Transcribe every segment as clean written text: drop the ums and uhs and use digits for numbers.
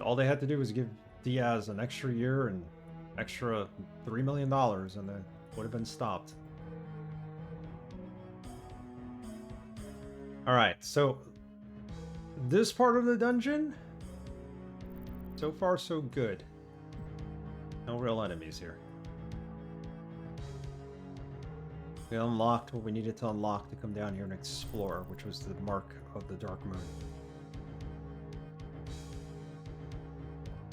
All they had to do was give Diaz an extra year and extra $3 million, and then would have been stopped. All right, so this part of the dungeon, so far so good. No real enemies here. We unlocked what we needed to unlock to come down here and explore, which was the mark of the Dark Moon.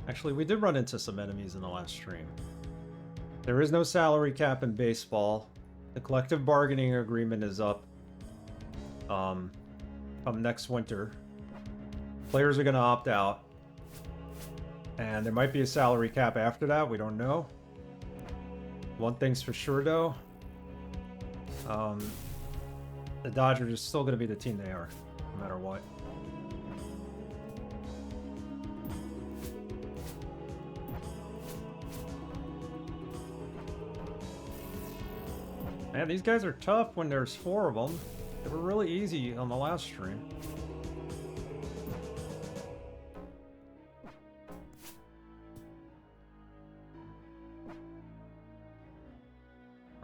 Actually, we did run into some enemies in the last stream. There is no salary cap in baseball. The collective bargaining agreement is up come next winter. Players are going to opt out. And there might be a salary cap after that. We don't know. One thing's for sure, though. The Dodgers are still going to be the team they are, no matter what. Man, these guys are tough when there's 4 of them. They were really easy on the last stream.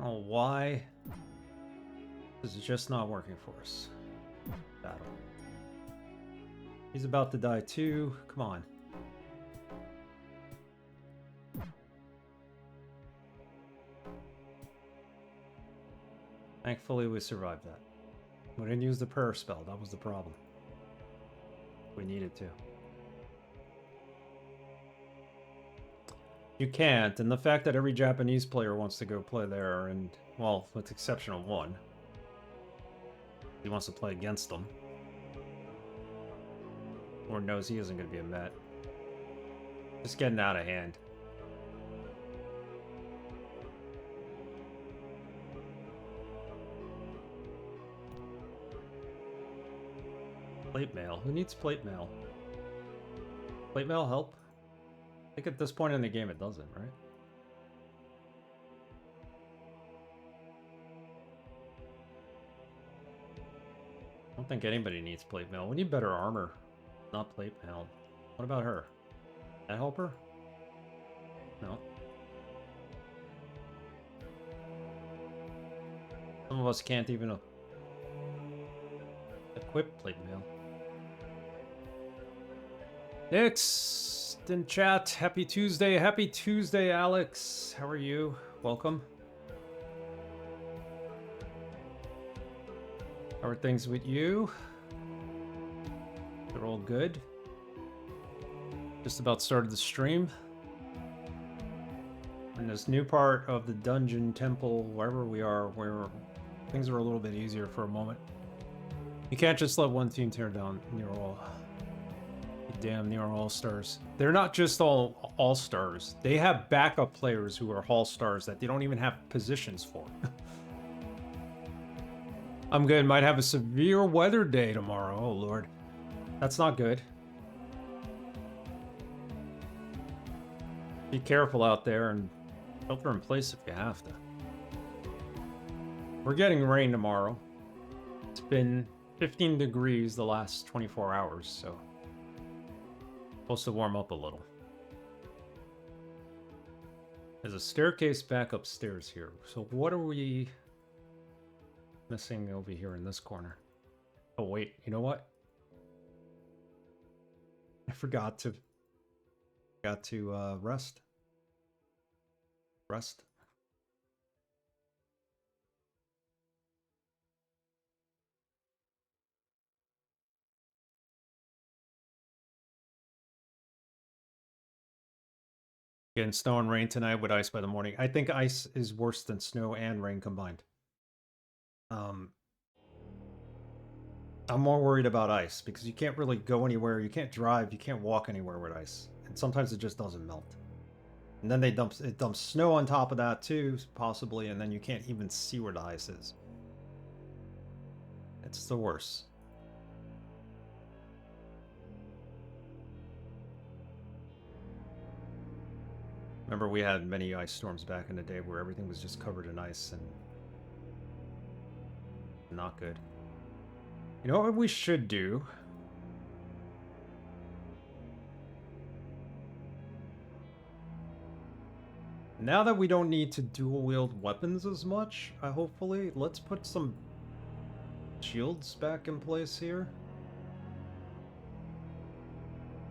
Oh, why? This is just not working for us. Battle. He's about to die too. Come on. Thankfully, we survived that. We didn't use the prayer spell. That was the problem. We needed to. You can't, and the fact that every Japanese player wants to go play there, and, well, with the exception of one, he wants to play against them, or knows he isn't going to be a Met. Just getting out of hand. Plate mail. Who needs plate mail? Plate mail help? I think at this point in the game it doesn't, right? I don't think anybody needs plate mail. We need better armor, not plate mail. What about her? That help her? No. Some of us can't even equip plate mail. Next in chat, happy Tuesday. Happy Tuesday, Alex. How are you? Welcome. How are things with you? They're all good. Just about started the stream. In this new part of the dungeon, temple, wherever we are, where things are a little bit easier for a moment. You can't just let one team tear down near all. Damn near all-stars. They're not just all-stars. They have backup players who are all-stars that they don't even have positions for. I'm good. Might have a severe weather day tomorrow. Oh, Lord. That's not good. Be careful out there and shelter in place if you have to. We're getting rain tomorrow. It's been 15 degrees the last 24 hours, so supposed to warm up a little. There's a staircase back upstairs here. So what are we missing over here in this corner? Oh wait, you know what? I forgot to rest. Rest. Getting snow and rain tonight with ice by the morning. I think ice is worse than snow and rain combined. I'm more worried about ice because you can't really go anywhere. You can't drive. You can't walk anywhere with ice. And sometimes it just doesn't melt. And then it dumps snow on top of that too, possibly, and then you can't even see where the ice is. It's the worst. Remember, we had many ice storms back in the day where everything was just covered in ice and not good. You know what we should do? Now that we don't need to dual wield weapons as much, hopefully, let's put some shields back in place here.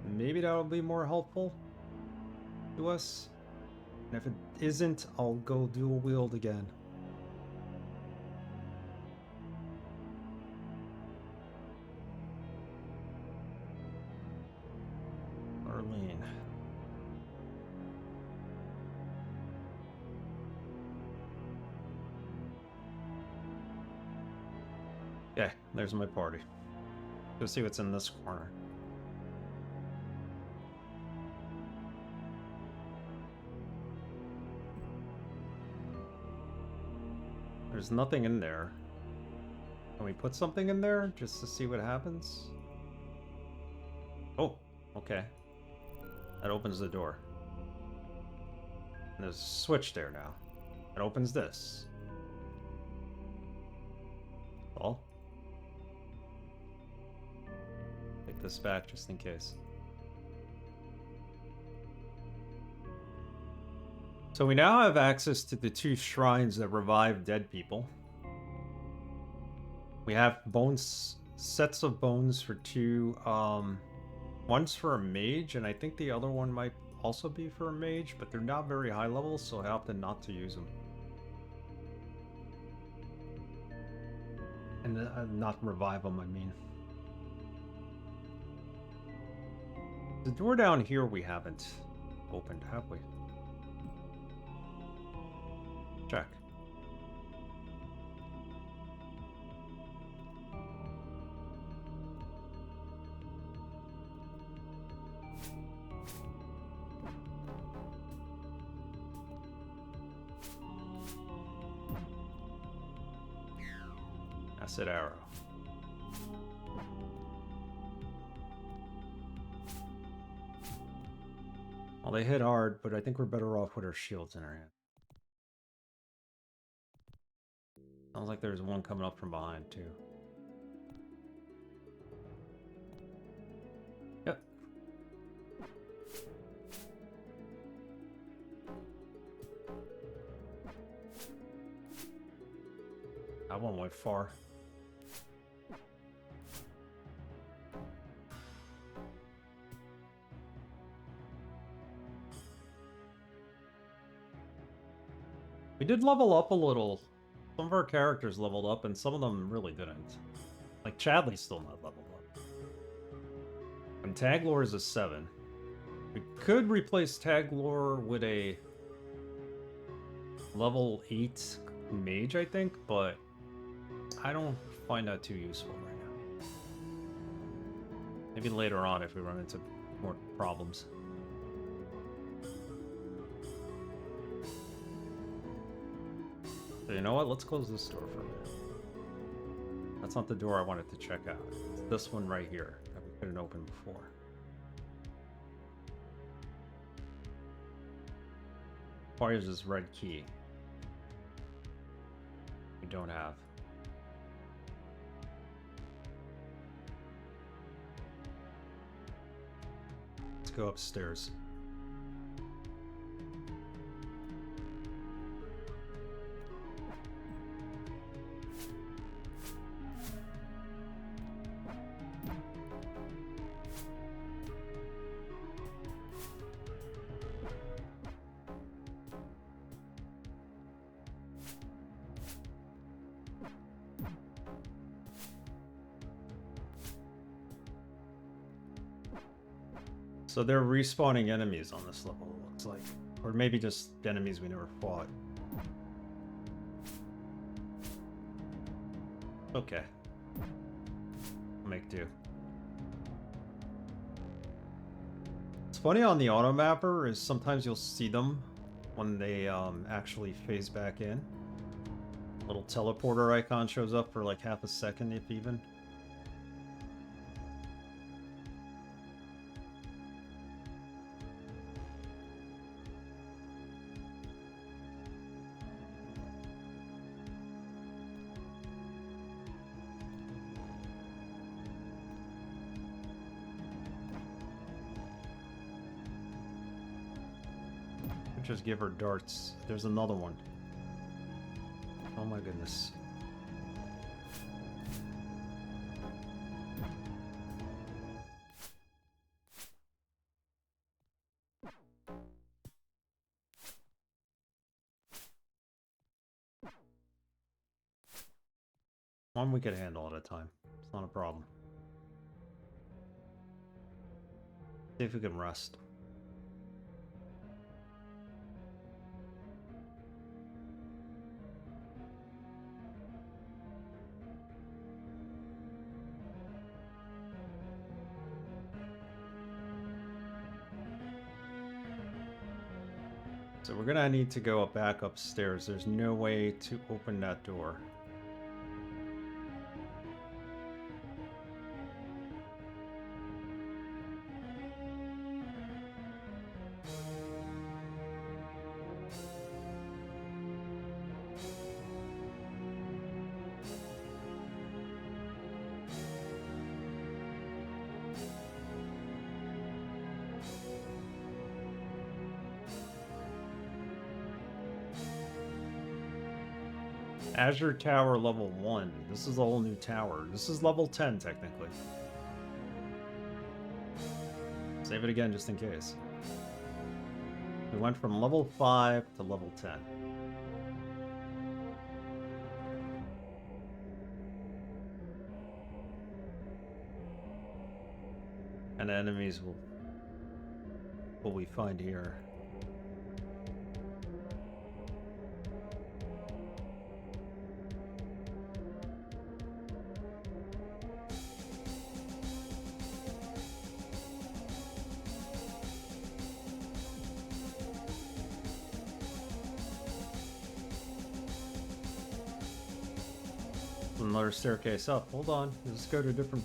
Maybe that'll be more helpful to us. And if it isn't, I'll go dual wield again. Arlene. Okay, there's my party. Go see what's in this corner. There's nothing in there. Can we put something in there just to see what happens? Oh, okay. That opens the door. And there's a switch there now. It opens this. Well, take this back just in case. So we now have access to the 2 shrines that revive dead people. We have sets of bones for 2, one's for a mage, and I think the other one might also be for a mage, but they're not very high level, so I opted not to use them. And not revive them, I mean. The door down here we haven't opened, have we? Check. Acid arrow. Well, they hit hard, but I think we're better off with our shields in our hand. Sounds like there's one coming up from behind, too. Yep. That one went far. We did level up a little. Some of our characters leveled up, and some of them really didn't. Like, Chadley's still not leveled up. And Taglor is a 7. We could replace Taglor with a level 8 mage, I think, but I don't find that too useful right now. Maybe later on if we run into more problems. So you know what? Let's close this door for a minute. That's not the door I wanted to check out. It's this one right here that we couldn't open before. Requires this red key. We don't have. Let's go upstairs. So they're respawning enemies on this level, it looks like. Or maybe just enemies we never fought. Okay. I'll make do. It's funny on the auto mapper is sometimes you'll see them when they actually phase back in. Little teleporter icon shows up for like half a second, if even. Just give her darts. There's another one. Oh my goodness. One we could handle at a time. It's not a problem. See if we can rest. So we're gonna need to go back upstairs. There's no way to open that door. Azure Tower level 1. This is a whole new tower. This is level 10, technically. Save it again, just in case. We went from level 5 to level 10. And enemies will we find here? Another staircase up. Hold on. Let's go to a different...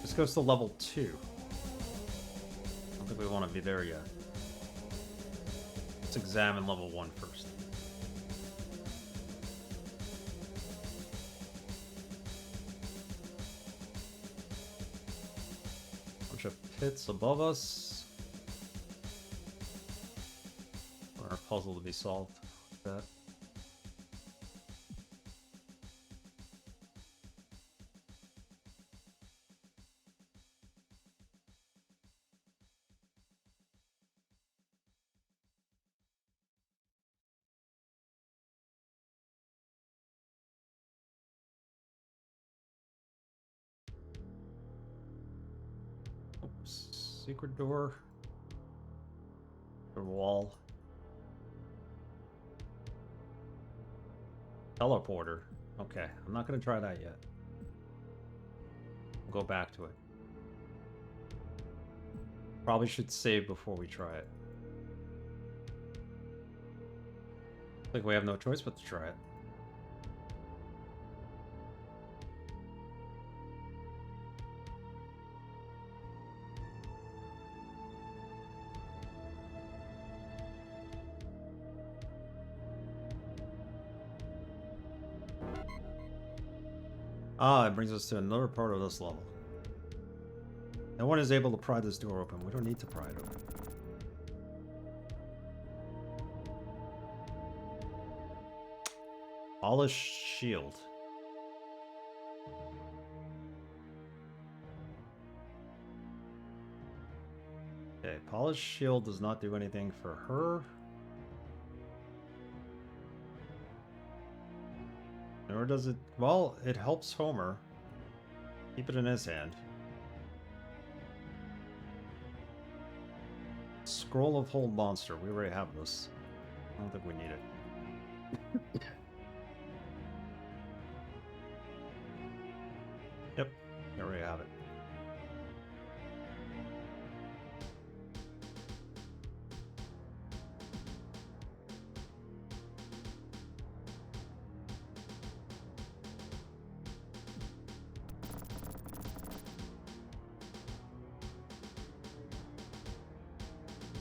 This goes to level 2. I don't think we want to be there yet. Let's examine level 1 first. Bunch of pits above us. Our puzzle to be solved. That. Secret door. The wall. Teleporter. Okay, I'm not going to try that yet. We'll go back to it. Probably should save before we try it. I think we have no choice but to try it. Ah, it brings us to another part of this level. No one is able to pry this door open. We don't need to pry it open. Polished shield. Okay, polished shield does not do anything for her. Nor does it... Well, it helps Homer. Keep it in his hand. Scroll of Hold Monster. We already have this. I don't think we need it. Yep, we already have it.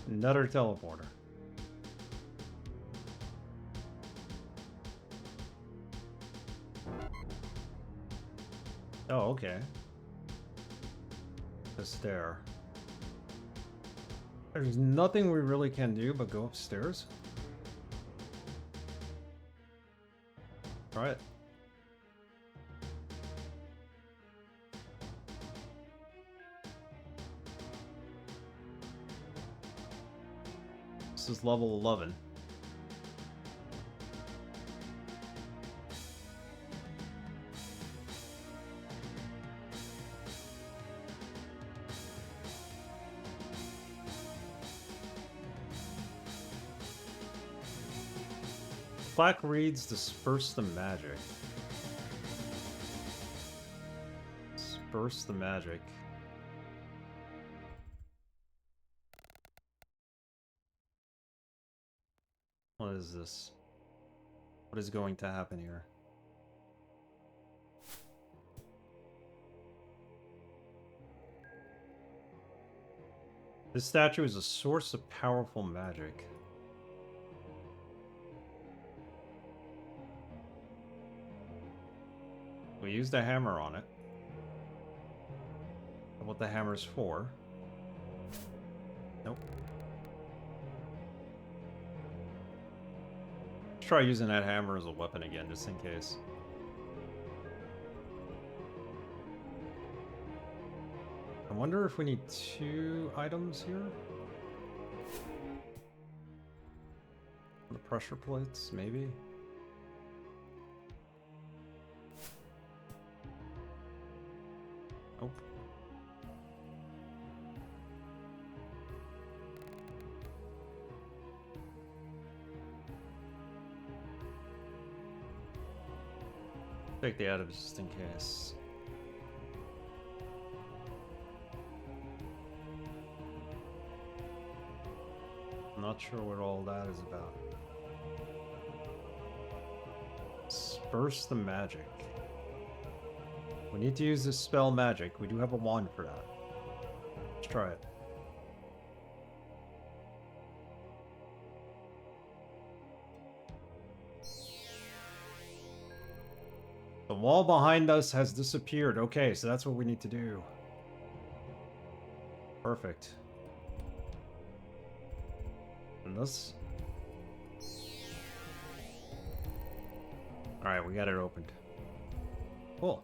Another teleporter. Oh, okay. The stair. There's nothing we really can do but go upstairs. Try it. This is level 11. Plaque reads disperse the magic. Disperse the magic. What is this? What is going to happen here? This statue is a source of powerful magic. We used a hammer on it. What the hammer's for? Nope. Let's try using that hammer as a weapon again, just in case. I wonder if we need 2 items here? The pressure plates, maybe? Nope. Take the items just in case. I'm not sure what all that is about. Disperse the magic. We need to use this spell magic. We do have a wand for that. Let's try it. The wall behind us has disappeared. Okay, so that's what we need to do. Perfect. And this? Alright, we got it opened. Cool.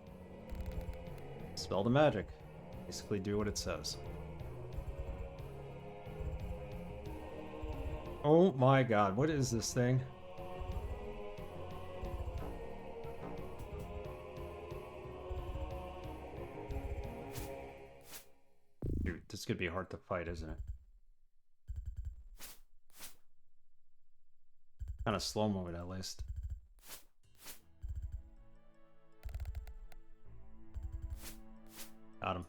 Spell the magic. Basically do what it says. Oh my god, what is this thing? Dude, this could be hard to fight, isn't it? Kind of slow-mo at least. Got him.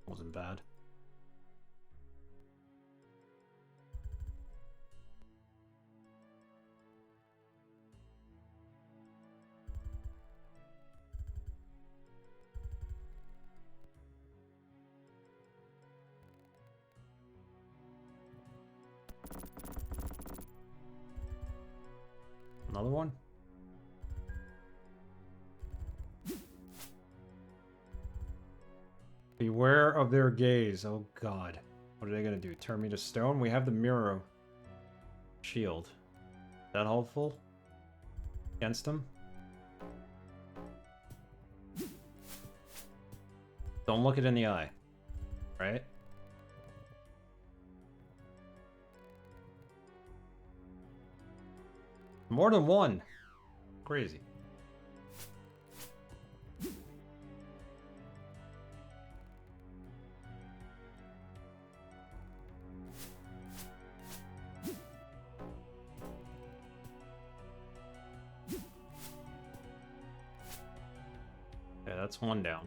Wasn't bad. Another one? Beware of their gaze. Oh god. What are they gonna do? Turn me to stone? We have the mirror shield. Is that helpful? Against them? Don't look it in the eye. Right? More than one. Crazy. Okay, that's one down.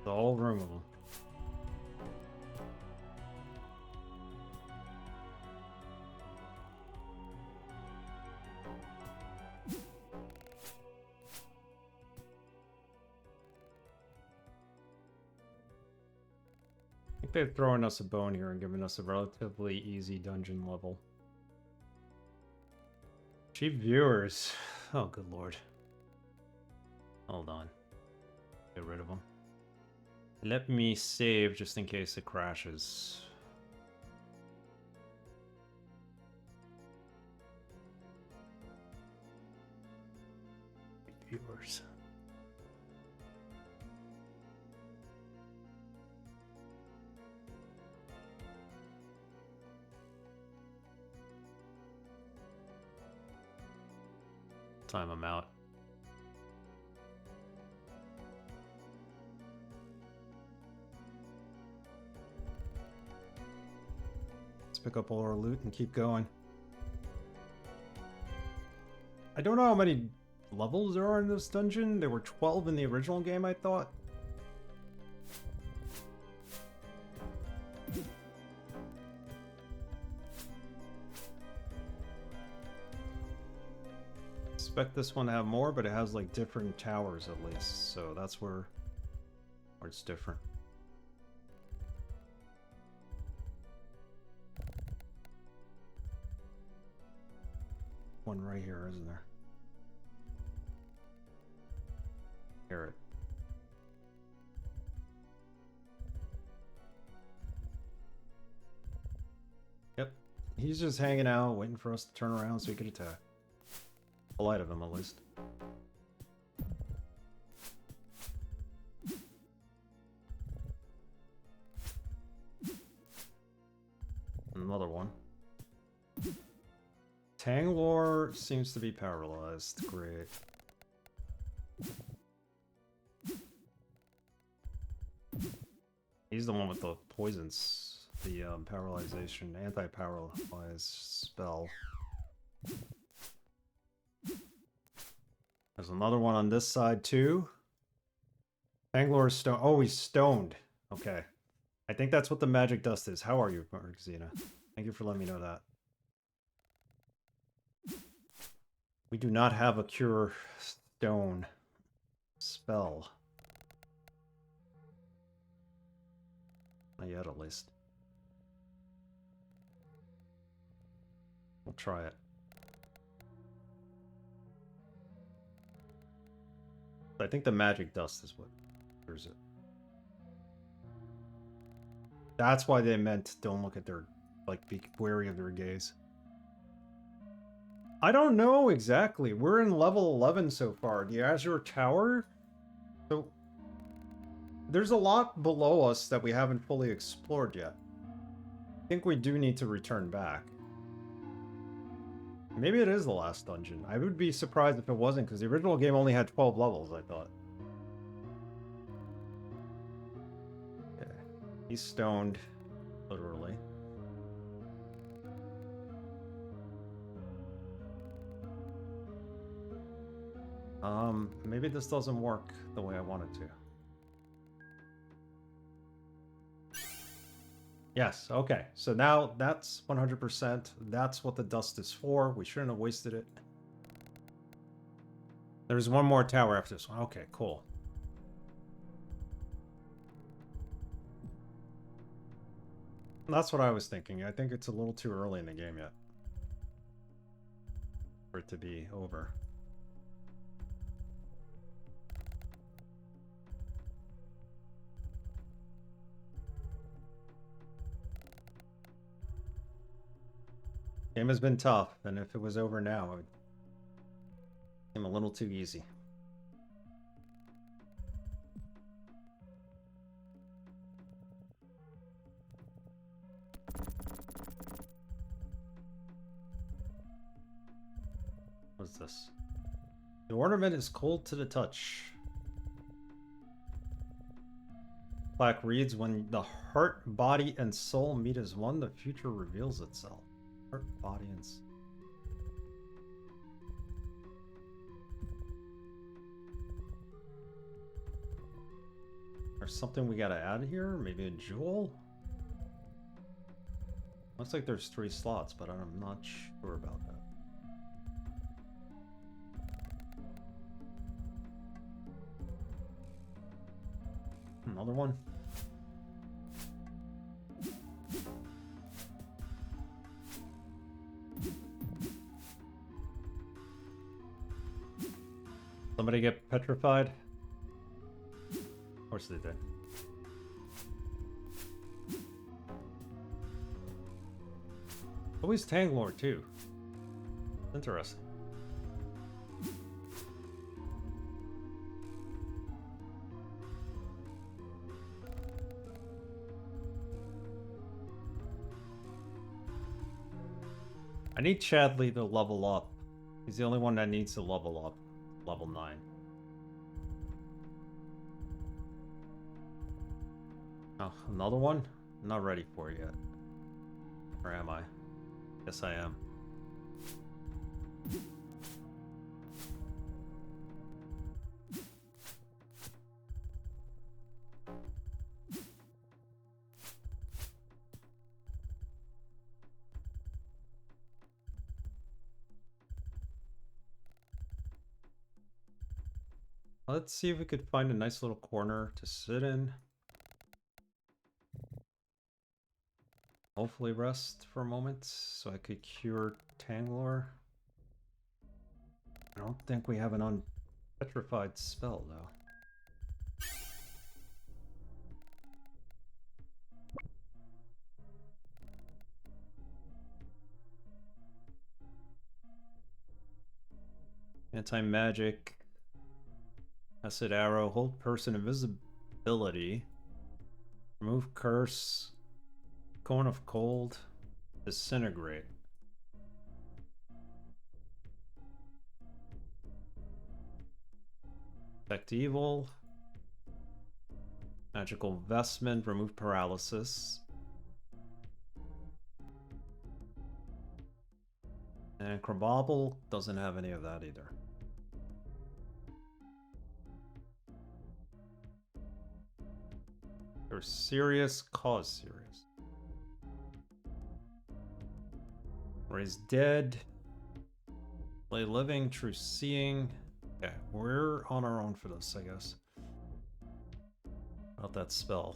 The whole room of them. I think they've thrown us a bone here and given us a relatively easy dungeon level. Cheap viewers. Oh, good lord. Hold on. Get rid of them. Let me save just in case it crashes. Viewers. Time I'm out. Let's pick up all our loot and keep going. I don't know how many levels there are in this dungeon. There were 12 in the original game, I thought. Expect this one to have more, but it has like different towers at least, so that's where it's different. One right here, isn't there? Carrot. Yep. He's just hanging out, waiting for us to turn around so he could attack. Polite of him, at least. Another one. Tanglor seems to be paralyzed. Great. He's the one with the poisons. The paralyzation, anti-paralyze spell. There's another one on this side too. Tanglor is stoned. Oh, he's stoned. Okay. I think that's what the magic dust is. How are you, Xena? Thank you for letting me know that. We do not have a cure stone spell. Not yet, at least. We'll try it. I think the magic dust is what cures it. That's why they meant don't look at their, like, be wary of their gaze. I don't know exactly. We're in level 11 so far. The Azure Tower. So there's a lot below us that we haven't fully explored yet. I think we do need to return back. Maybe it is the last dungeon. I would be surprised if it wasn't, because the original game only had 12 levels, I thought. Okay. He's stoned, literally. Maybe this doesn't work the way I want it to. Yes, okay. So now that's 100%. That's what the dust is for. We shouldn't have wasted it. There's one more tower after this one. Okay, cool. That's what I was thinking. I think it's a little too early in the game yet for it to be over. Game has been tough, and if it was over now, it would seem a little too easy. What's this? The ornament is cold to the touch. Plaque reads, when the heart, body, and soul meet as one, the future reveals itself. Heart, body, and soul. There's something we gotta add here? Maybe a jewel? Looks like there's 3 slots, but I'm not sure about that. Another one? Somebody get petrified? Of course they did. Always Tanglore too. Interesting. I need Chadley to level up. He's the only one that needs to level up. Level 9. Oh, another one? I'm not ready for it yet. Or am I? Yes, I am. Let's see if we could find a nice little corner to sit in. Hopefully rest for a moment so I could cure Tanglore. I don't think we have an unpetrified spell though. Anti-magic. Acid arrow. Hold person invisibility. Remove curse. Cone of cold. Disintegrate. Affect evil. Magical vestment. Remove paralysis. And Crabobble doesn't have any of that either. They're serious, cause serious. Raise dead. Play living, true seeing. Okay, we're on our own for this, I guess. About that spell.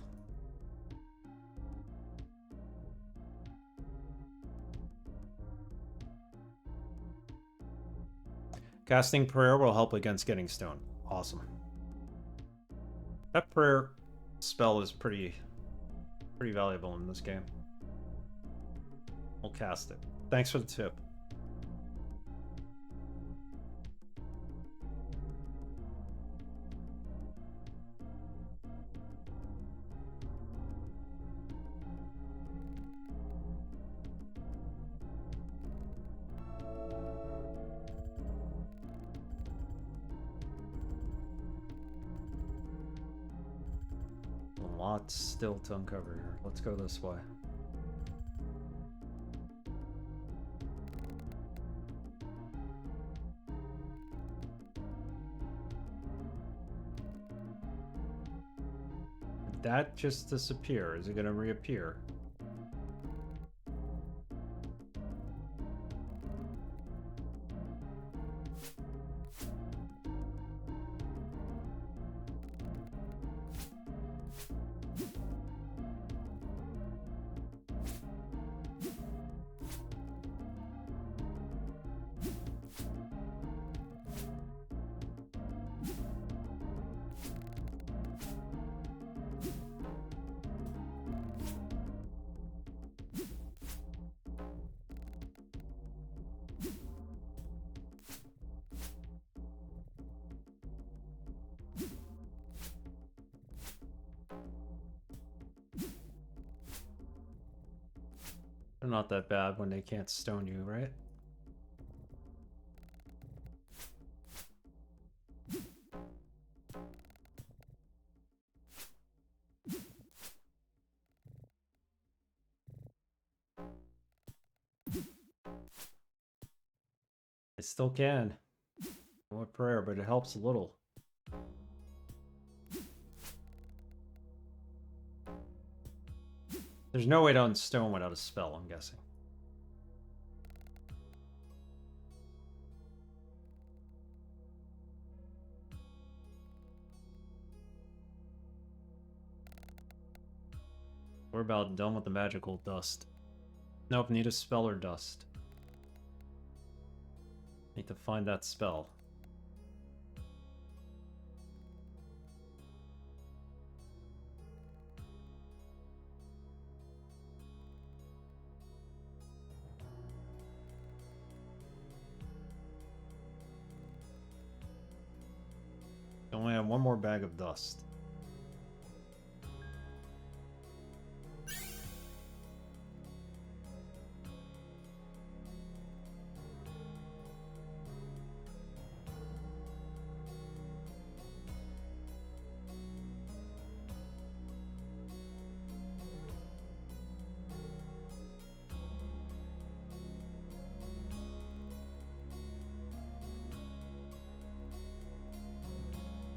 Casting prayer will help against getting stoned. Awesome. That prayer spell is pretty valuable in this game. We'll cast it. Thanks for the tip. Lots still to uncover here. Let's go this way. Did that just disappear? Is it going to reappear? They're not that bad when they can't stone you, right? I still can. What prayer, but it helps a little. There's no way to unstone without a spell, I'm guessing. We're about done with the magical dust. Nope, need a spell or dust. Need to find that spell. Only have one more bag of dust.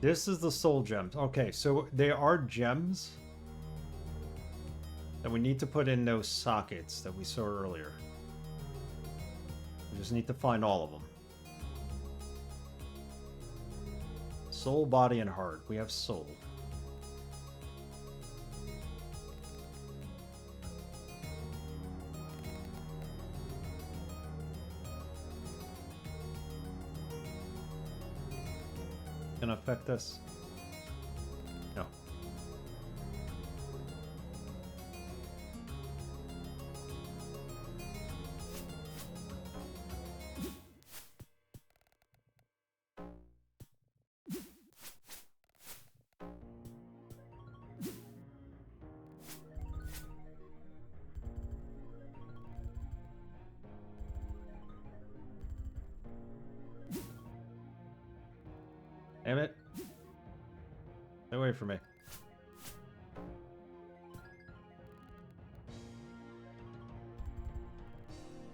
This is the soul gems. Okay, so they are gems that we need to put in those sockets that we saw earlier. We just need to find all of them. Soul, body, and heart. We have soul. Gonna affect us? No. Damn it. Stay away from me.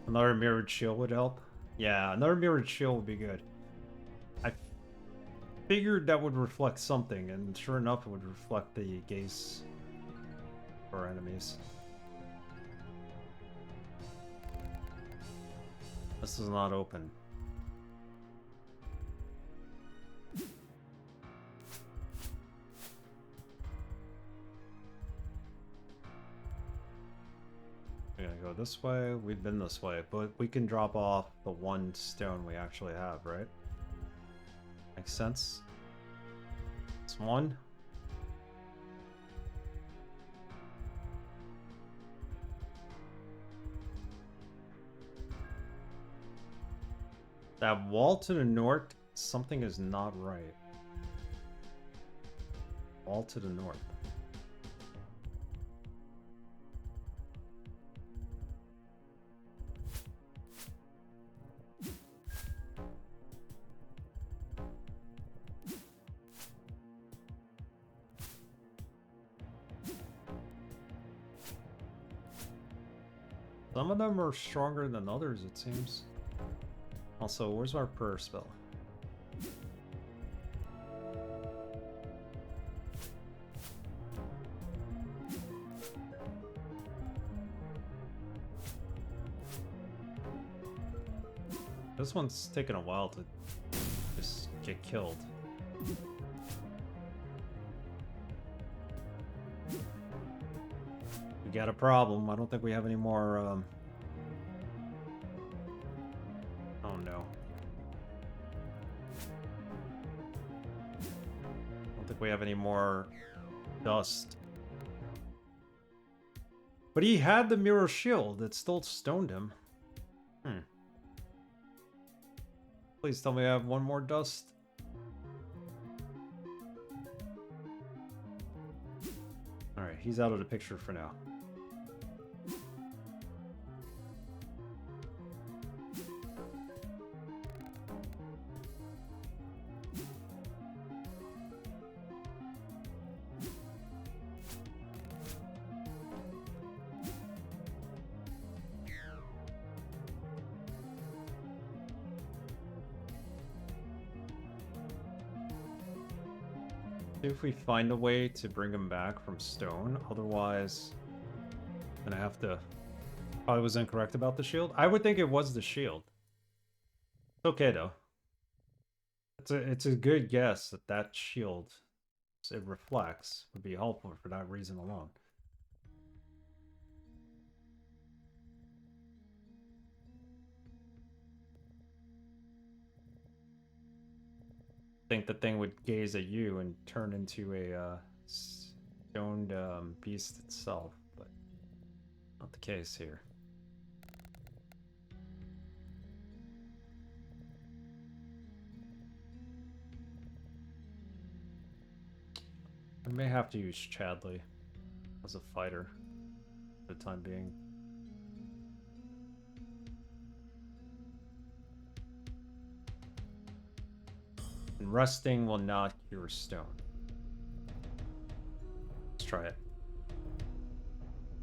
Another mirrored shield would help. Yeah, another mirrored shield would be good. I figured that would reflect something, and sure enough, it would reflect the gaze of our enemies. This is not open. We're gonna go this way. We've been this way, but we can drop off the one stone we actually have, right? Makes sense. It's one. That wall to the north, something is not right. Wall to the north. Some of them are stronger than others, it seems. Also, where's our prayer spell? This one's taking a while to just get killed. We got a problem. I don't think we have any more, oh no. I don't think we have any more dust. But he had the mirror shield. It still stoned him. Please tell me I have one more dust. Alright, he's out of the picture for now. If we find a way to bring him back from stone, otherwise I'm gonna have to... Probably was incorrect about the shield. I would think it was the shield. It's okay though. It's a good guess that that shield, it reflects, would be helpful for that reason alone. Think the thing would gaze at you and turn into a stoned beast itself, but not the case here. I may have to use Chadley as a fighter for the time being. And resting will not cure stone. Let's try it.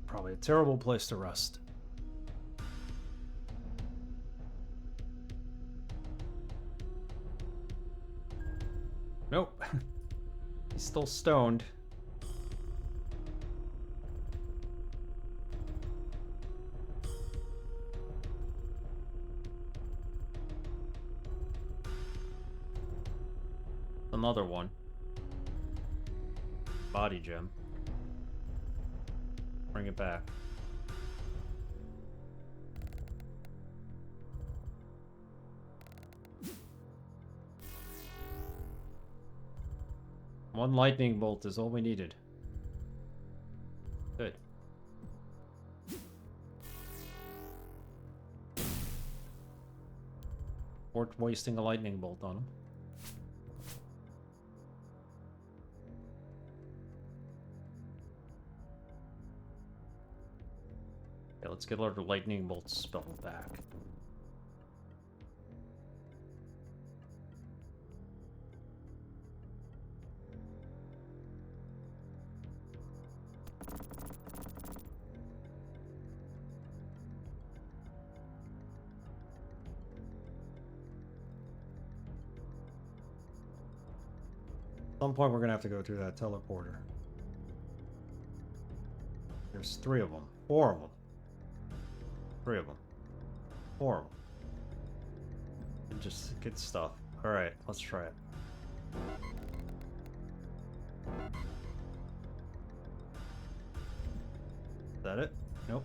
Probably a terrible place to rest. Nope. He's still stoned. Another one. Body gem. Bring it back. One lightning bolt is all we needed. Good. Worth wasting a lightning bolt on him. Okay, let's get our lightning bolt spell back. At some point we're gonna have to go through that teleporter. There's 3 of them. 4 of them. 3 of them. 4 of them. And just get stuff. Alright, let's try it. Is that it? Nope.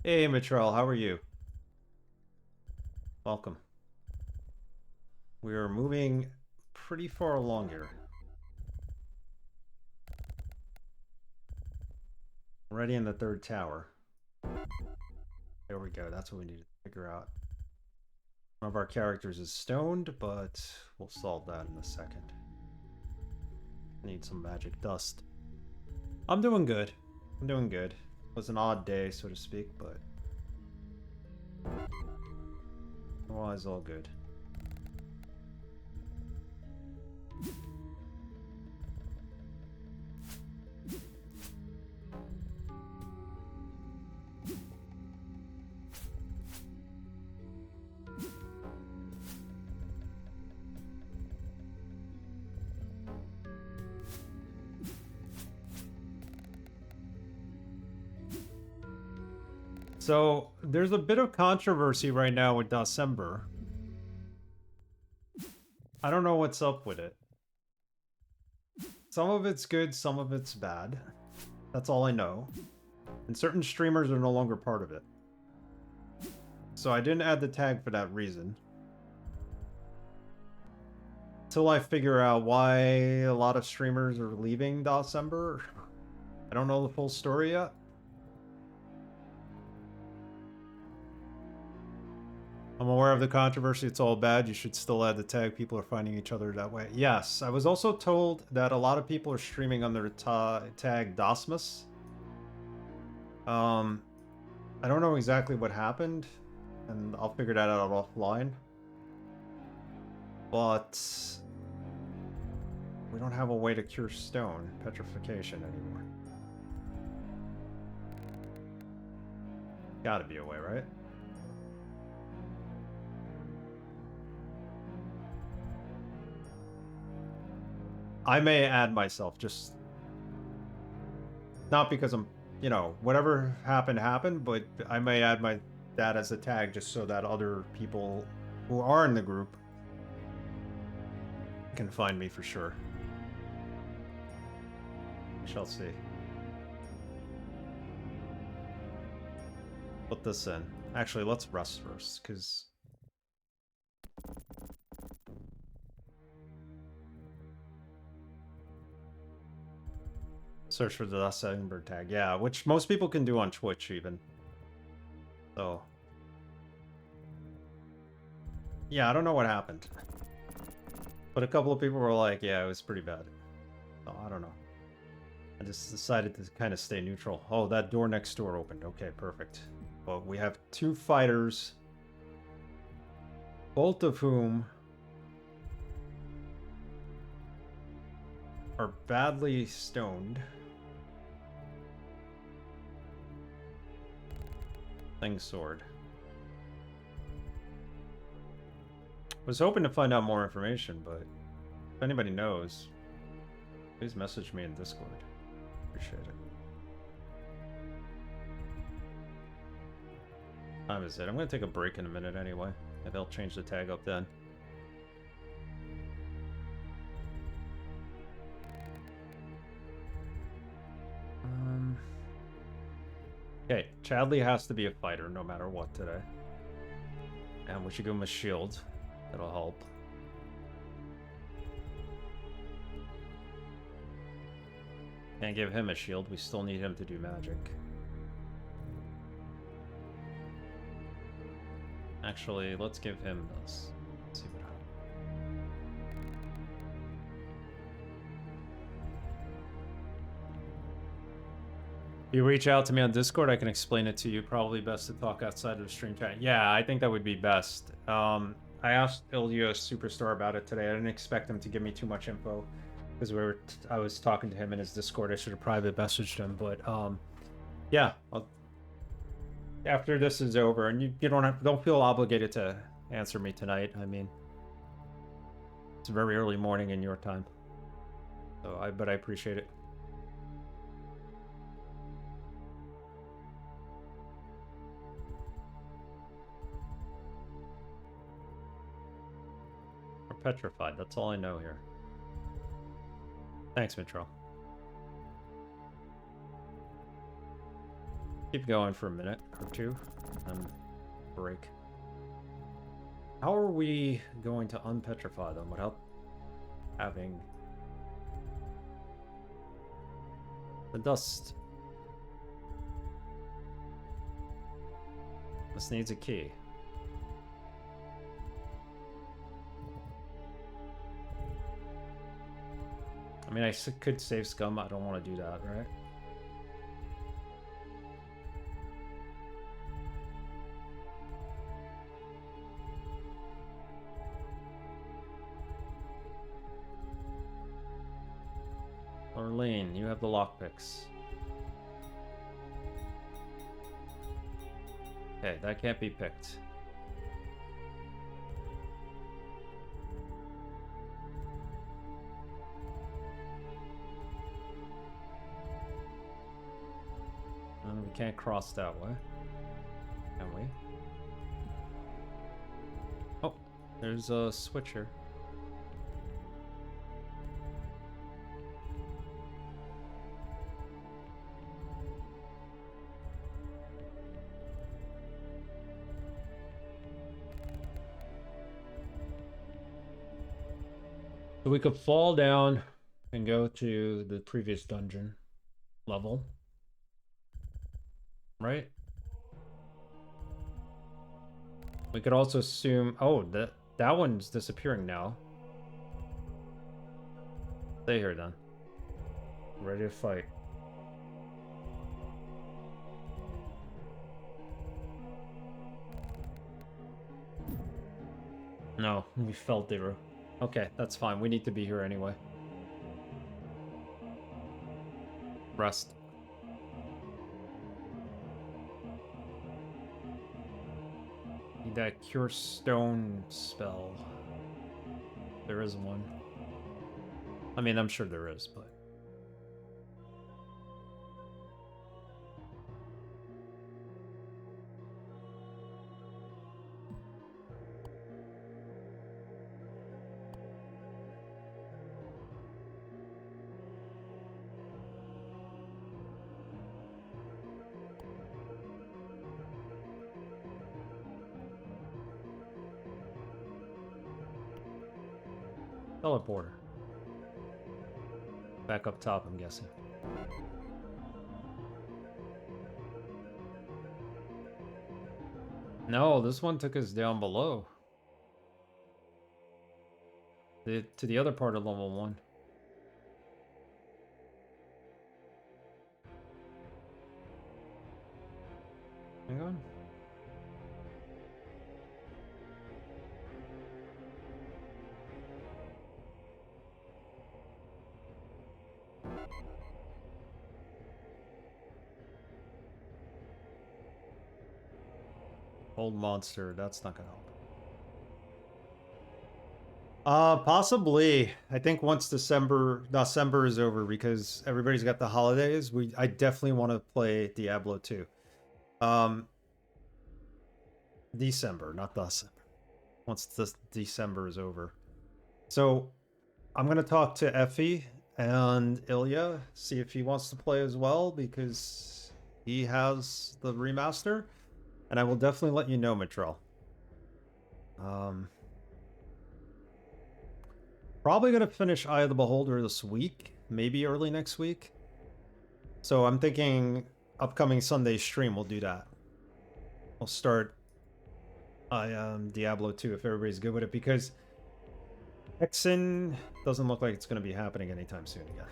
Hey, Mitchell, how are you? Welcome. We are moving pretty far along here. Already in the 3rd tower. There we go, that's what we need to figure out. One of our characters is stoned, but we'll solve that in a second. Need some magic dust. I'm doing good. I'm doing good. It was an odd day, so to speak, but otherwise all good. So, there's a bit of controversy right now with December. I don't know what's up with it. Some of it's good, some of it's bad. That's all I know. And certain streamers are no longer part of it. So I didn't add the tag for that reason. Until I figure out why a lot of streamers are leaving December. I don't know the full story yet. I'm aware of the controversy, it's all bad, you should still add the tag, people are finding each other that way. Yes, I was also told that a lot of people are streaming under the tag Dosmus. I don't know exactly what happened, and I'll figure that out offline. But we don't have a way to cure stone petrification anymore. Gotta be a way, right? I may add myself, just not because I'm, you know, whatever happened, but I may add that as a tag just so that other people who are in the group can find me for sure. Shall see. Put this in. Actually, let's rest first, because Search for the last Edinburgh tag. Yeah, which most people can do on Twitch even. So. Yeah, I don't know what happened. But a couple of people were like, yeah, it was pretty bad. So, I don't know. I just decided to kind of stay neutral. Oh, that door next door opened. Okay, perfect. Well, we have 2 fighters. Both of whom are badly stoned. Thing sword. Was hoping to find out more information, but if anybody knows, please message me in Discord. Appreciate it. Time is it? I'm gonna take a break in a minute anyway. Maybe I'll change the tag up then. Okay, Chadley has to be a fighter no matter what today. And we should give him a shield. That'll help. Can't give him a shield, we still need him to do magic. Actually, let's give him this. Let's see what happens. If you reach out to me on Discord, I can explain it to you. Probably best to talk outside of the stream chat. Yeah, I think that would be best. I asked Ilya Superstar about it today. I didn't expect him to give me too much info because I was talking to him in his Discord. I should have private messaged him, but yeah. After this is over, and you don't feel obligated to answer me tonight. I mean, it's very early morning in your time, so but I appreciate it. We're petrified. That's all I know here. Thanks, Mitro. Keep going for a minute or two, and break. How are we going to unpetrify them without having the dust? This needs a key. I mean, I could save scum. I don't want to do that, right? Lane, you have the lockpicks. Okay, that can't be picked. And we can't cross that way. Can we? Oh, there's a switcher. So we could fall down and go to the previous dungeon level, right? We could also assume, oh, that one's disappearing now. Stay here then. Ready to fight. No, we felt they were. Okay, that's fine. We need to be here anyway. Rest. Need that Cure Stone spell. There is one. I mean, I'm sure there is, but... Teleporter. Back up top, I'm guessing. No, this one took us down below. To the other part of level 1. Hang on. Old monster, that's not gonna help. Possibly. I think once December is over, because everybody's got the holidays, I definitely want to play Diablo 2. December, not December. Once this December is over. So I'm gonna talk to Effie and Ilya, see if he wants to play as well, because he has the remaster. And I will definitely let you know, Mitrell. Probably gonna finish Eye of the Beholder this week, maybe early next week. So I'm thinking upcoming Sunday stream we'll do that. We'll start Diablo 2 if everybody's good with it, because Hexen doesn't look like it's gonna be happening anytime soon again.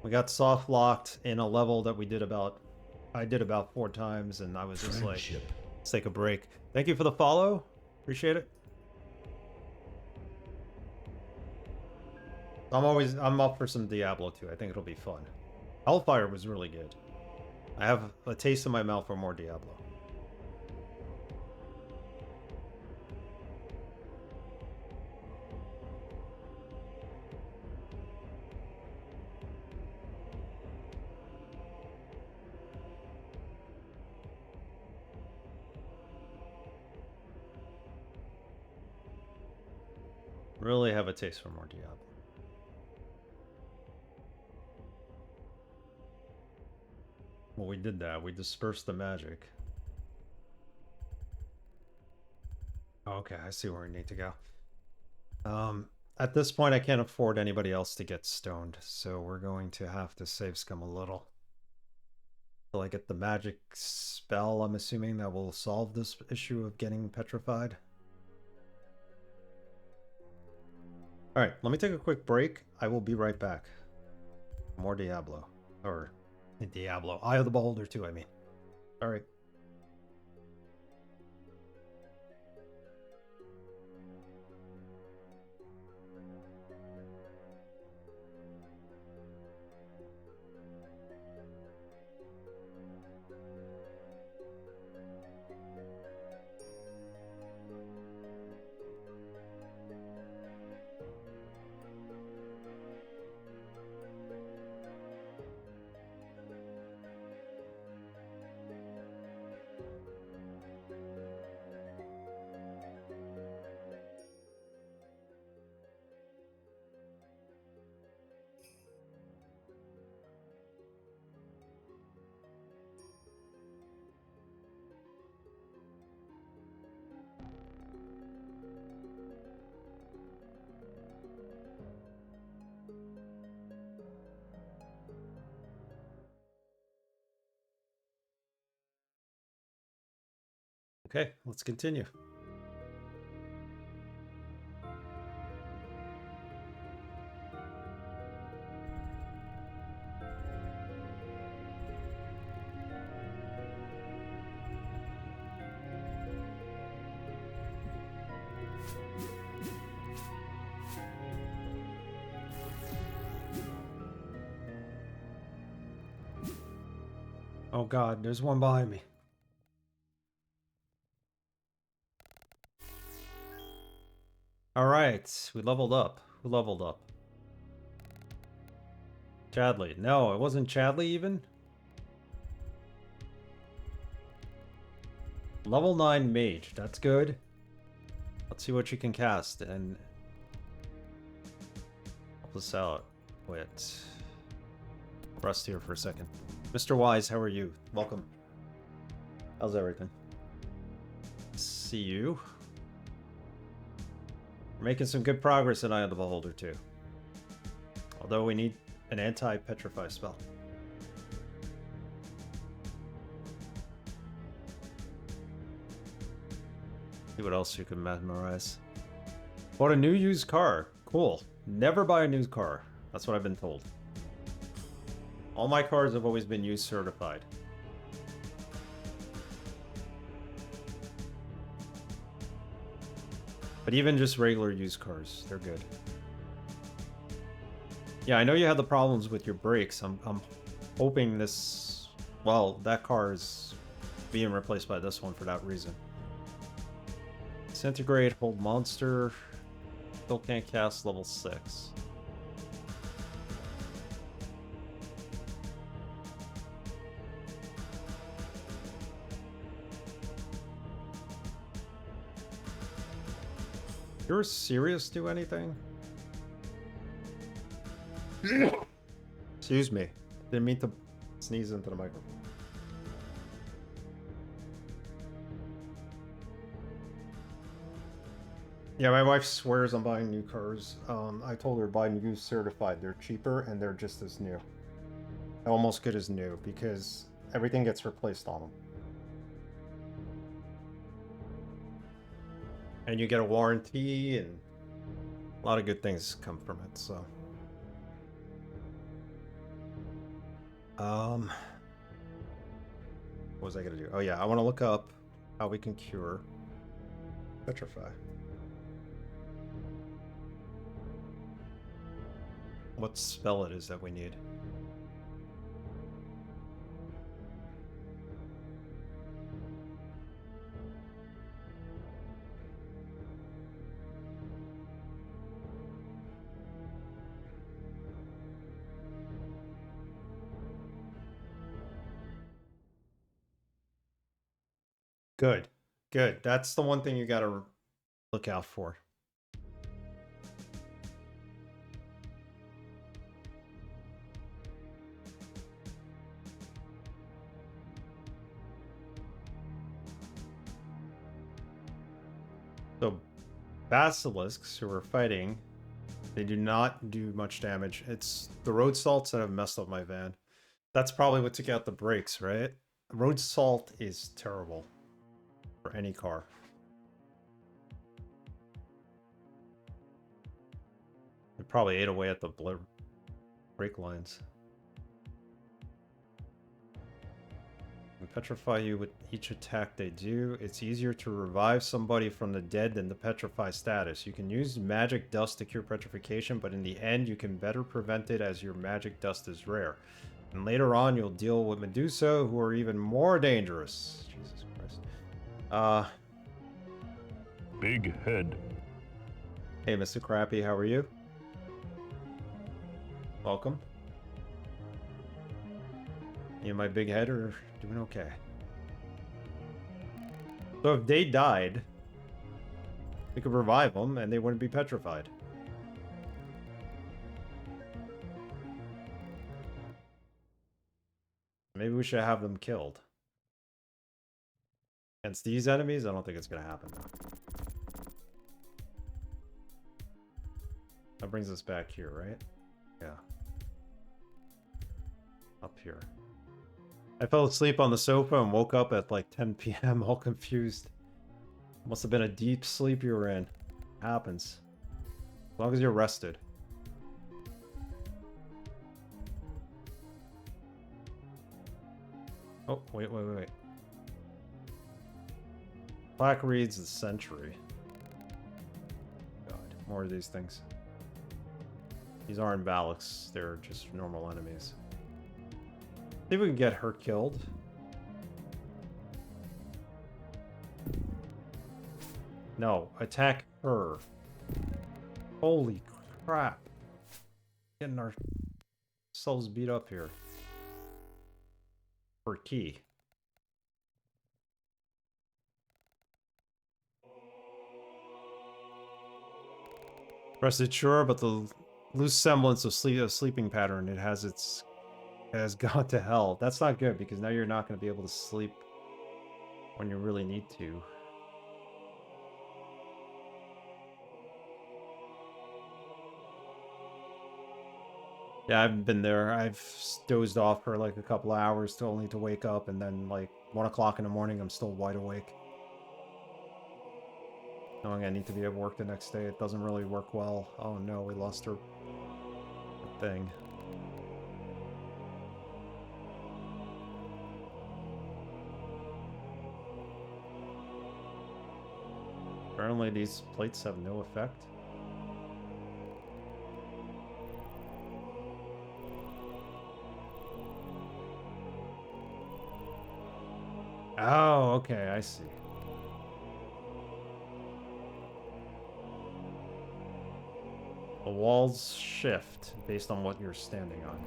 We got soft locked in a level that I did about 4 times, and I was just like, let's take a break. Thank you for the follow. Appreciate it. I'm up for some Diablo 2. I think it'll be fun. Hellfire was really good. I have a taste in my mouth for more Diablo. Really have a taste for more Diablo. Well, we did that. We dispersed the magic. Okay, I see where we need to go. At this point, I can't afford anybody else to get stoned, so we're going to have to save scum a little. Till I get the magic spell, I'm assuming that will solve this issue of getting petrified. Alright, let me take a quick break. I will be right back. More Diablo. Or Diablo. Eye of the Beholder 2, I mean. Alright. Okay, let's continue. Oh god, there's one behind me. Alright, we leveled up. Who leveled up? Chadley. No, it wasn't Chadley even. Level 9 mage. That's good. Let's see what you can cast and help us out. Wait. Rest here for a second. Mr. Wise, how are you? Welcome. How's everything? See you. We're making some good progress in Eye of the Beholder too. Although we need An anti-petrify spell. See what else you can memorize. Bought a new used car. Cool. Never buy a new car. That's what I've been told. All my cars have always been used certified. But even just regular used cars, they're good. Yeah, I know you had the problems with your brakes. I'm hoping this... Well, that car is being replaced by this one for that reason. Disintegrate, hold monster. Still can't cast level 6. You're serious? Do anything? Excuse me. Didn't mean to sneeze into the microphone. Yeah, my wife swears I'm buying new cars. I told her buy new certified. They're cheaper and they're just as new. Almost good as new because everything gets replaced on them. And you get a warranty and a lot of good things come from it, so. What was I gonna do? Oh yeah, I want to look up how we can cure petrify. What spell it is that we need. Good. Good. That's the one thing you gotta look out for. So, basilisks who are fighting, they do not do much damage. It's the road salts that have messed up my van. That's probably what took out the brakes, right? Road salt is terrible for any car. It probably ate away at the brake lines. And petrify you with each attack they do. It's easier to revive somebody from the dead than the petrify status. You can use magic dust to cure petrification, but in the end you can better prevent it as your magic dust is rare. And later on you'll deal with Medusa, who are even more dangerous. Jesus Christ. Big head. Hey, Mr. Crappy, how are you? Welcome. You and my big head are doing okay. So if they died, we could revive them and they wouldn't be petrified. Maybe we should have them killed. Against these enemies, I don't think it's gonna happen. That brings us back here, right? Yeah. Up here. I fell asleep on the sofa and woke up at like 10 p.m. all confused. Must have been a deep sleep you were in. Happens. As long as you're rested. Oh, wait. Plaque reads the century. God, more of these things. These aren't Valaks, they're just normal enemies. See if we can get her killed. No, attack her. Holy crap. Getting ourselves beat up here. For key. Rest assured, but the loose semblance of sleeping pattern it has gone to hell. That's not good because now you're not going to be able to sleep when you really need to. Yeah, I've been there. I've dozed off for like a couple of hours to only to wake up, and then like 1 o'clock in the morning, I'm still wide awake. Knowing I need to be at work the next day, it doesn't really work well. Oh no, we lost our thing. Apparently these plates have no effect. Oh, okay, I see. The walls shift based on what you're standing on.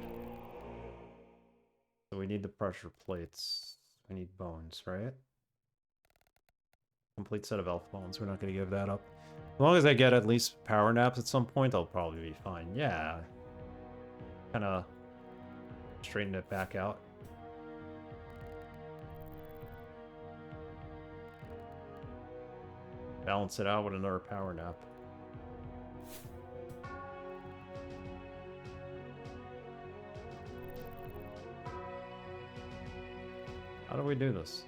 So we need the pressure plates. We need bones, right? Complete set of elf bones. We're not going to give that up. As long as I get at least power naps at some point, I'll probably be fine. Yeah. Kind of straighten it back out. Balance it out with another power nap. How do we do this?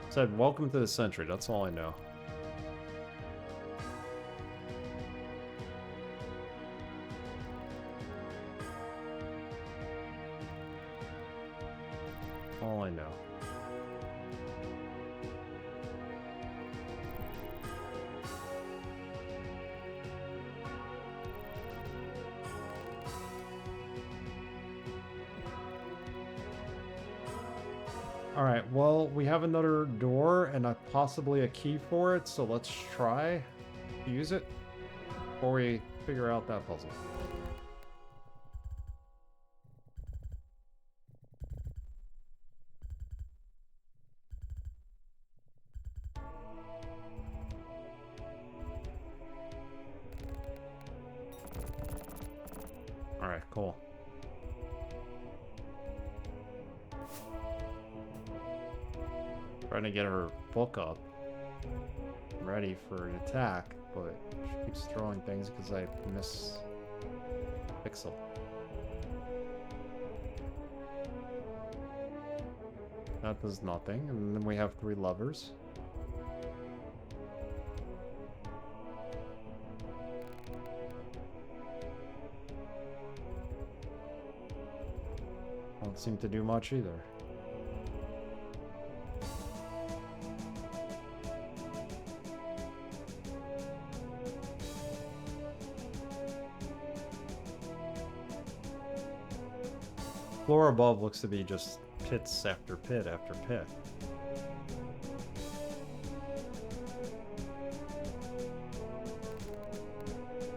Said, welcome to the century. That's all I know. All I know. Alright, well, we have another door and possibly a key for it, so let's try to use it before we figure out that puzzle. Alright, cool. Trying to get her book up, ready for an attack, but she keeps throwing things because I miss pixel. That does nothing, and then we have 3 levers. Don't seem to do much either. Floor above looks to be just pits after pit after pit.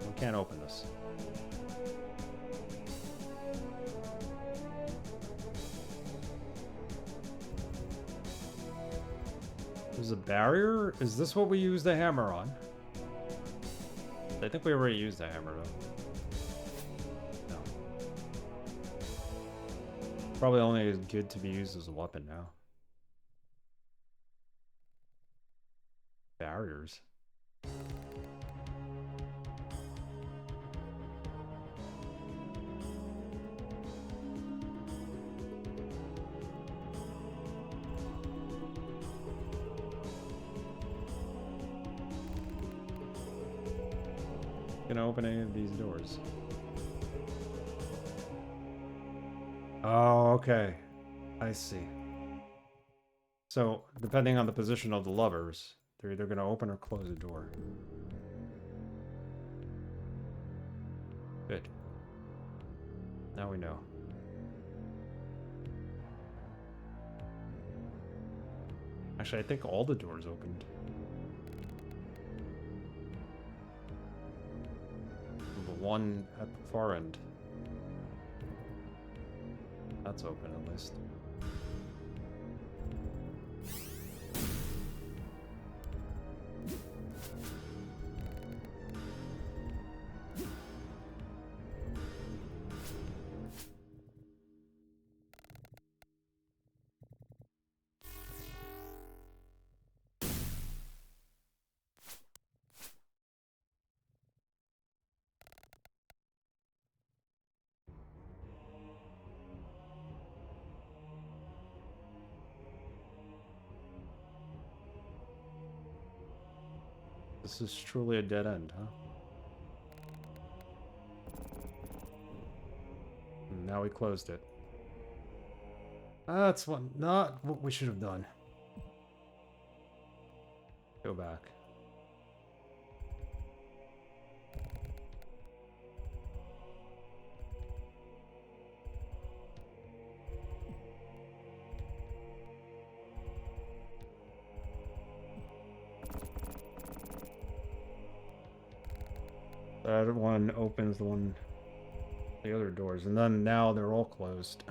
We can't open this. There's a barrier? Is this what we use the hammer on? I think we already used the hammer though. No. Probably only as good to be used as a weapon now. Barriers. Gonna open any of these doors. Oh, okay. I see. So, depending on the position of the levers, they're either gonna open or close a door. Good. Now we know. Actually, I think all the doors opened. The one at the far end. That's open at least. This is truly a dead end, huh? And now we closed it. That's not what we should have done. Go back. That one opens the other doors, and then now they're all closed.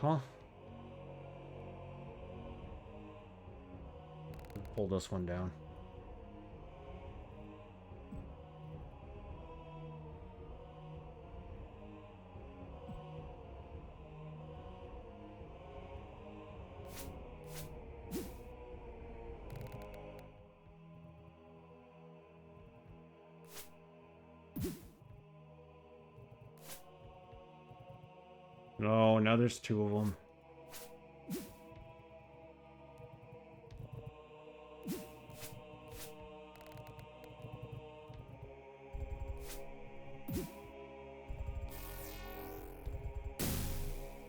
Huh? Pull this one down. No, now there's two of them.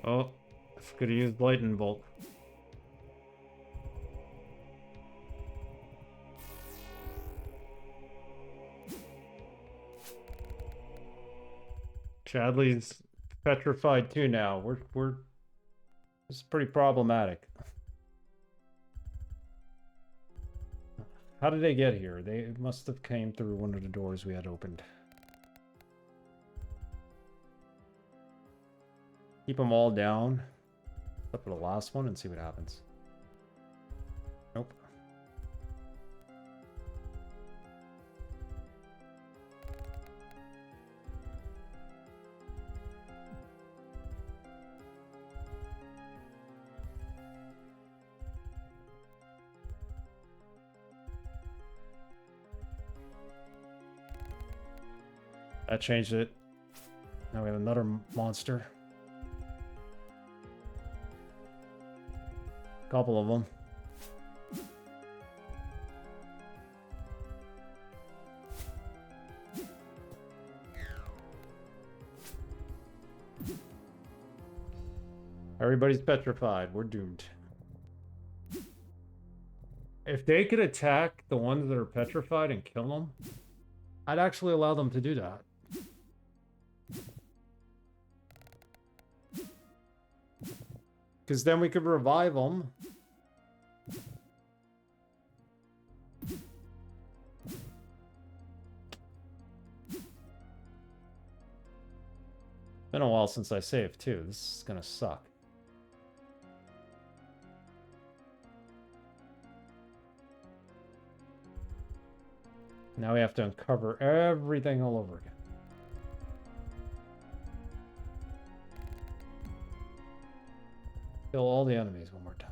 Oh, I could have used lightning bolt. Chadley's petrified too now. This is pretty problematic. How did they get here? They must have came through one of the doors we had opened. Keep them all down. Except for the last one and see what happens. Nope. That changed it. Now we have another monster. Couple of them. Everybody's petrified. We're doomed. If they could attack the ones that are petrified and kill them, I'd actually allow them to do that. Because then we could revive them. Been a while since I saved too. This is gonna suck. Now we have to uncover everything all over again. Kill all the enemies one more time.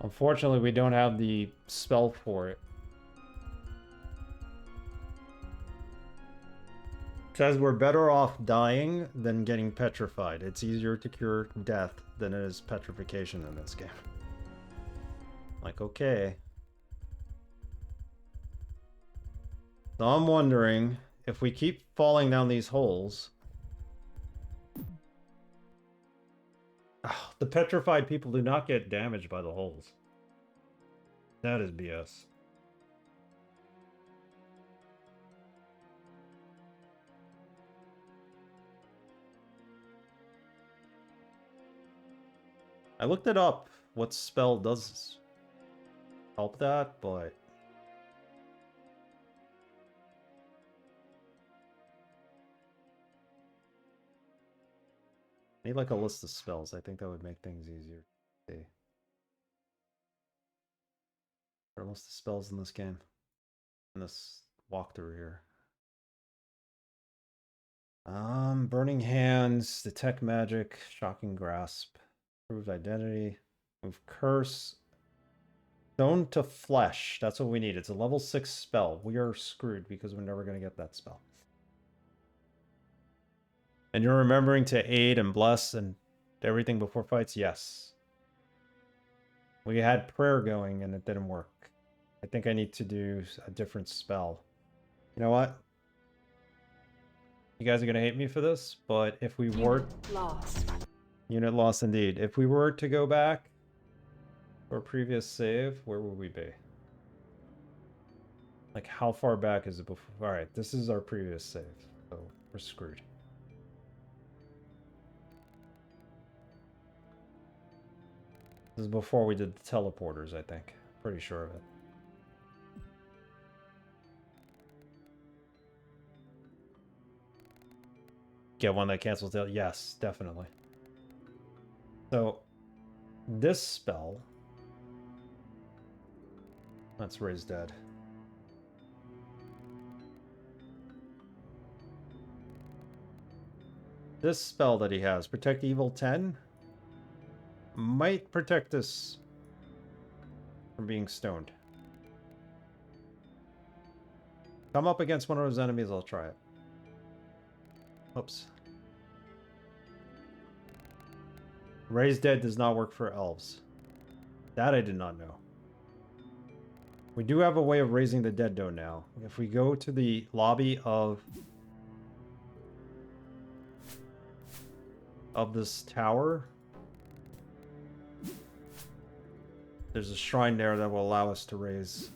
Unfortunately, we don't have the spell for it. It says we're better off dying than getting petrified. It's easier to cure death than it is petrification in this game. Like, okay. So I'm wondering if we keep falling down these holes. The petrified people do not get damaged by the holes. That is BS. I looked it up, what spell does help that, but need like a list of spells. I think that would make things easier. Okay. There are a list of spells in this game. In this walkthrough here. Burning Hands, Detect Magic, Shocking Grasp, Proved Identity, Move Curse, Stone to flesh. That's what we need. It's a level 6 spell. We are screwed because we're never going to get that spell. And you're remembering to aid and bless and everything before fights? Yes. We had prayer going and it didn't work. I think I need to do a different spell. You know what? You guys are going to hate me for this, but if we were... Lost. Unit lost indeed. If we were to go back for a previous save, where would we be? Like, how far back is it before? Alright, this is our previous save, so we're screwed. This is before we did the teleporters, I think. Pretty sure of it. Get one that cancels out. Yes, definitely. So, this spell... Let's raise dead. This spell that he has, Protect Evil 10, might protect us from being stoned. Come up against one of those enemies, I'll try it. Oops. Raise Dead does not work for elves. That I did not know. We do have a way of raising the dead though now. If we go to the lobby of this tower, there's a shrine there that will allow us to raise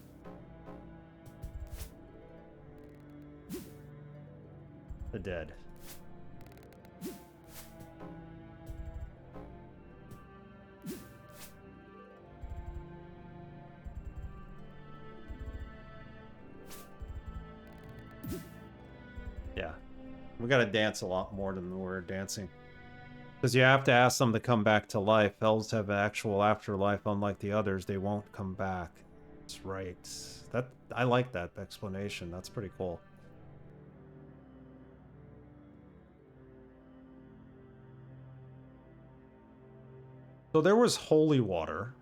the dead. Yeah. We gotta dance a lot more than we're dancing. Because you have to ask them to come back to life. Elves have an actual afterlife, unlike the others. They won't come back. That's right. I like that explanation. That's pretty cool. So there was holy water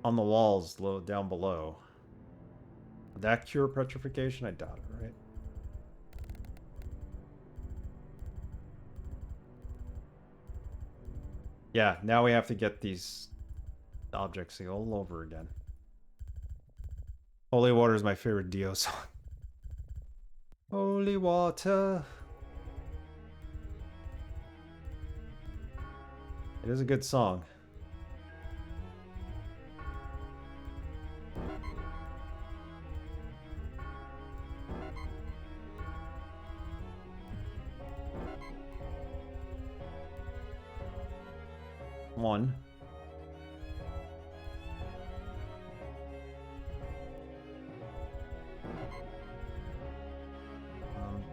on the walls down below. Would that cure petrification? I doubt it, right? Yeah, now we have to get these objects all over again. Holy Water is my favorite Dio song. Holy Water. It is a good song. One.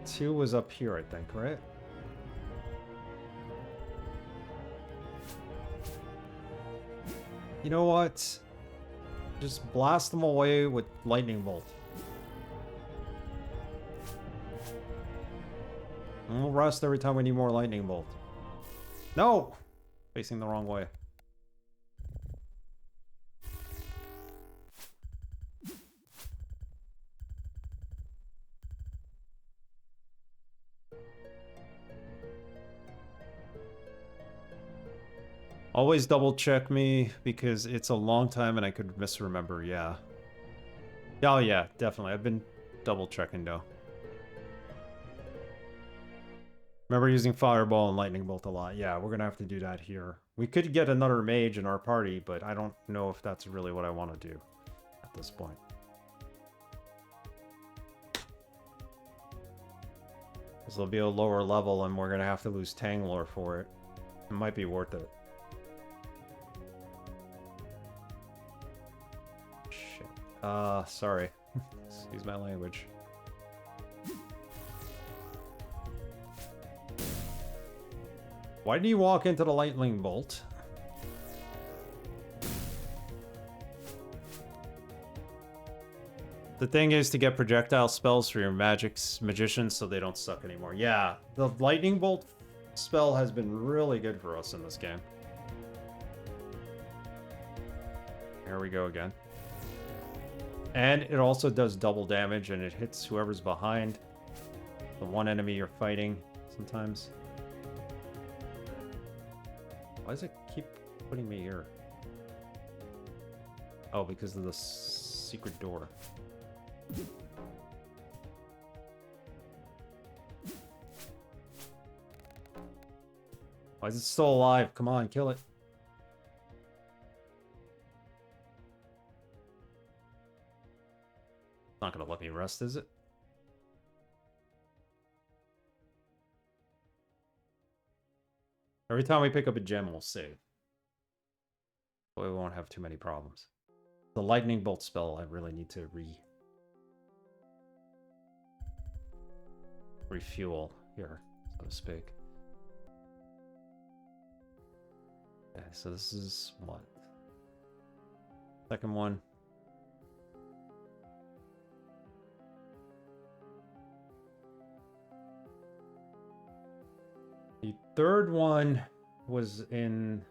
Two was up here, I think, right? You know what? Just blast them away with lightning bolt. And we'll rest every time we need more lightning bolt. No! Facing the wrong way. Always double check me because it's a long time and I could misremember, yeah. Oh yeah, definitely. I've been double checking though. Remember using Fireball and Lightning Bolt a lot. Yeah, we're gonna have to do that here. We could get another mage in our party, but I don't know if that's really what I want to do at this point. This will be a lower level and we're gonna have to lose Tanglor for it. It might be worth it. Shit. Sorry. Excuse my language. Why did you walk into the lightning bolt? The thing is to get projectile spells for your magicians so they don't suck anymore. Yeah, the lightning bolt spell has been really good for us in this game. here we go again. And it also does double damage, and it hits whoever's behind the one enemy you're fighting sometimes. Why does it keep putting me here? Oh, because of the secret door. Why is it still alive? Come on, kill it. Not gonna let me rest, is it? Every time we pick up a gem, we'll save. We won't have too many problems. The lightning bolt spell, I really need to refuel here, so to speak. Okay, so this is what? Second one. The third one was in...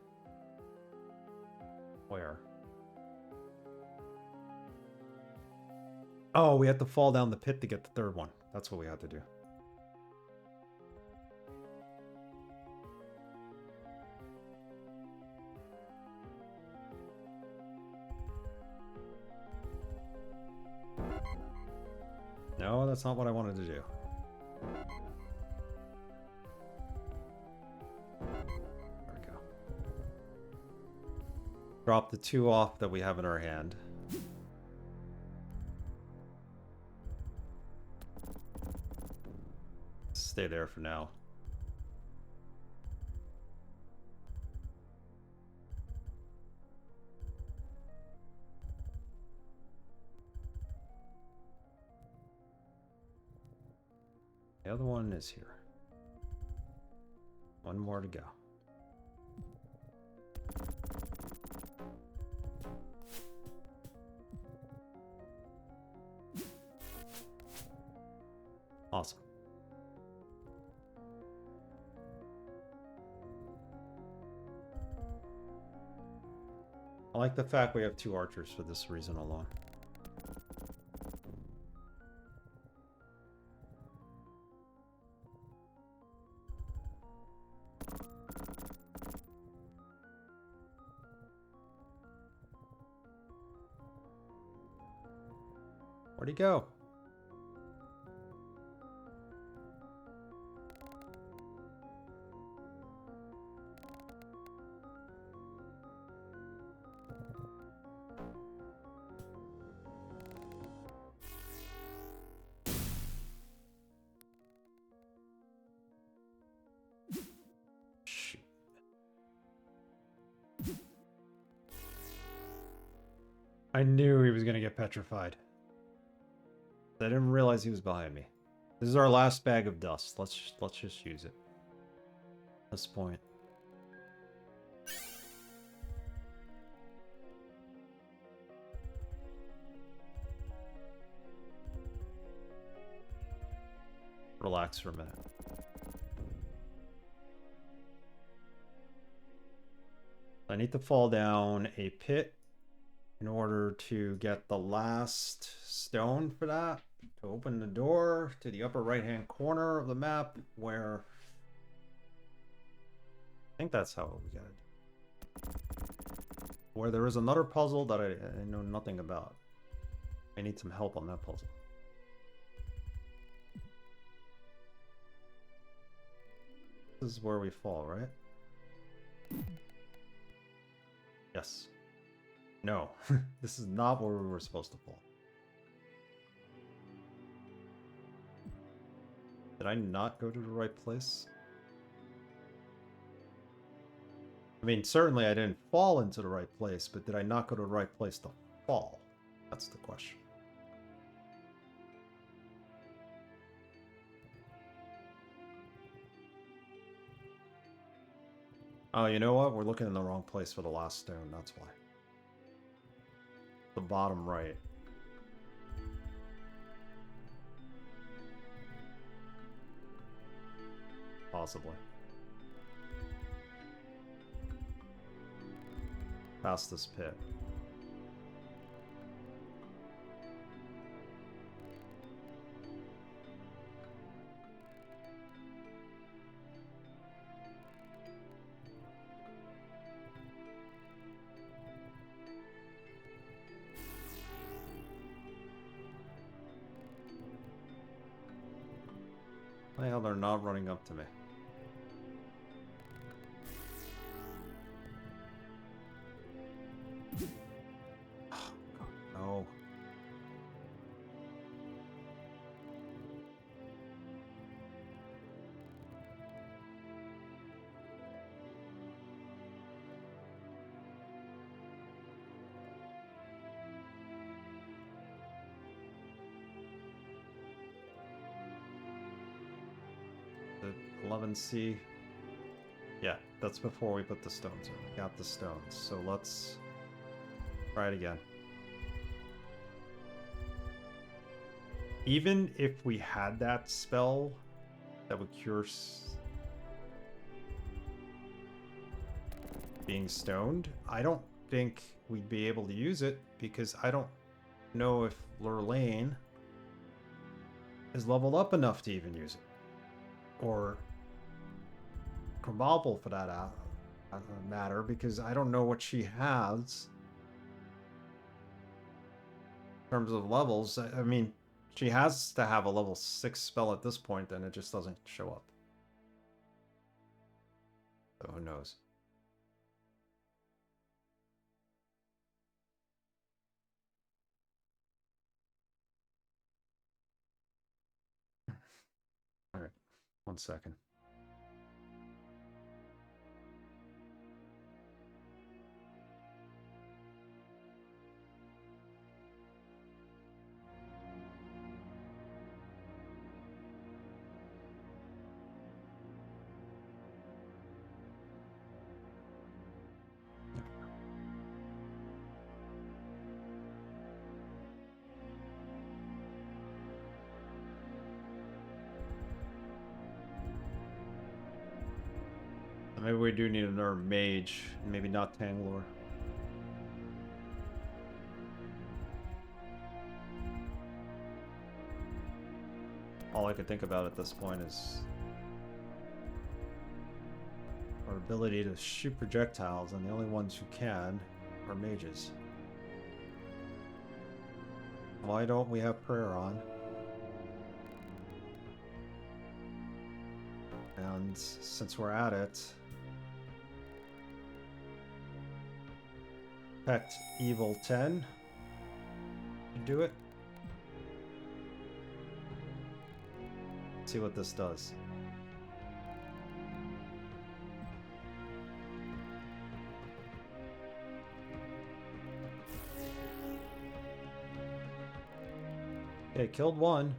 where? Oh, we had to fall down the pit to get the third one. That's what we had to do. No, that's not what I wanted to do. There we go. Drop the 2 off that we have in our hand. Stay there for now. The other one is here. One more to go. Awesome. I like the fact we have 2 archers for this reason alone. Where'd he go? Shoot. I knew he was going to get petrified. I didn't realize he was behind me. This is our last bag of dust. Let's just use it. At this point. Relax for a minute. I need to fall down a pit in order to get the last stone for that, to open the door to the upper right hand corner of the map where I think that's how we get it. Where there is another puzzle that I know nothing about. I need some help on that puzzle. This is where we fall, right? Yes. No, this is not where we were supposed to fall. Did I not go to the right place? I mean, certainly I didn't fall into the right place, but did I not go to the right place to fall? That's the question. Oh, you know what? We're looking in the wrong place for the last stone, that's why. The bottom right. Possibly. Past this pit. Why the hell they're not running up to me? Oh, God, no. The 11C. Yeah, that's before we put the stones in. We got the stones, so let's try it again. Even if we had that spell that would cure being stoned, I don't think we'd be able to use it because I don't know if Lurlane is leveled up enough to even use it. Or Krabobble for that matter, because I don't know what she has in terms of levels. I mean, she has to have a level 6 spell at this point, and it just doesn't show up. So who knows? All right, 1 second. Maybe we do need another mage, maybe not Tanglor. All I could think about at this point is our ability to shoot projectiles, and the only ones who can are mages. Why don't we have prayer on? And since we're at it, Effect Evil 10. You do it. See what this does. Okay, killed one.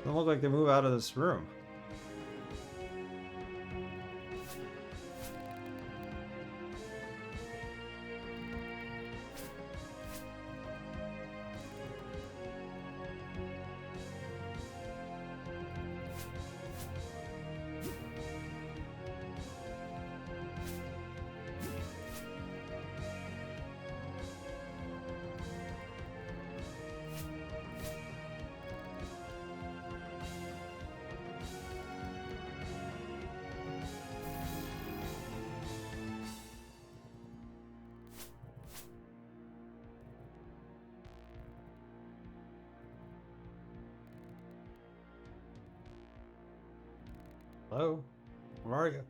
Doesn't look like they move out of this room. Hello? Where are you?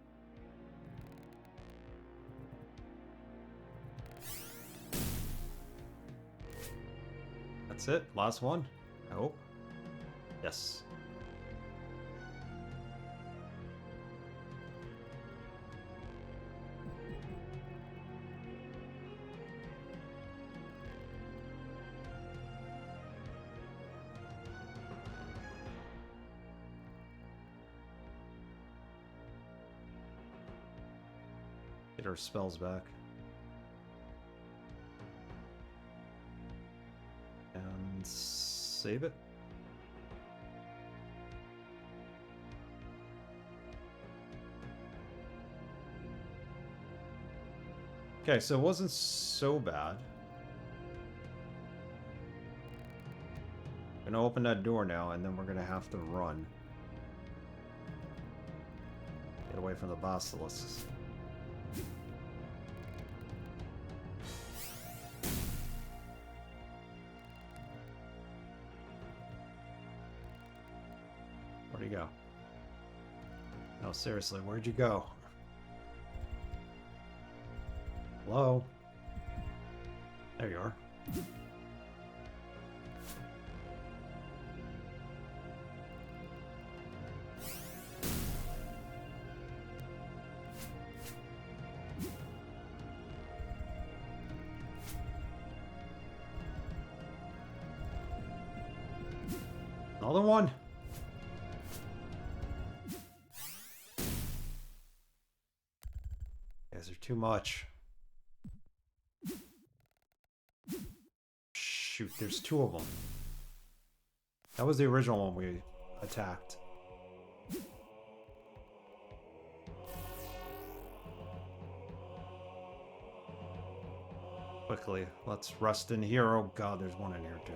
That's it? Last one? I hope. Yes. Get our spells back. And save it. Okay, so it wasn't so bad. I'm gonna open that door now, and then we're gonna have to run. Get away from the basilisks. Where'd he go? No, seriously, where'd you go? Hello? There you are. Another one. Guys are too much. Shoot, there's two of them. That was the original one we attacked. Quickly, let's rest in here. Oh god, there's one in here too.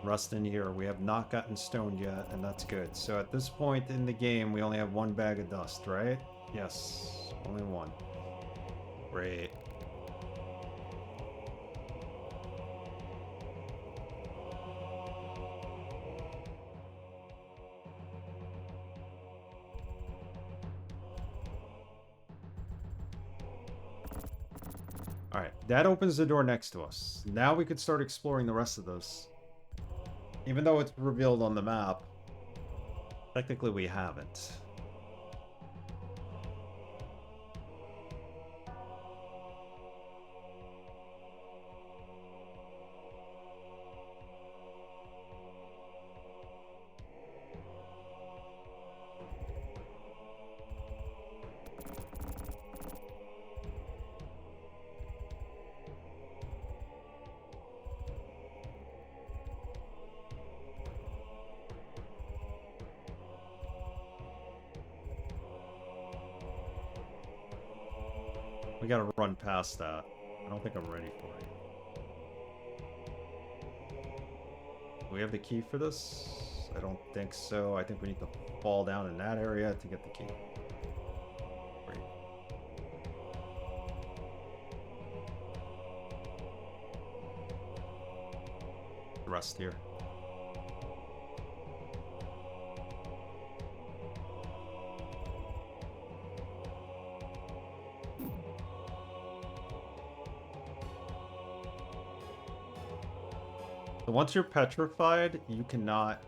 Rust in here. We have not gotten stoned yet, and that's good. So at this point in the game, we only have one bag of dust, right? Yes, only one. Great. Alright, that opens the door next to us. Now we could start exploring the rest of this. Even though it's revealed on the map, technically we haven't. We gotta run past that. I don't think I'm ready for it. Do we have the key for this? I don't think so. I think we need to fall down in that area to get the key. Great. Rest here. So once you're petrified, you cannot...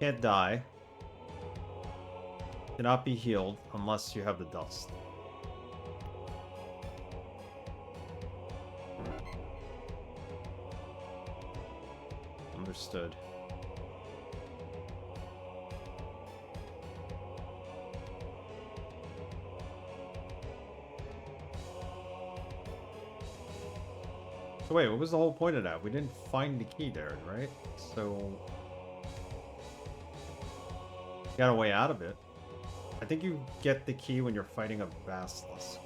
Can't die. Cannot be healed unless you have the dust. Understood. So wait, what was the whole point of that? We didn't find the key there, right? So... got a way out of it. I think you get the key when you're fighting a basilisk.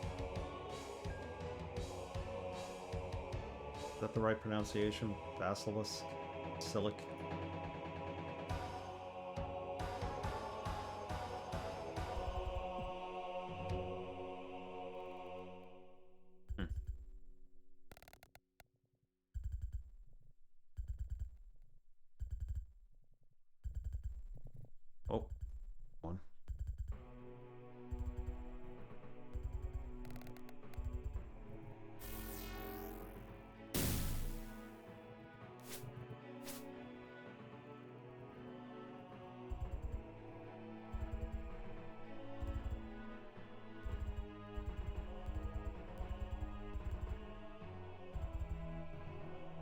Is that the right pronunciation? Basilisk? Silic? Oh, one.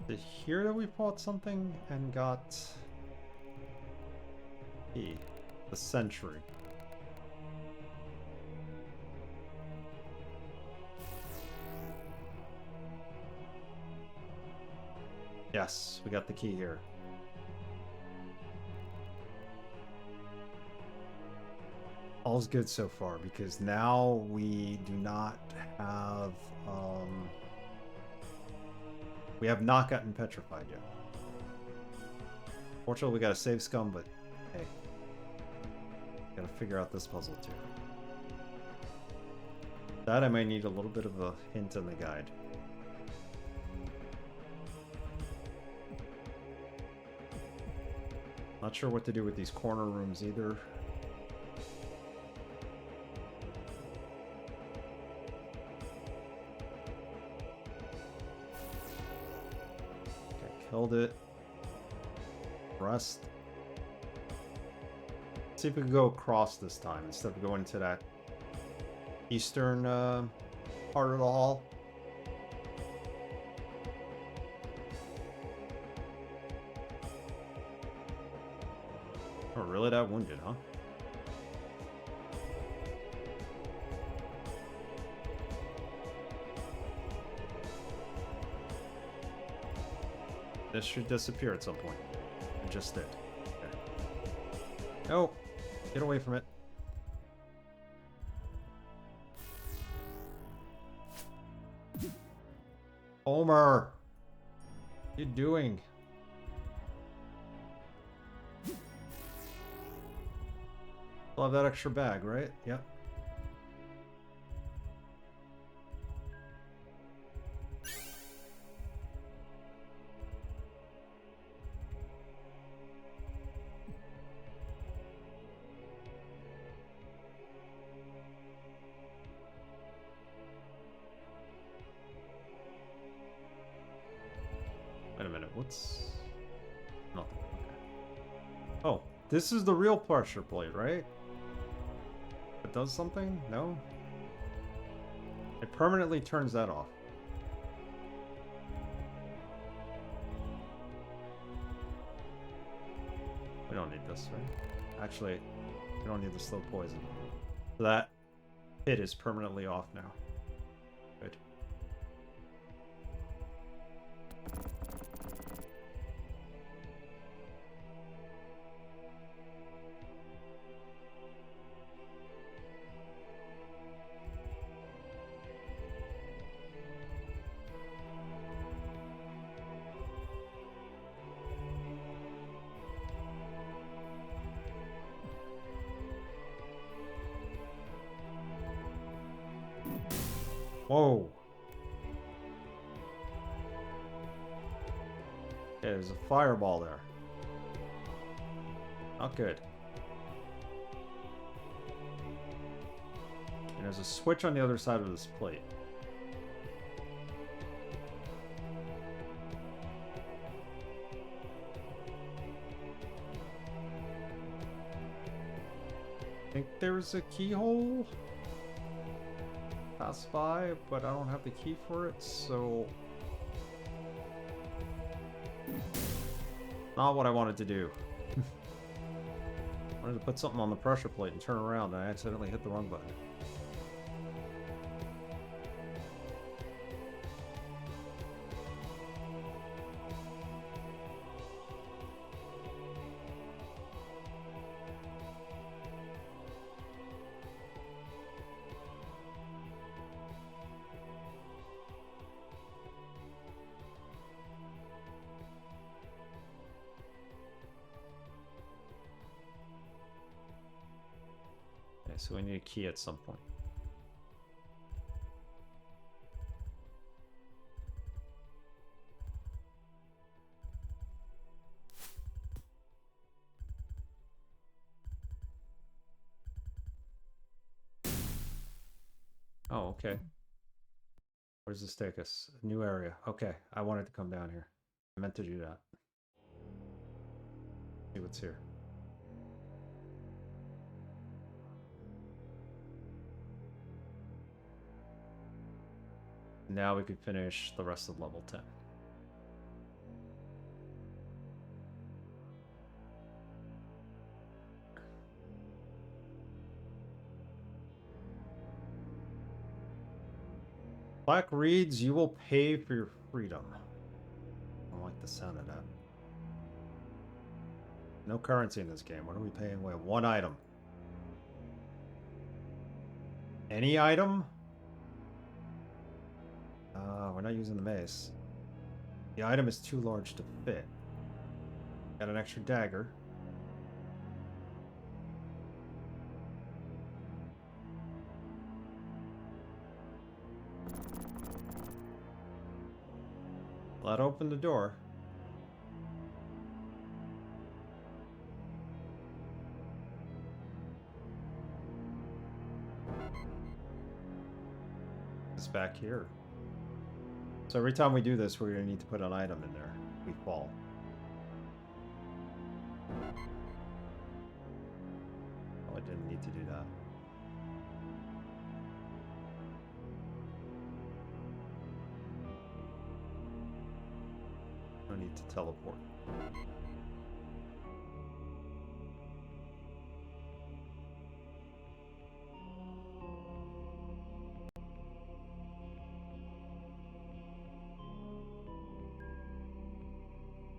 Is it here that we fought something and got key? The Sentry. Yes, we got the key here. All's good so far, because now we do not have We have not gotten petrified yet. Fortunately, we got a save scum, but hey. Gotta figure out this puzzle too. That I might need a little bit of a hint in the guide. Not sure what to do with these corner rooms either. Okay, killed it. Rest. See if we can go across this time instead of going to that eastern part of the hall. Oh, really that wounded, huh? This should disappear at some point. It just did. Okay. No! Get away from it. Homer! What are you doing? Still have that extra bag, right? Yep. Wait a minute, what's... Nothing. Okay. Oh, this is the real pressure plate, right? It does something? No? It permanently turns that off. We don't need this, right? Actually, we don't need the slow poison. So that hit is permanently off now. Good. Whoa. Yeah, there's a fireball there. Not good. And there's a switch on the other side of this plate. I think there's a keyhole. Pass by, but I don't have the key for it, so... Not what I wanted to do. I wanted to put something on the pressure plate and turn around, and I accidentally hit the wrong button. So we need a key at some point. Oh, okay. Where does this take us? A new area. Okay, I wanted to come down here. I meant to do that. See what's here. Now we could finish the rest of level 10. Plaque reads, "You will pay for your freedom." I don't like the sound of that. No currency in this game. What are we paying with? One item. Any item? We're not using the mace. The item is too large to fit. Got an extra dagger. Let open the door. It's back here. So every time we do this, we're going to need to put an item in there. We fall. Oh, I didn't need to do that. No need to teleport.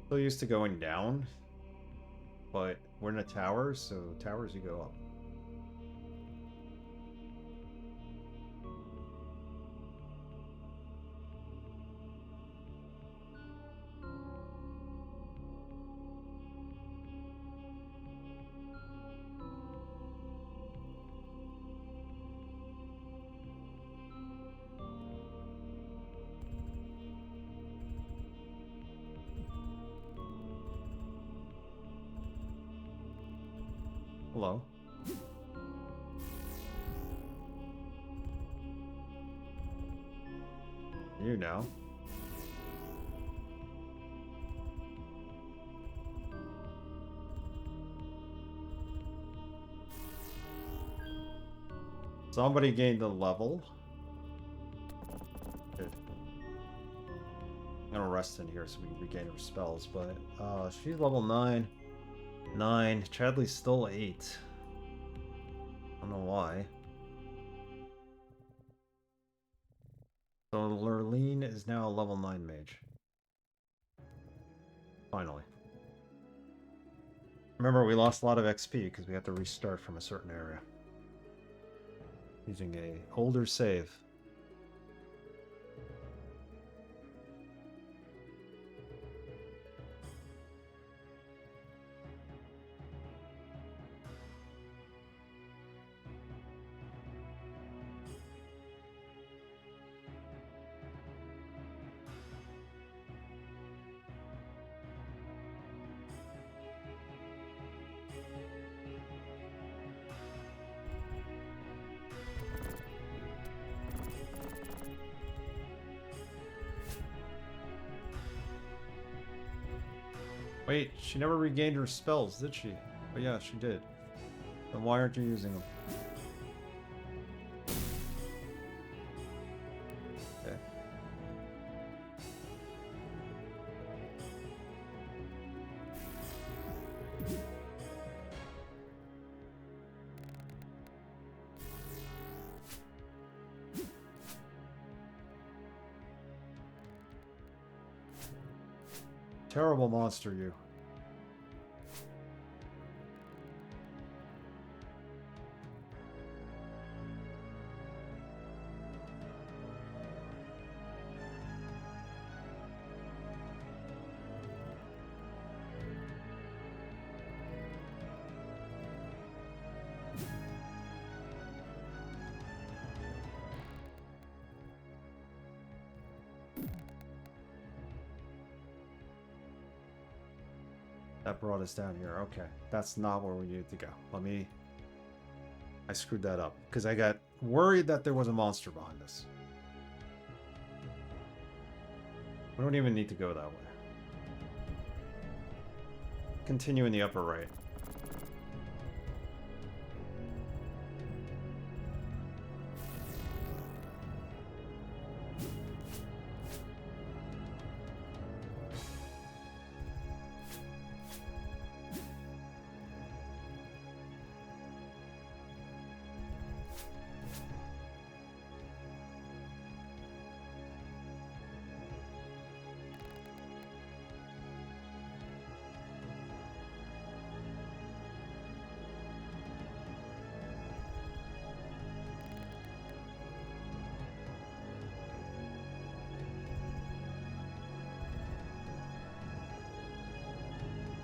So used to going down, but we're in a tower, so towers you go up. Hello. You now. Somebody gained a level. Good. I'm gonna rest in here so we can regain our spells, but she's level 9. 9. Chadley's still 8. I don't know why. So Lurleen is now a level 9 mage. Finally. Remember, we lost a lot of XP because we had to restart from a certain area. Using a older save. Wait, she never regained her spells, did she? Oh yeah, she did. Then why aren't you using them? Okay. Terrible monster, you. That brought us down here. Okay. That's not where we needed to go. I screwed that up. Because I got worried that there was a monster behind us. We don't even need to go that way. Continue in the upper right.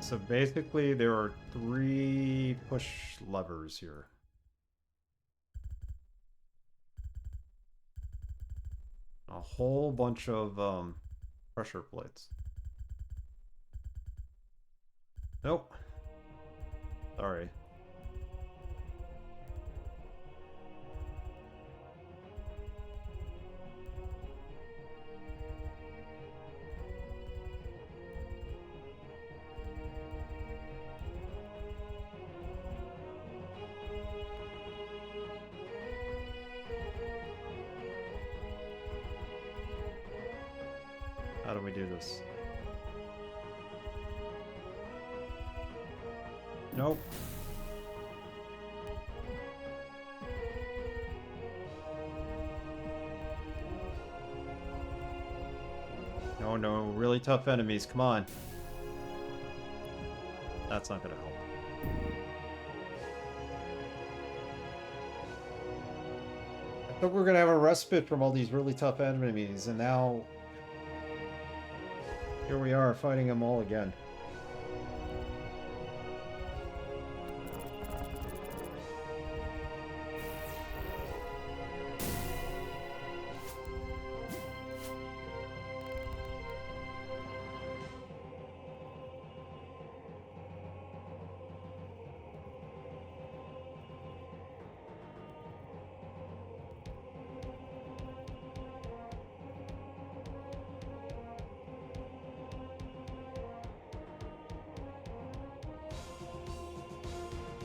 So basically there are 3 push levers here. A whole bunch of pressure plates. Nope. Sorry. How do we do this? Nope. No, really tough enemies, come on. That's not gonna help. I thought we were gonna have a respite from all these really tough enemies, and now here we are fighting them all again.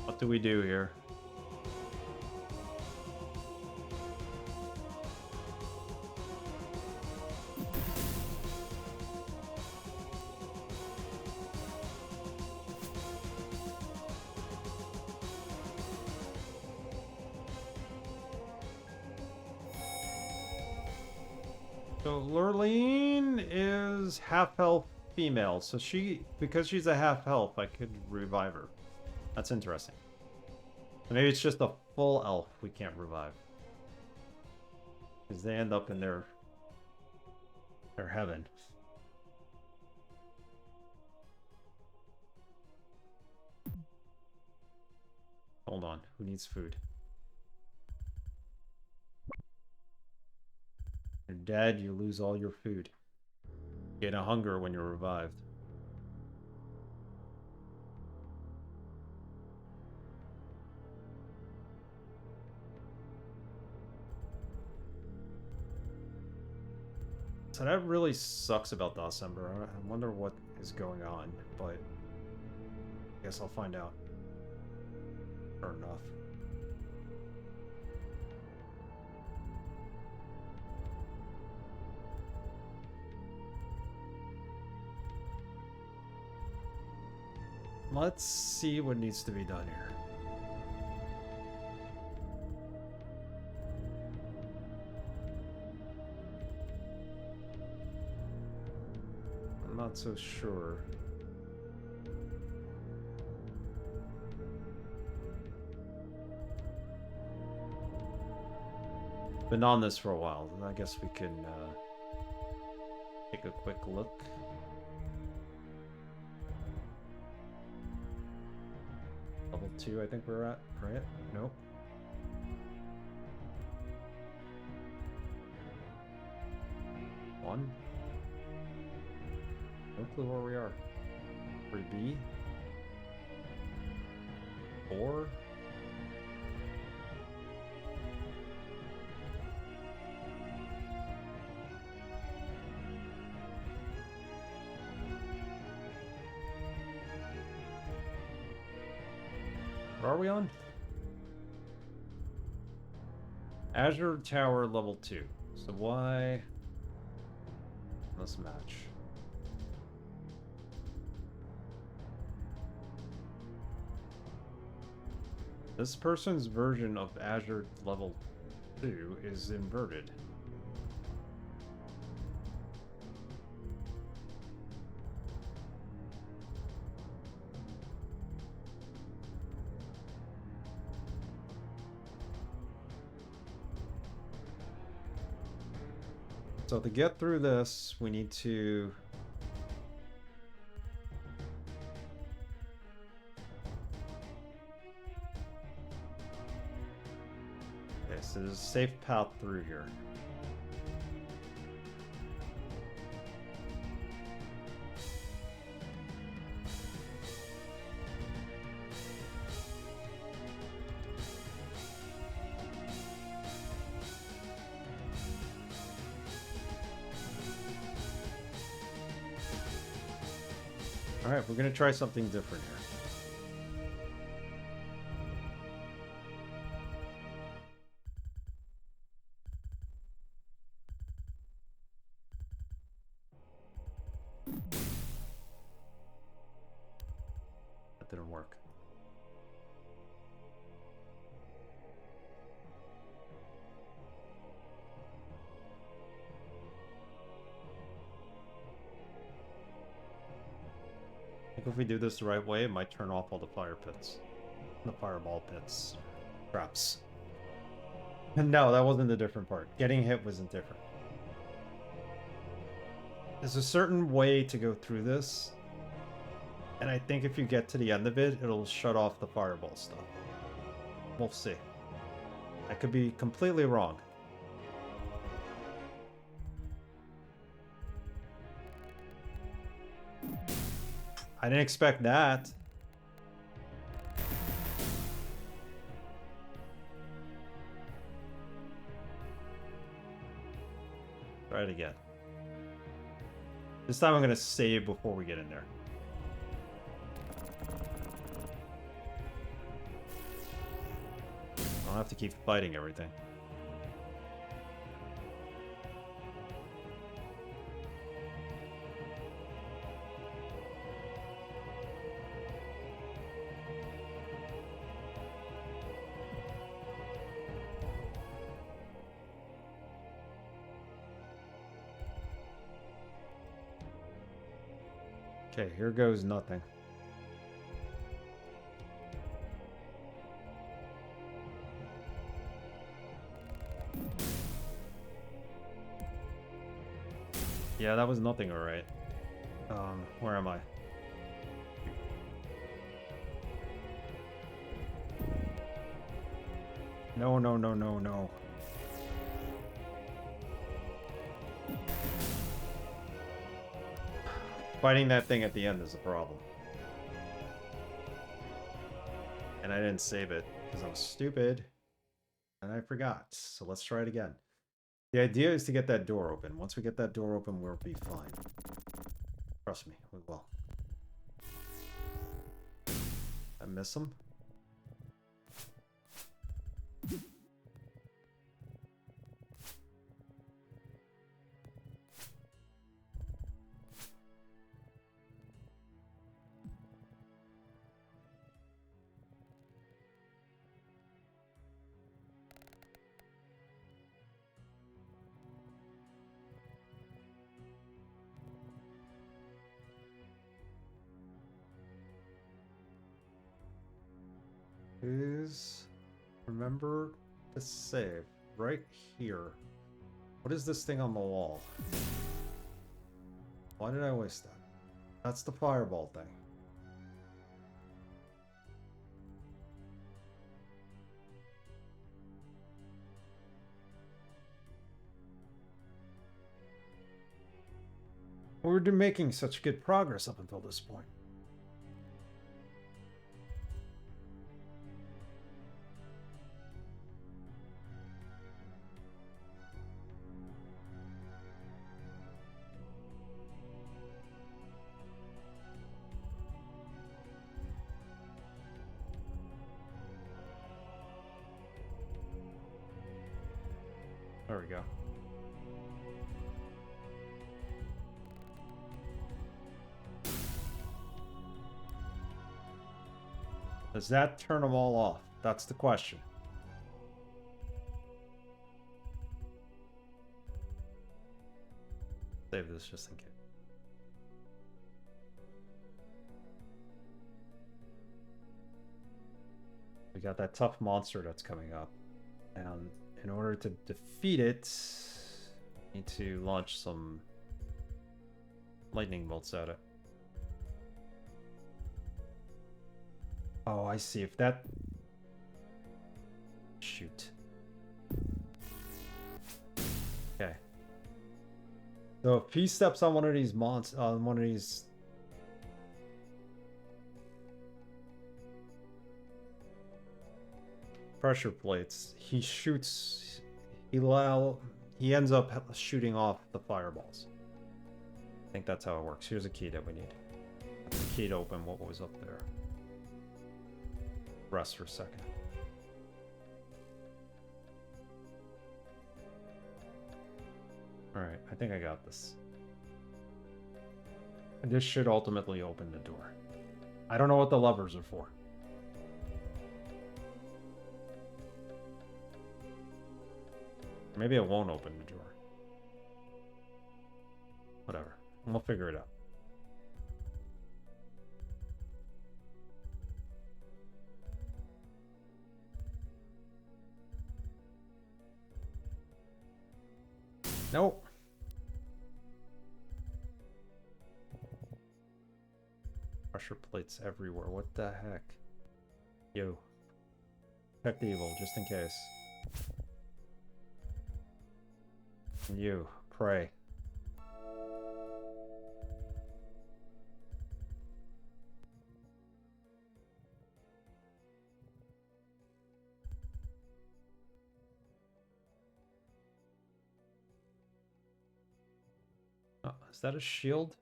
What do we do here? So Lurleen is half health female, so because she's a half health, I could revive her. That's interesting. Maybe it's just a full elf we can't revive. Because they end up in their heaven. Hold on, who needs food? You're dead, you lose all your food. You get a hunger when you're revived. So that really sucks about December. I wonder what is going on, but I guess I'll find out. Sure enough. Let's see what needs to be done here. I'm not so sure. Been on this for a while. I guess we can take a quick look. Level 2, I think we're at, right? Nope. One. No clue where we are. 3B. 4. What are we on? Azure Tower level 2. So why? Let's match. This person's version of Azure level 2 is inverted. So to get through this, we need to Yes, there's a safe path through here. Alright, we're gonna try something different here. That didn't work. I think if we do this the right way, it might turn off all the fire pits. The fireball pits. Traps. No, that wasn't the different part. Getting hit wasn't different. There's a certain way to go through this. And I think if you get to the end of it, it'll shut off the fireball stuff. We'll see. I could be completely wrong. I didn't expect that. Try it again. This time I'm going to save before we get in there. I don't have to keep fighting everything. Okay, here goes nothing. Yeah, that was nothing, alright. Where am I? No, no, no, no, no. Fighting that thing at the end is a problem. And I didn't save it because I'm stupid. And I forgot. So let's try it again. The idea is to get that door open. Once we get that door open, we'll be fine. Trust me, we will. I miss him. Is remember to save right here. What is this thing on the wall? Why did I waste that? That's the fireball thing. We're making such good progress up until this point. There we go. Does that turn them all off? That's the question. Save this just in case. We got that tough monster that's coming up. And in order to defeat it, we need to launch some lightning bolts at it. Oh, I see. If that... Shoot. So if he steps on one of these on one of these pressure plates, he shoots. He ends up shooting off the fireballs. I think that's how it works. Here's a key that we need. That's the key to open what was up there. Rest for a second. Alright, I think I got this. And this should ultimately open the door. I don't know what the levers are for. Maybe it won't open the door. Whatever. We'll figure it out. Nope. Pressure plates everywhere. What the heck? Yo. Check the evil, just in case. And you, pray. Oh, is that a shield?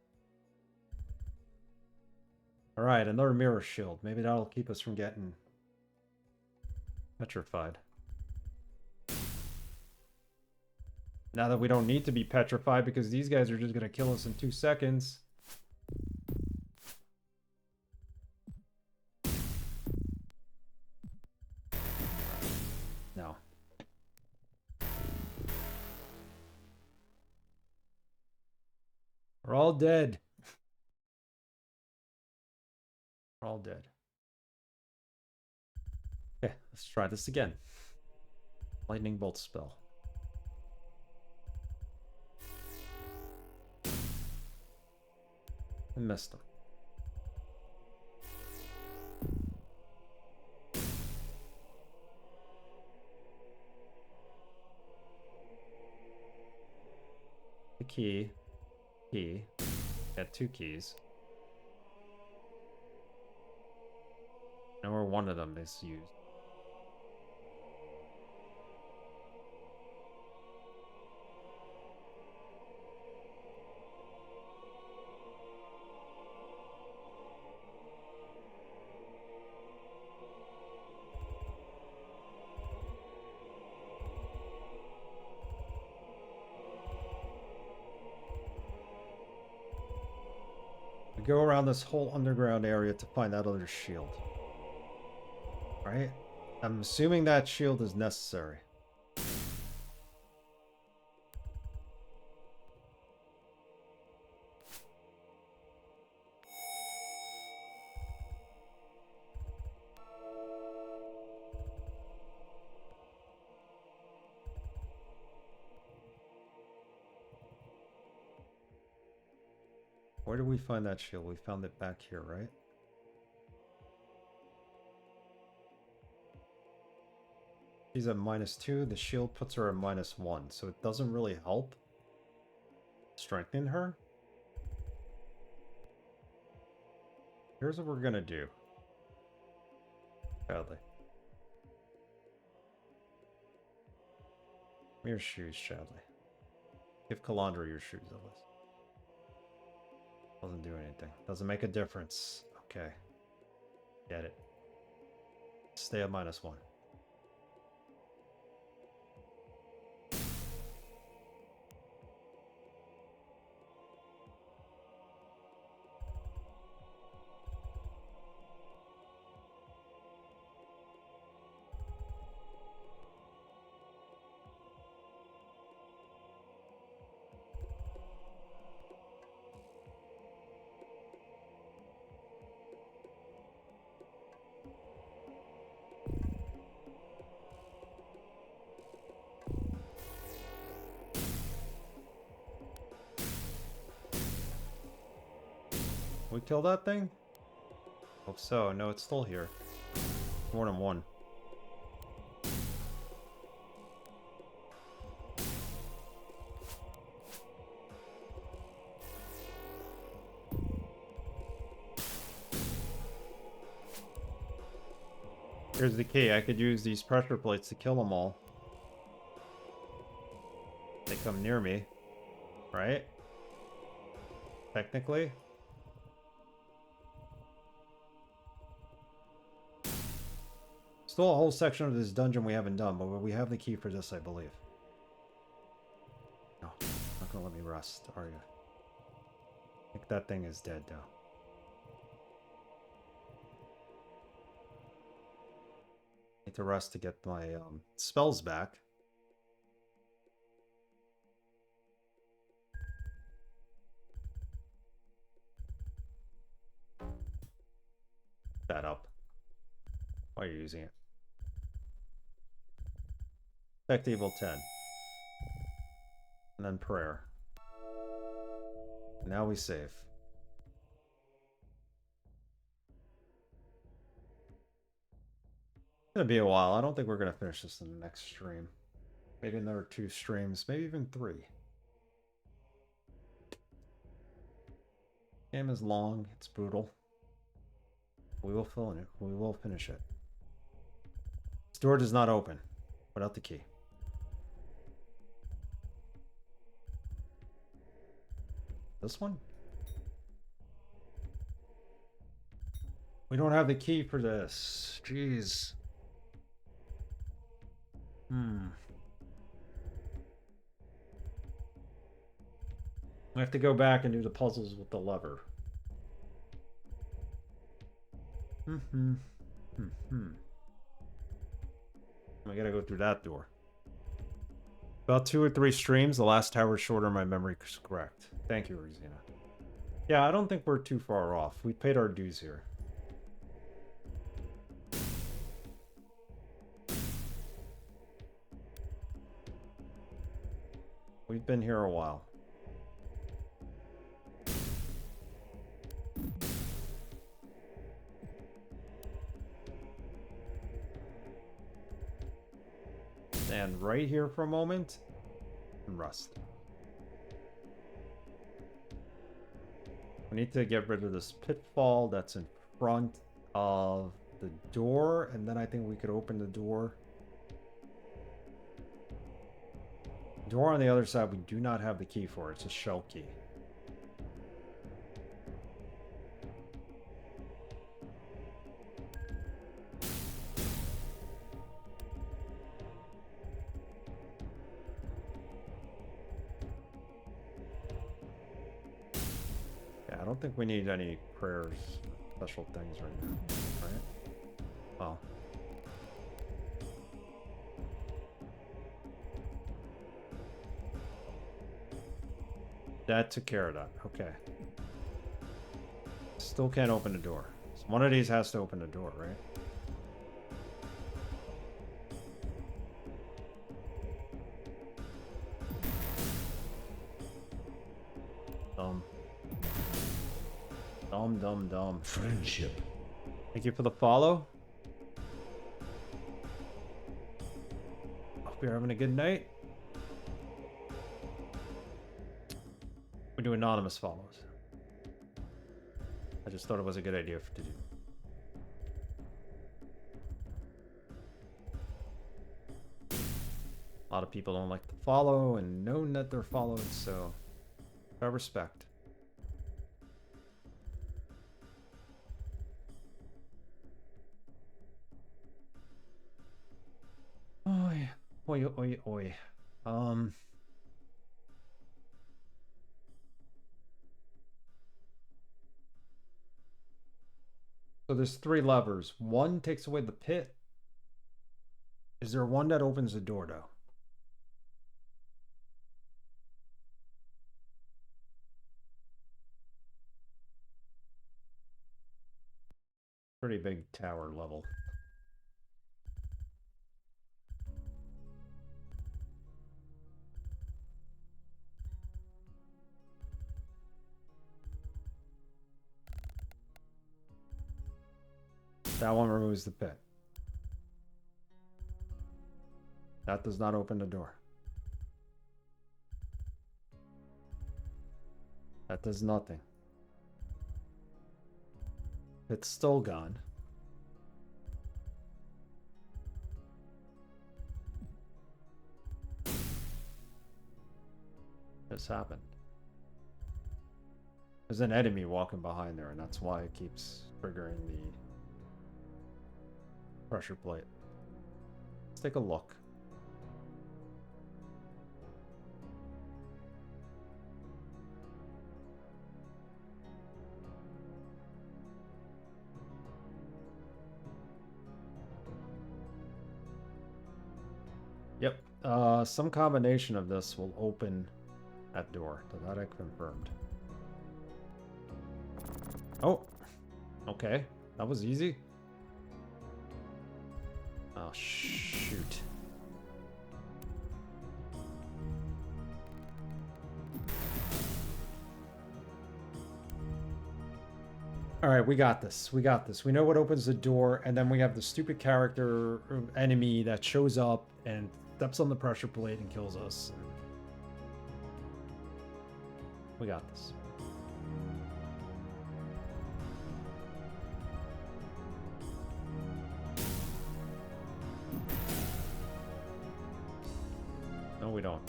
Alright, another mirror shield. Maybe that'll keep us from getting petrified. Now that we don't need to be petrified because these guys are just going to kill us in 2 seconds. No. We're all dead. We're all dead. Okay, let's try this again. Lightning bolt spell. I missed him. The key. Got 2 keys. Now where one of them is used. We go around this whole underground area to find that other shield. Right? I'm assuming that shield is necessary. Where did we find that shield? We found it back here, right? She's at -2. The shield puts her at -1, so it doesn't really help strengthen her. Here's what we're gonna do. Badly. Your shoes, Chadley. Give Kalandra your shoes, Ellis. Doesn't do anything. Doesn't make a difference. Okay. Get it. Stay at -1. We kill that thing? Hope so. No, it's still here. More than one. Here's the key. I could use these pressure plates to kill them all. They come near me, right? Technically. Still a whole section of this dungeon we haven't done, but we have the key for this, I believe. No, not gonna let me rest, are you? I think that thing is dead now. Need to rest to get my spells back. That up. Why are you using it? Effect Evil 10. And then prayer. Now we save. It's gonna be a while. I don't think we're gonna finish this in the next stream. Maybe another 2 streams, maybe even 3. Game is long, it's brutal. We will fill in it. We will finish it. This door does not open without the key. This one? We don't have the key for this. Jeez. I have to go back and do the puzzles with the lever. I gotta go through that door. About 2 or 3 streams. The last tower is shorter. My memory is correct. Thank you, Rosina. Yeah, I don't think we're too far off. We paid our dues here. We've been here a while. Stand right here for a moment and rest. We need to get rid of this pitfall that's in front of the door, and then I think we could open the door. Door on the other side, we do not have the key for. It's a shell key. I don't think we need any prayers, special things right now, right? Well. That took care of that. Okay. Still can't open the door. So one of these has to open the door, right? Dumb. Friendship. Thank you for the follow. Hope you're having a good night. We do anonymous follows. I just thought it was a good idea to do. A lot of people don't like to follow and know that they're followed, so I respect. Oi. So there's 3 levers. One takes away the pit. Is there one that opens the door, though? Pretty big tower level. That one removes the pit. That does not open the door. That does nothing. It's still gone. just happened? There's an enemy walking behind there, and that's why it keeps triggering the pressure plate. Let's take a look. Yep. Some combination of this will open that door. That I confirmed. Oh. Okay. That was easy. Oh, shoot. Alright, we got this. We got this. We know what opens the door, and then we have the stupid character enemy that shows up and steps on the pressure plate and kills us. We got this. No, we don't.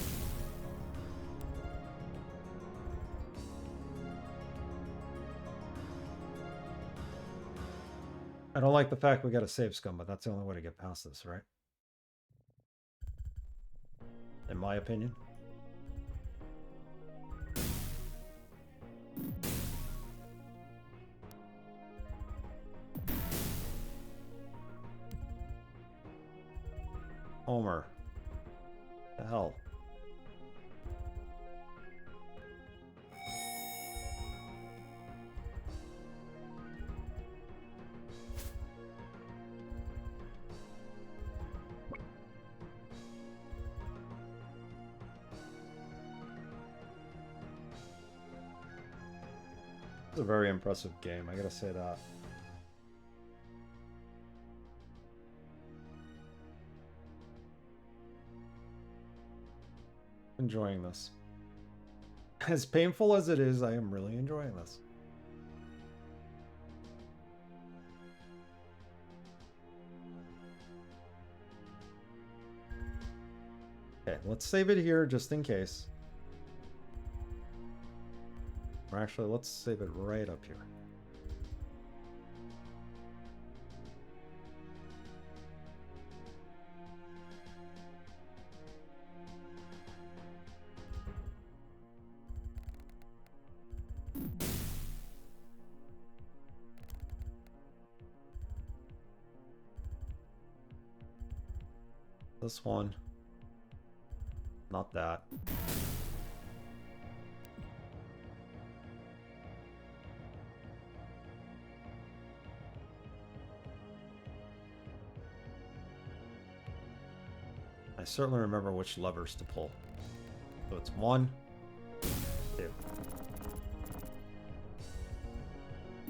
I don't like the fact we got a save scum, but that's the only way to get past this, right? In my opinion. Homer. The hell? It's a very impressive game, I gotta say that. Enjoying this. As painful as it is, I am really enjoying this. Okay, let's save it here just in case. Or actually, let's save it right up here. This one. Not that. I certainly remember which levers to pull. So it's 1, 2.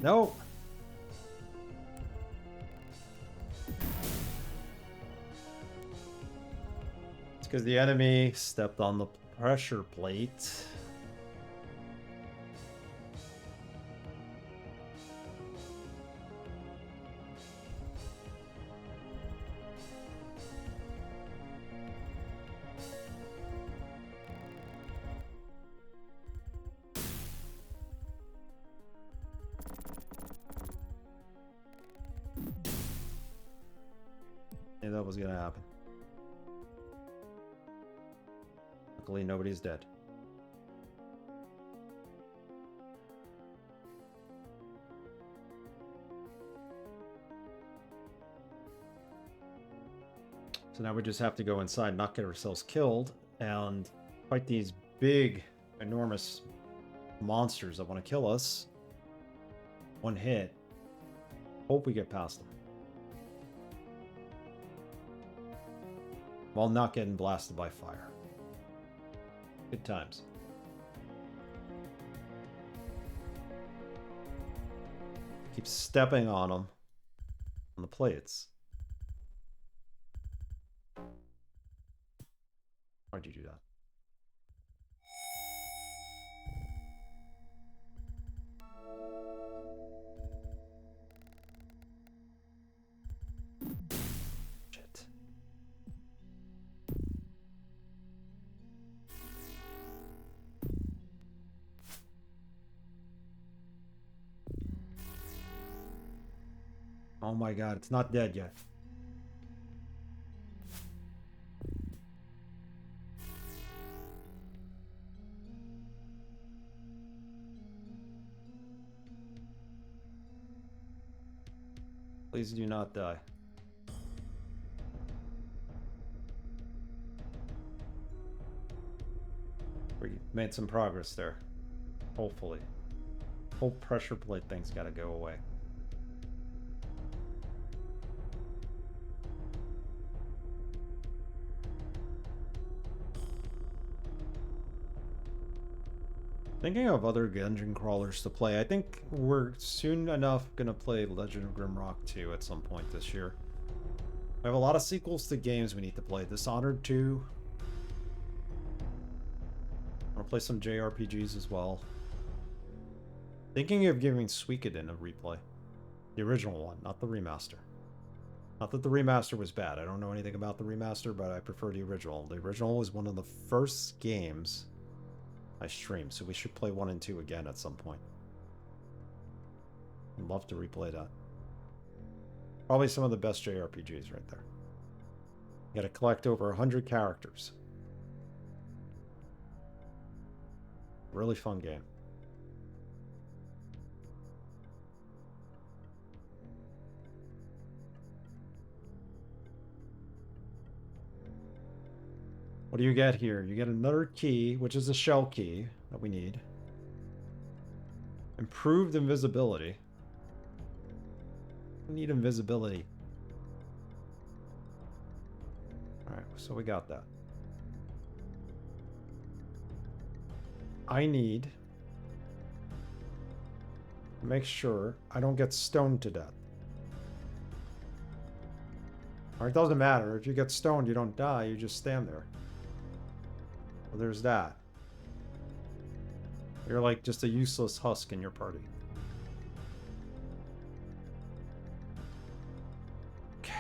No! It's because the enemy stepped on the pressure plate. Knew that was gonna happen. Luckily, nobody's dead. So now we just have to go inside, not get ourselves killed, and fight these big, enormous monsters that want to kill us. One hit. Hope we get past them. While not getting blasted by fire. Good times. Keep stepping on them. On the plates. Why'd you do that? Shit. Oh my god, it's not dead yet. Please do not die. We made some progress there. Hopefully. Whole pressure plate thing's gotta go away. Thinking of other dungeon crawlers to play, I think we're soon enough gonna play Legend of Grimrock 2 at some point this year. We have a lot of sequels to games we need to play. Dishonored 2. I'll play some JRPGs as well. Thinking of giving Suikoden a replay. The original one, not the remaster. Not that the remaster was bad. I don't know anything about the remaster, but I prefer the original. The original was one of the first games I streamed, so we should play 1 and 2 again at some point. I'd love to replay that. Probably some of the best JRPGs right there. You gotta collect over 100 characters. Really fun game. What do you get here? You get another key, which is a shell key that we need. Improved invisibility. We need invisibility. Alright, so we got that. I need to make sure I don't get stoned to death. Or it doesn't matter. If you get stoned, you don't die. You just stand there. Well, there's that. You're like just a useless husk in your party. Okay.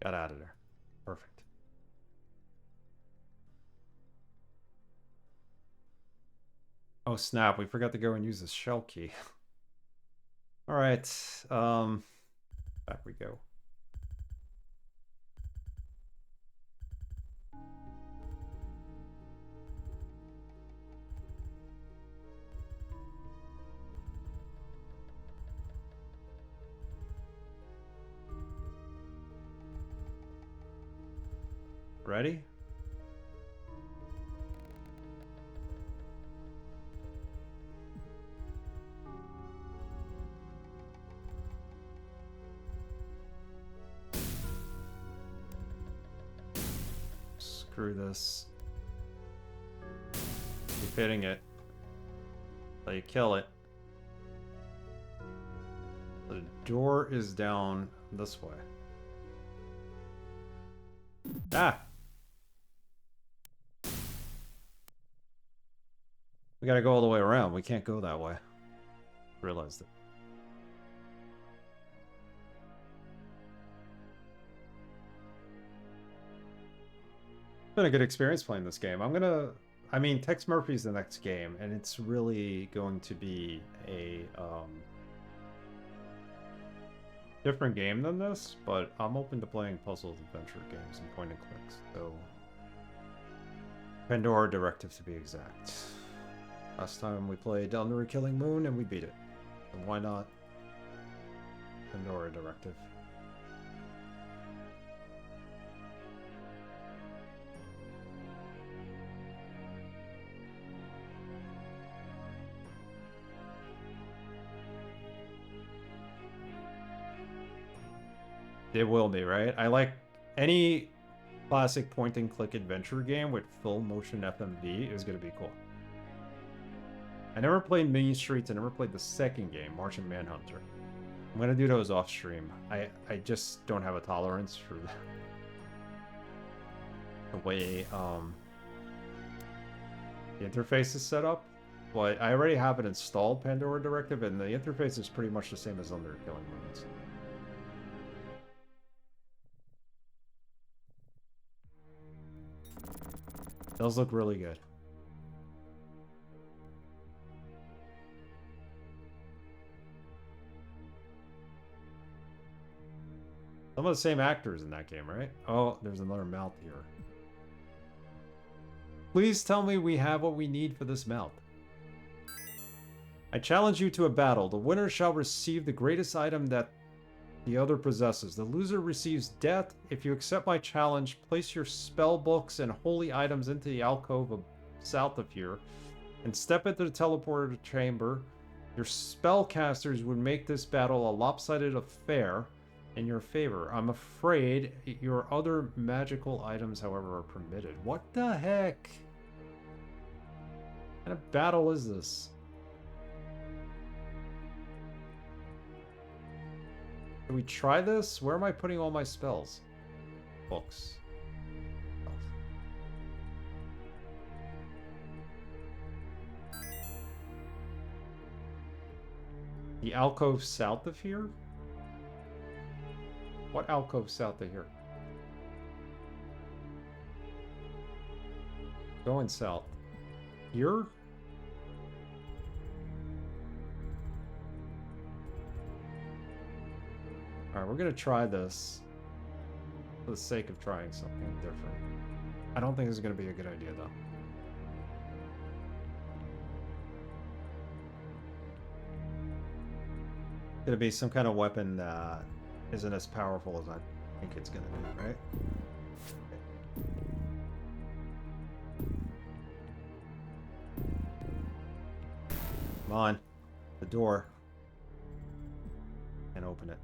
Got out of there. Perfect. Oh snap, we forgot to go and use the shell key. Alright, back we go. Ready? Screw this. Keep hitting it. Till you kill it. The door is down this way. Ah! We gotta go all the way around. We can't go that way. Realized it. It's been a good experience playing this game. I mean, Tex Murphy's the next game, and it's really going to be a different game than this, but I'm open to playing puzzle adventure games and point and clicks, so Pandora Directive to be exact. Last time we played Under a Killing Moon and we beat it. And why not Pandora Directive? It will be, right? I like any classic point and click adventure game with full motion FMV is going to be cool. I never played Mini Streets. I never played the second game, Martian Manhunter. I'm going to do those off stream. I just don't have a tolerance for the way The interface is set up, but I already have it installed, Pandora Directive, and the interface is pretty much the same as under Killing Moons. Those look really good. Some of the same actors in that game, right? Oh, there's another mouth here. Please tell me we have what we need for this mouth. I challenge you to a battle. The winner shall receive the greatest item that the other possesses. The loser receives death. If you accept my challenge, place your spell books and holy items into the alcove south of here, and step into the teleporter chamber. Your spellcasters would make this battle a lopsided affair in your favor. I'm afraid your other magical items, however, are permitted. What the heck? What kind of battle is this? Can we try this? Where am I putting all my spells? Books. The alcove south of here? What alcove south of here? Going south. Here? Alright, we're gonna try this for the sake of trying something different. I don't think this is gonna be a good idea, though. Gonna be some kind of weapon that isn't as powerful as I think it's gonna be, right? Come on. The door. And open it.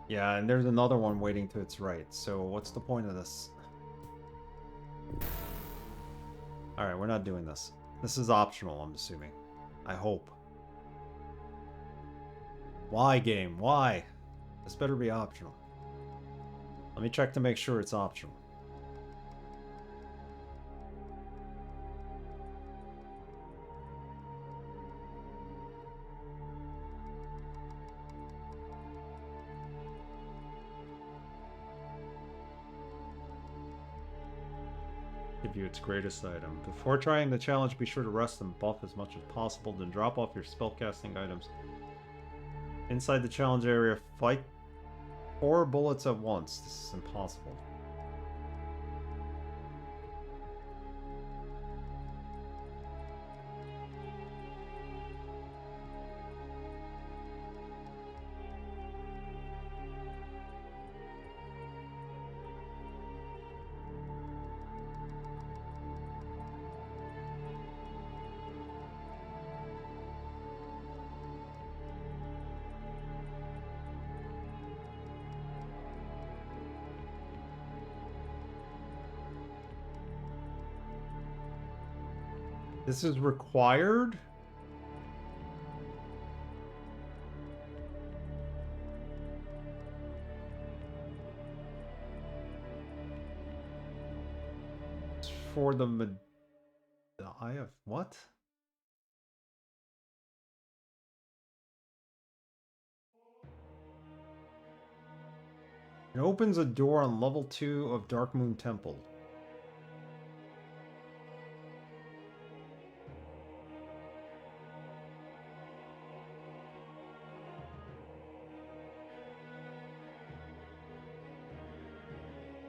Yeah, and there's another one waiting to its right. So what's the point of this? Alright, we're not doing this. This is optional, I'm assuming. I hope. Why, game? Why? This better be optional. Let me check to make sure it's optional. Give you its greatest item. Before trying the challenge, be sure to rest and buff as much as possible, then drop off your spellcasting items. Inside the challenge area, fight 4 bullets at once. This is impossible. This is required? It's for the Eye of what? It opens a door on level 2 of Dark Moon Temple.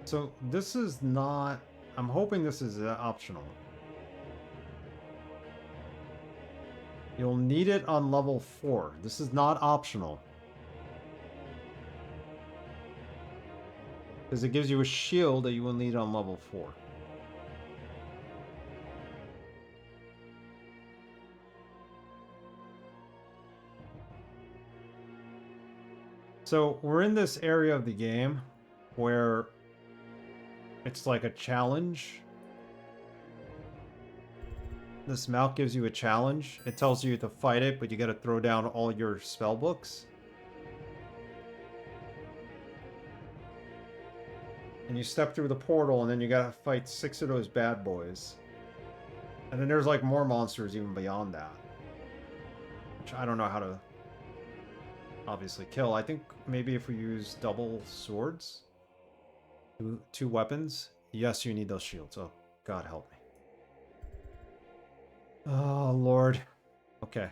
So this is not... I'm hoping this is optional. You'll need it on level 4. This is not optional. Because it gives you a shield that you will need on level 4. So we're in this area of the game where it's like a challenge. This mount gives you a challenge. It tells you to fight it, but you gotta throw down all your spell books. And you step through the portal, and then you gotta fight 6 of those bad boys. And then there's like more monsters even beyond that. Which I don't know how to obviously kill. I think maybe if we use double swords. Two weapons. Yes, you need those shields. Oh, God help me. Oh, Lord. Okay.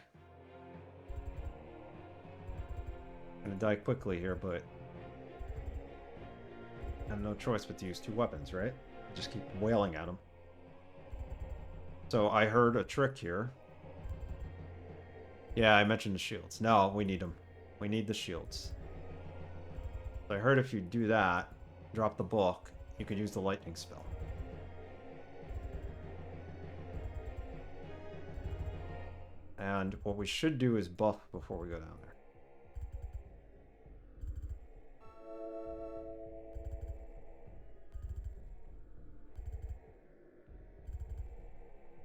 I'm gonna die quickly here, but I have no choice but to use 2 weapons, right? Just keep wailing at them. So I heard a trick here. Yeah, I mentioned the shields. No, we need them. We need the shields. So I heard if you do that, drop the book, you could use the lightning spell. And what we should do is buff before we go down there.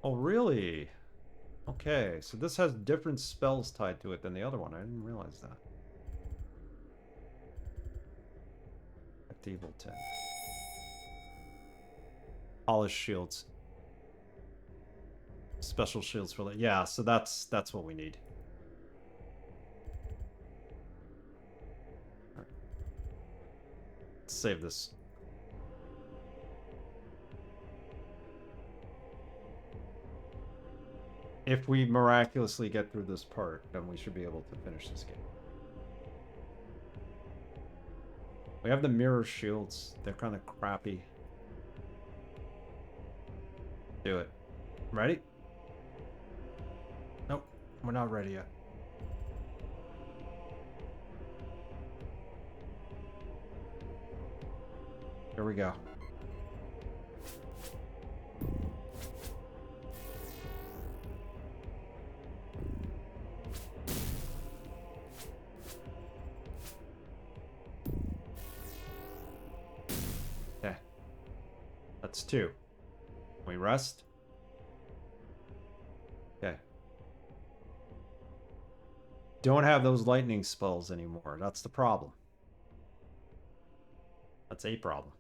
Oh, really? Okay, so this has different spells tied to it than the other one. I didn't realize that. Evil 10. Polished shields. Special shields for that. Yeah, so that's what we need. All right. Let's save this. If we miraculously get through this part, then we should be able to finish this game. We have the mirror shields. They're kind of crappy. Do it. Ready? Nope, we're not ready yet. Here we go. Okay. That's 2. We rest. Okay. Don't have those lightning spells anymore. That's the problem. That's a problem.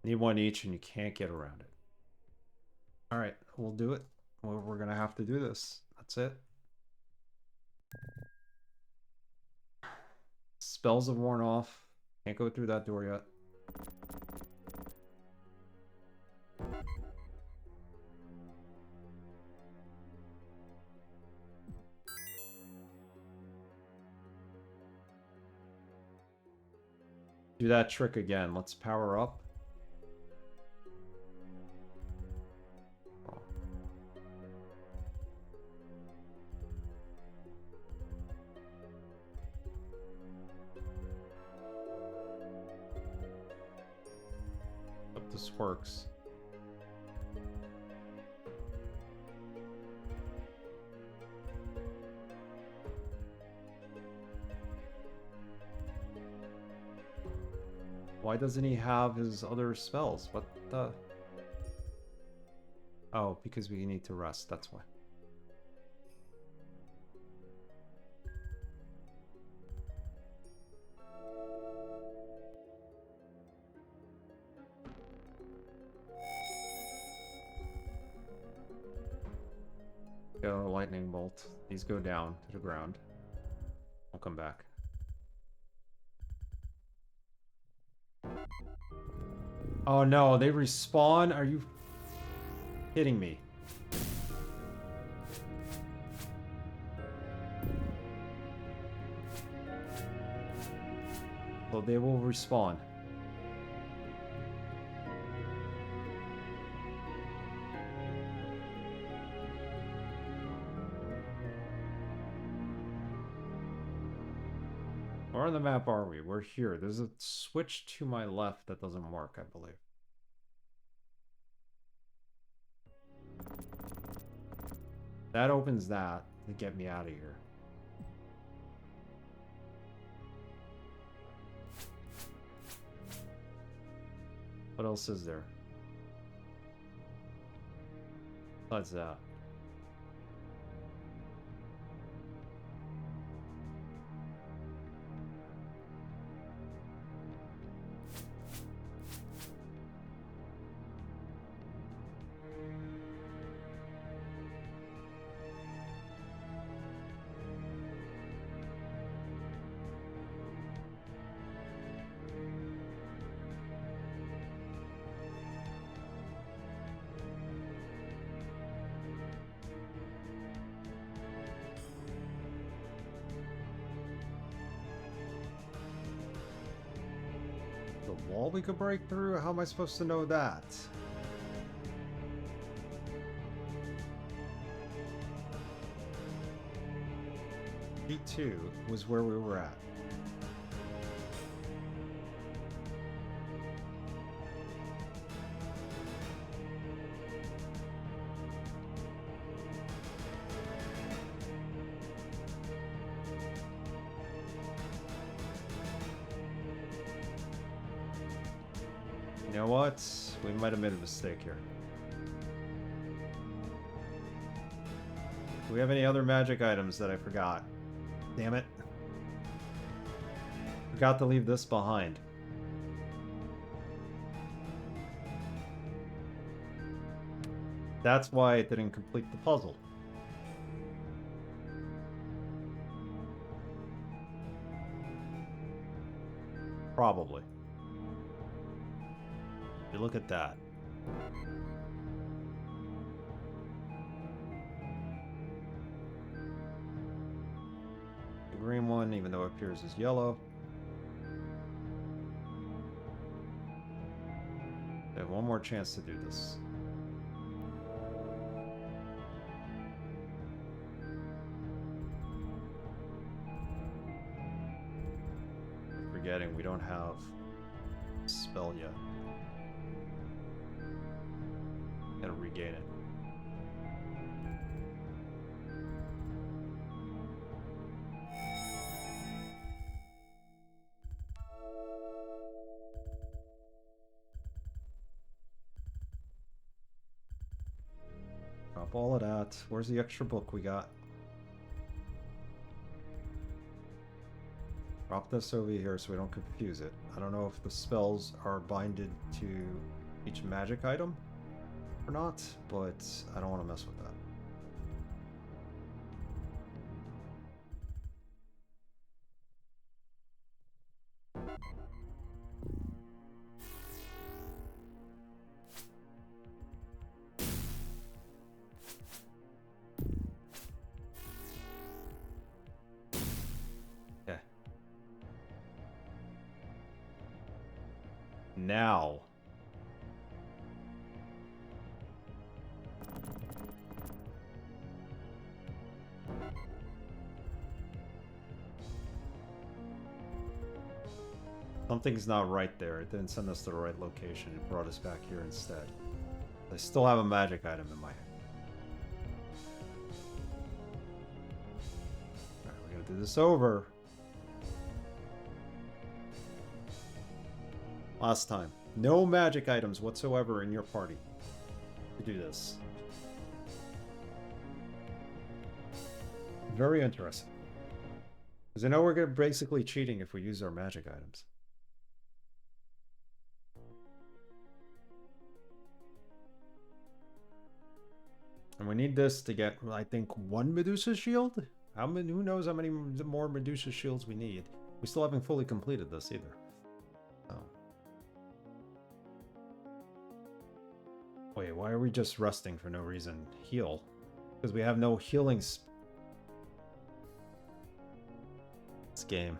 Need 1 each and you can't get around it. Alright, we'll do it. We're gonna have to do this. That's it. Spells have worn off. Can't go through that door yet. Do that trick again. Let's power up. Hope this works. Why doesn't he have his other spells? What the? Oh, because we need to rest, that's why. Go lightning bolt. These go down to the ground. I'll come back. Oh no, they respawn? Are you kidding me? Well, they will respawn. Where on the map are we? We're here. There's a switch to my left that doesn't work, I believe. That opens that to get me out of here. What else is there? Besides that. The wall we could break through? How am I supposed to know that? B2 was where we were at. You know what? We might have made a mistake here. Do we have any other magic items that I forgot? Damn it. Forgot to leave this behind. That's why it didn't complete the puzzle. Probably. You look at that. The green one, even though it appears as yellow. I have one more chance to do this. Forgetting we don't have a spell yet. Gotta regain it. Drop all of that. Where's the extra book we got? Drop this over here so we don't confuse it. I don't know if the spells are binded to each magic item or not, but I don't want to mess with that. Okay. Now. Something's not right there. It didn't send us to the right location. It brought us back here instead. I still have a magic item in my hand. Alright, we're gonna do this over. Last time. No magic items whatsoever in your party to do this. Very interesting. Because I know we're basically cheating if we use our magic items. And we need this to get, I think, one Medusa shield? How many? Who knows how many more Medusa shields we need? We still haven't fully completed this either. Oh. Wait, why are we just resting for no reason? Heal. Because we have no healing this game.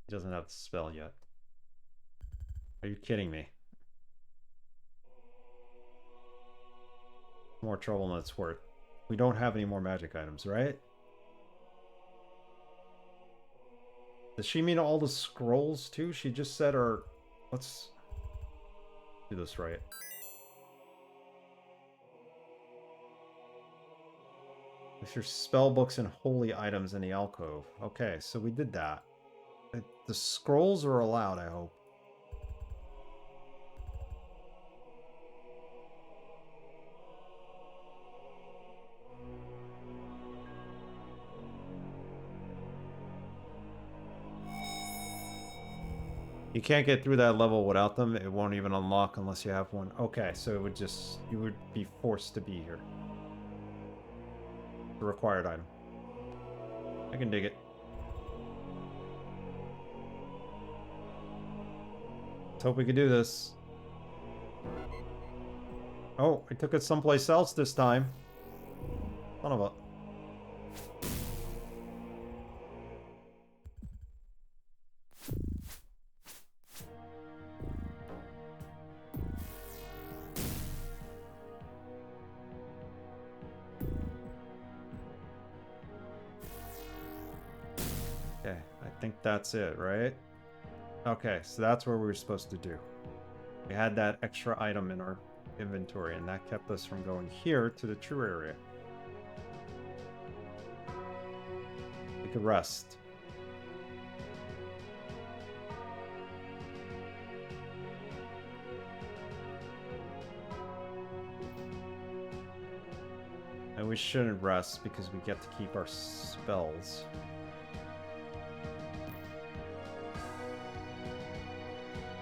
He doesn't have the spell yet. Are you kidding me? More trouble than it's worth. We don't have any more magic items, right? Does she mean all the scrolls too? She just said our... Let's do this right. If your spell books and holy items in the alcove. Okay, so we did that. The scrolls are allowed, I hope. You can't get through that level without them. It won't even unlock unless you have one. Okay, so it would just... You would be forced to be here. The required item. I can dig it. Let's hope we can do this. Oh, I took it someplace else this time. Son of a... Okay, I think that's it, right? Okay, so that's where we were supposed to do. We had that extra item in our inventory, and that kept us from going here to the true area. We could rest. And we shouldn't rest because we get to keep our spells.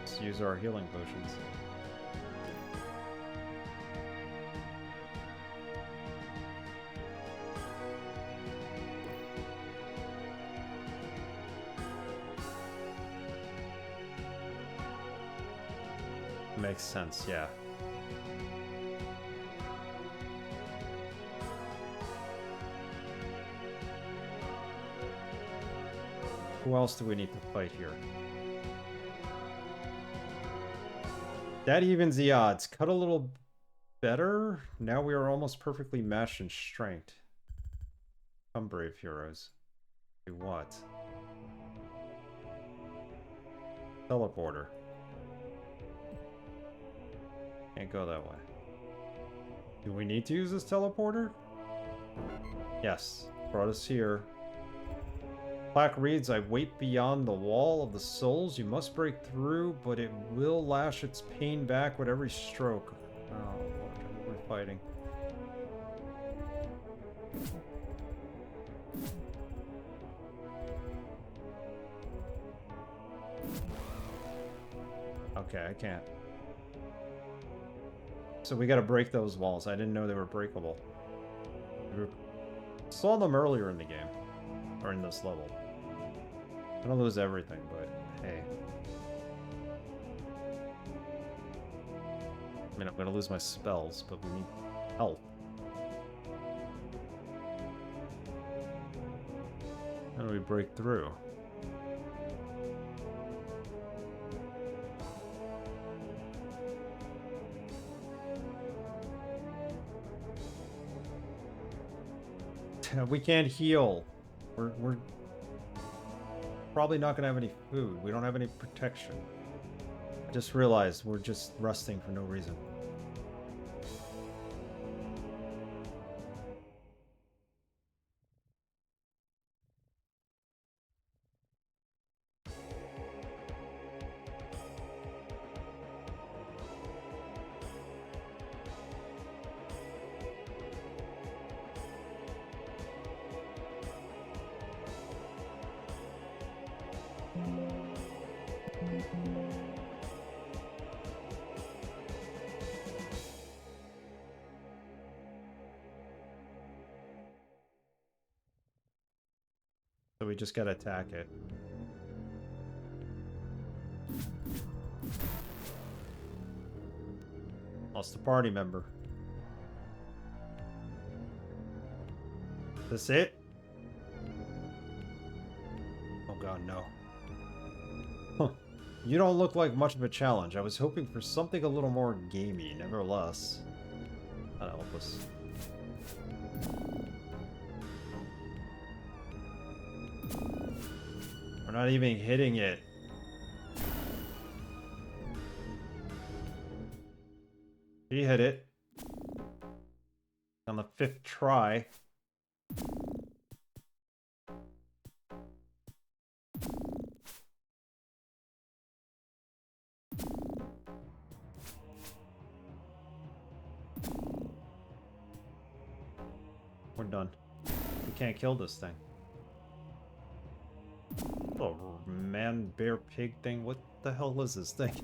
Let's use our healing potions. Makes sense, yeah. Who else do we need to fight here? That evens the odds. Cut a little better. Now we are almost perfectly matched in strength. Come, brave heroes. Do what? Teleporter. Can't go that way. Do we need to use this teleporter? Yes. Brought us here. Plaque reads, I wait beyond the wall of the souls. You must break through, but it will lash its pain back with every stroke. Oh, Lord, we're fighting. Okay, I can't. So we gotta break those walls. I didn't know they were breakable. We saw them earlier in the game. Or in this level. I'm gonna lose everything, but hey. I mean, I'm gonna lose my spells, but we need help. How do we break through? We can't heal. We're probably not gonna have any food. We don't have any protection. I just realized we're just rusting for no reason. So we just gotta attack it. Lost a party member. This it? Oh god, no. Huh. You don't look like much of a challenge. I was hoping for something a little more gamey, nevertheless. Oh. help us. We're not even hitting it. He hit it. On the 5th try. We're done. We can't kill this thing. Oh, man, bear, pig thing. What the hell is this thing?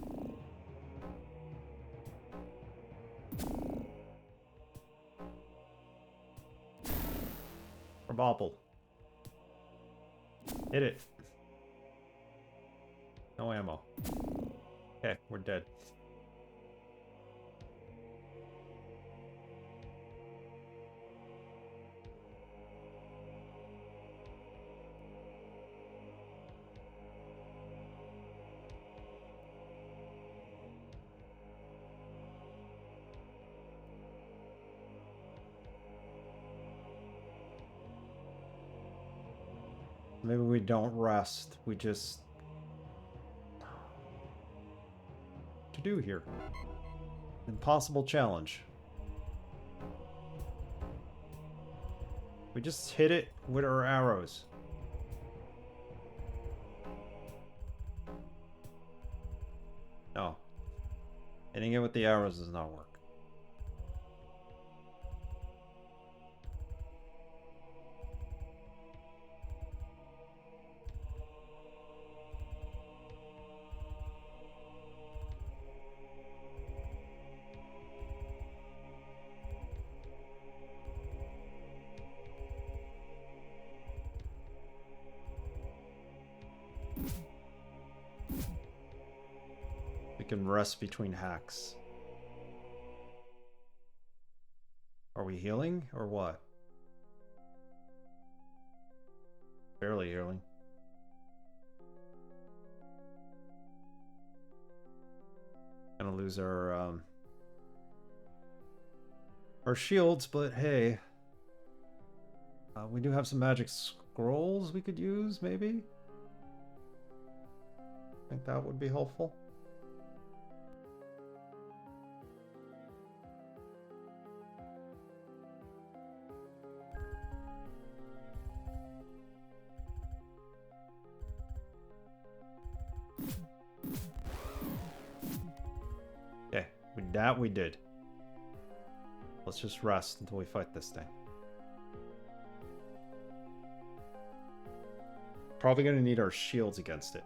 Or bobble. Hit it. No ammo. Okay, we're dead. Maybe we don't rest. We just... What to do here? Impossible challenge. We just hit it with our arrows. No. Hitting it with the arrows does not work. We can rest between hacks. Are we healing or what? Barely healing. Gonna lose our shields, but hey. We do have some magic scrolls we could use, maybe? I think that would be helpful. Okay, that we did. Let's just rest until we fight this thing. Probably gonna need our shields against it.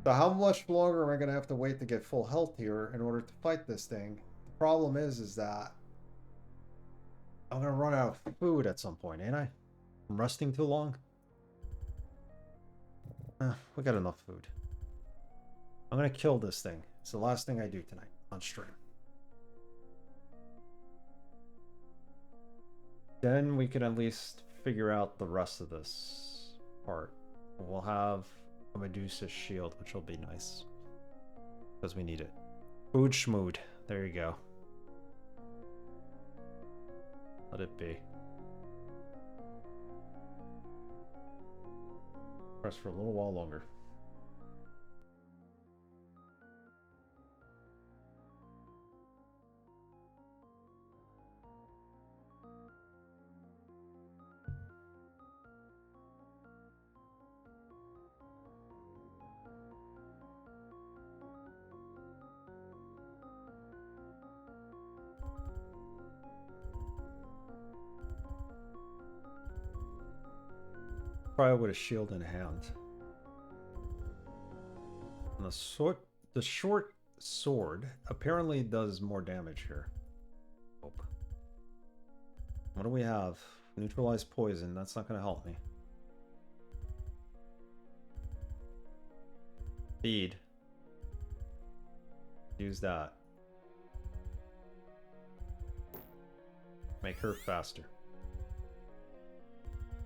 So how much longer am I gonna have to wait to get full health here in order to fight this thing? The problem is that I'm gonna run out of food at some point, ain't I? I'm resting too long. We got enough food. I'm gonna kill this thing. It's the last thing I do tonight on stream. Then we can at least figure out the rest of this part. We'll have a Medusa shield, which will be nice. Because we need it. Food schmood. There you go. Let it be. Rest for a little while longer. Probably with a shield in hand. And the short sword apparently does more damage here. Hope. What do we have? Neutralize poison. That's not going to help me. Feed. Use that. Make her faster.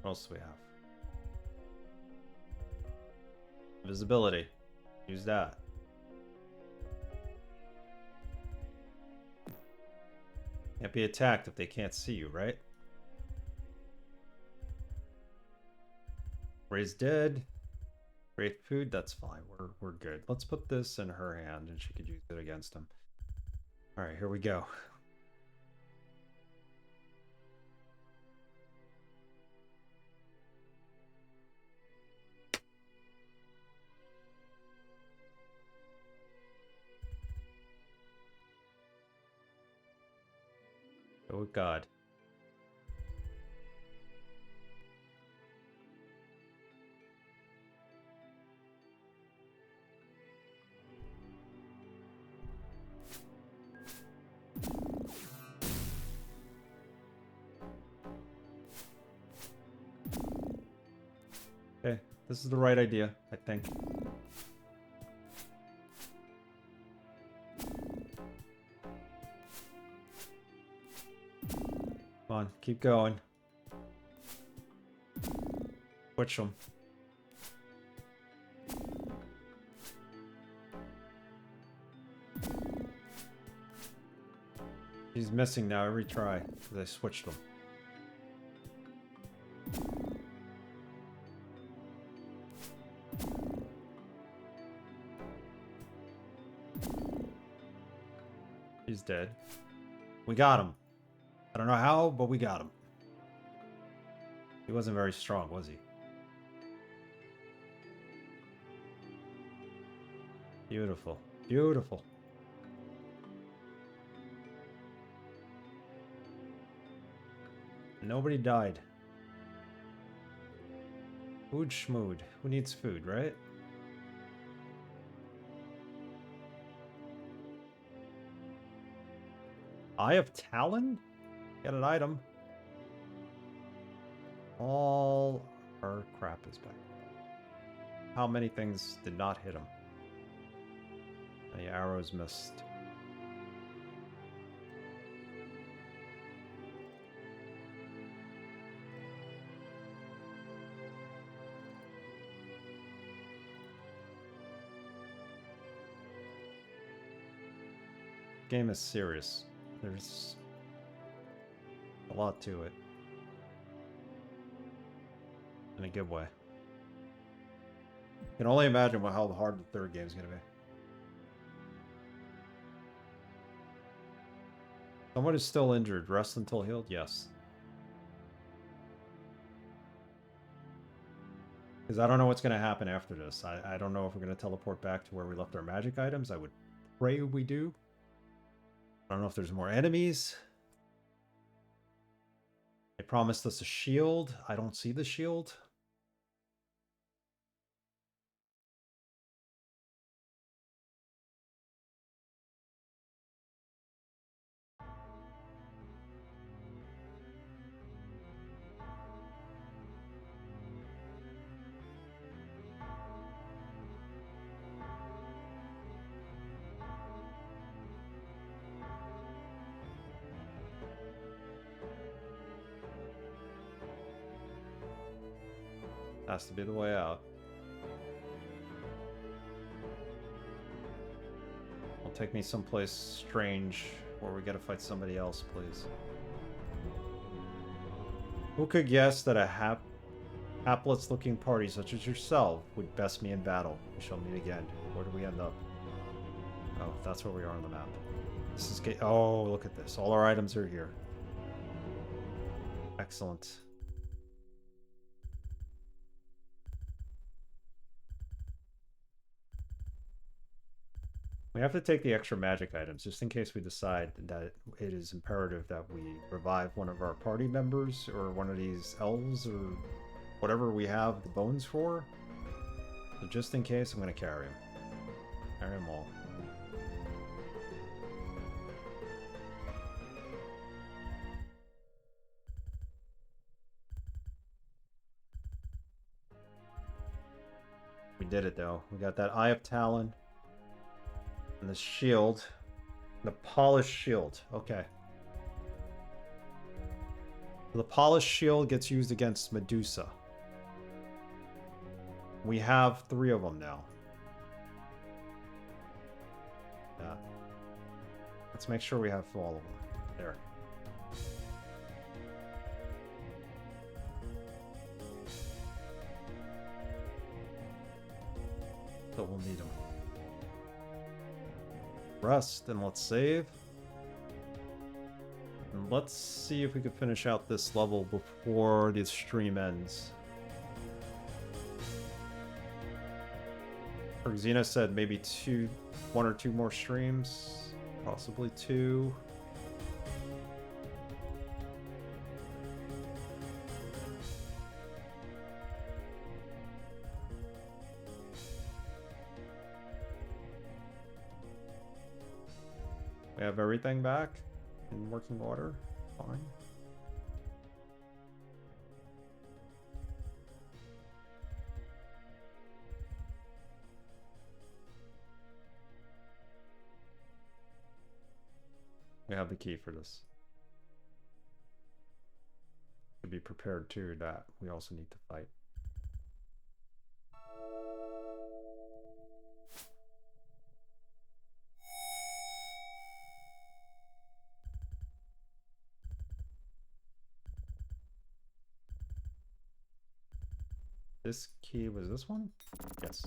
What else do we have? Visibility. Use that. Can't be attacked if they can't see you, right? Raise dead. Create food, that's fine. We're good. Let's put this in her hand and she could use it against him. Alright, here we go. Oh God. Okay, this is the right idea, I think. Come on, keep going. Switch them. He's missing now every try because I switched them. He's dead. We got him. I don't know how, but we got him. He wasn't very strong, was he? Beautiful. Beautiful. Nobody died. Food schmood. Who needs food, right? Eye of Talon? Get an item. All our crap is back. How many things did not hit him? Any arrows missed? Game is serious. There's a lot to it. In a good way. Can only imagine how hard the third game is going to be. Someone is still injured. Rest until healed? Yes. Because I don't know what's going to happen after this. I don't know if we're going to teleport back to where we left our magic items. I would pray we do. I don't know if there's more enemies. They promised us a shield. I don't see the shield. Has to be the way out. Will take me someplace strange where we gotta fight somebody else, please. Who could guess that a hapless-looking party such as yourself would best me in battle? We shall meet again. Where do we end up? Oh, that's where we are on the map. This is oh, look at this. All our items are here. Excellent. We have to take the extra magic items just in case we decide that it is imperative that we revive one of our party members or one of these elves or whatever we have the bones for. So just in case, I'm going to carry him. Carry them all. We did it though. We got that Eye of Talon. And the shield. The polished shield. Okay. The polished shield gets used against Medusa. We have 3 of them now. Yeah. Let's make sure we have all of them. There. So we'll need them. Rest, and let's save. And let's see if we can finish out this level before the stream ends. Xena said maybe 1 or 2 more streams. Possibly 2. We have everything back in working order. Fine. We have the key for this. To be prepared too that we also need to fight. This key was this one? Yes.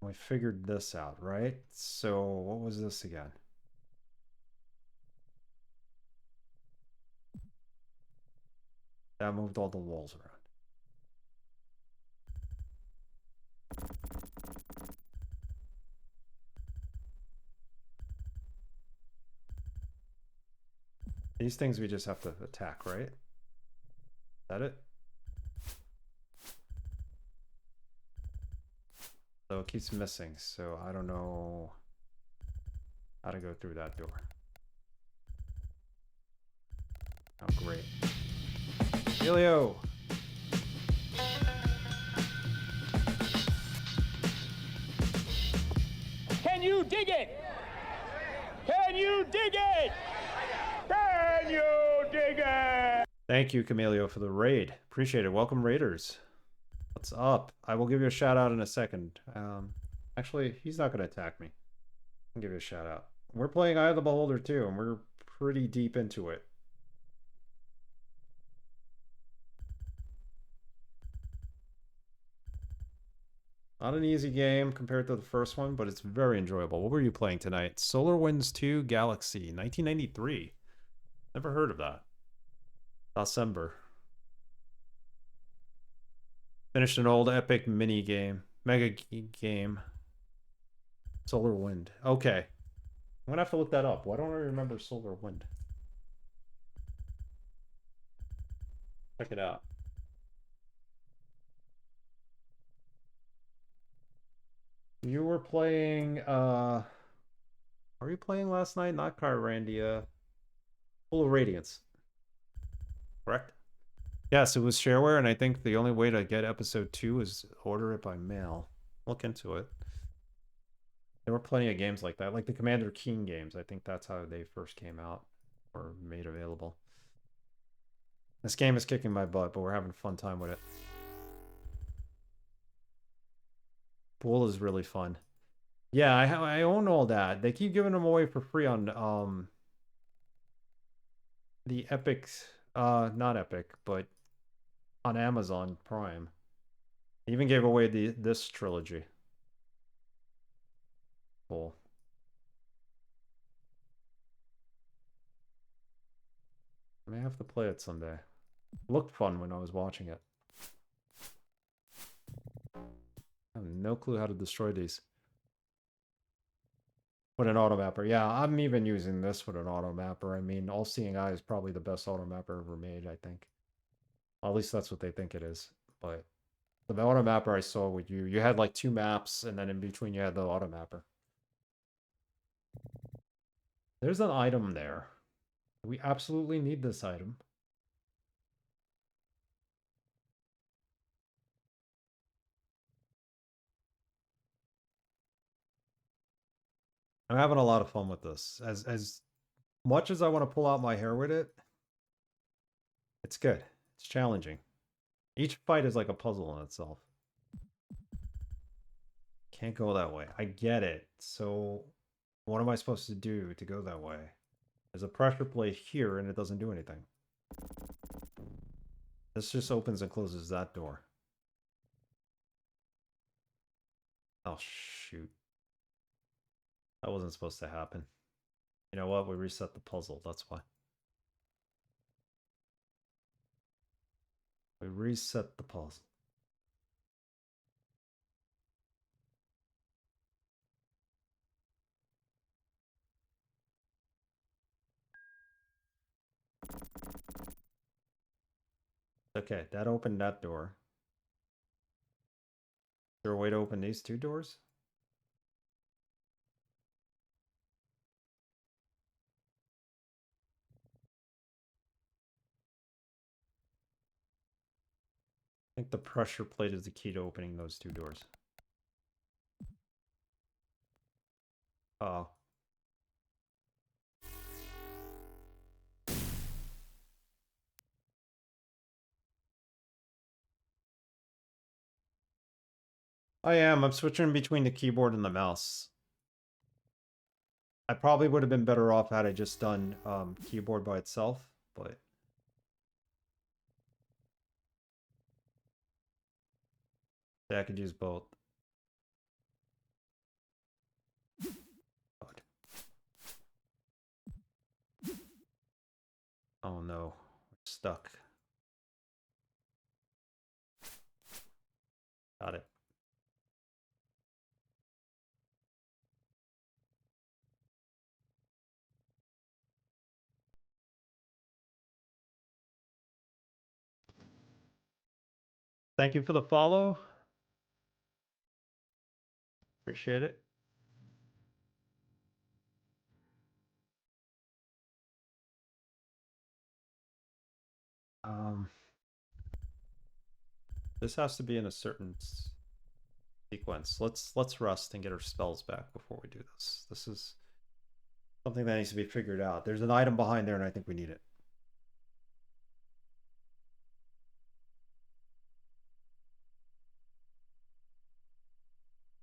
We figured this out, right? So what was this again? That moved all the walls around. These things we just have to attack, right? Is that it? So it keeps missing, so I don't know how to go through that door. Oh, great. Helio! Can you dig it? Can you dig it? Can you dig it? Thank you, Camelio, for the raid. Appreciate it. Welcome, raiders. What's up? I will give you a shout out in a second. Actually, he's not going to attack me. I'll give you a shout out. We're playing Eye of the Beholder too, and we're pretty deep into it. Not an easy game compared to the first one, but it's very enjoyable. What were you playing tonight? Solar Winds 2 Galaxy, 1993. Never heard of that. December. Finished an old epic mini game. Mega game. Solar Wind. Okay. I'm gonna have to look that up. Why don't I remember Solar Wind? Check it out. You were playing, are you playing last night? Not Kyrandia. Full of Radiance. Correct? Yes, it was shareware, and I think the only way to get episode 2 is order it by mail. Look into it. There were plenty of games like that, like the Commander Keen games. I think that's how they first came out or made available. This game is kicking my butt, but we're having a fun time with it. Pool is really fun. Yeah, I own all that. They keep giving them away for free on the Epic, not Epic, but on Amazon Prime. They even gave away this trilogy. Cool. I may have to play it someday. It looked fun when I was watching it. I have no clue how to destroy these. With an automapper. Yeah, I'm even using this with an automapper. I mean, All Seeing Eye is probably the best automapper ever made, I think. Well, at least that's what they think it is. But the automapper I saw with you, you had like 2 maps, and then in between you had the automapper. There's an item there. We absolutely need this item. I'm having a lot of fun with this. As much as I want to pull out my hair with it, it's good. It's challenging. Each fight is like a puzzle in itself. Can't go that way. I get it. So what am I supposed to do to go that way? There's a pressure plate here and it doesn't do anything. This just opens and closes that door. Oh, shoot. That wasn't supposed to happen. You know what? We reset the puzzle. That's why. We reset the puzzle. Okay, that opened that door. Is there a way to open these two doors? I think the pressure plate is the key to opening those two doors. Oh. I am. I'm switching between the keyboard and the mouse. I probably would have been better off had I just done keyboard by itself, but yeah, I could use both. God. Oh no, we're stuck. Got it. Thank you for the follow. Appreciate it. This has to be in a certain sequence. Let's rest and get our spells back before we do this. This is something that needs to be figured out. There's an item behind there and I think we need it.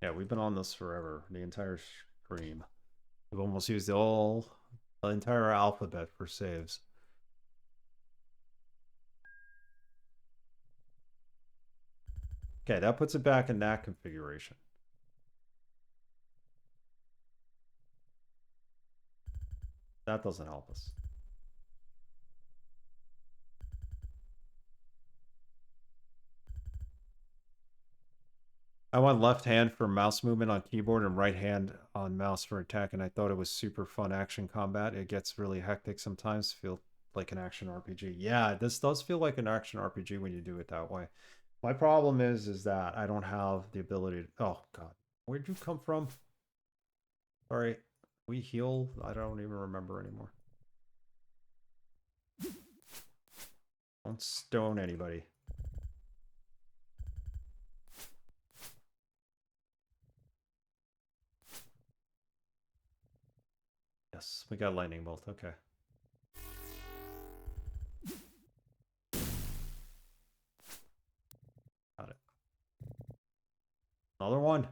Yeah, we've been on this forever. The entire stream. We've almost used the entire alphabet for saves. Okay, that puts it back in that configuration. That doesn't help us. I went left hand for mouse movement on keyboard and right hand on mouse for attack, and I thought it was super fun action combat. It gets really hectic sometimes, feel like an action RPG. Yeah, this does feel like an action RPG when you do it that way. My problem is that I don't have the ability to... Oh, God. Where'd you come from? Sorry. We heal? I don't even remember anymore. Don't stone anybody. Yes, we got lightning bolt. Okay. Got it. Another one.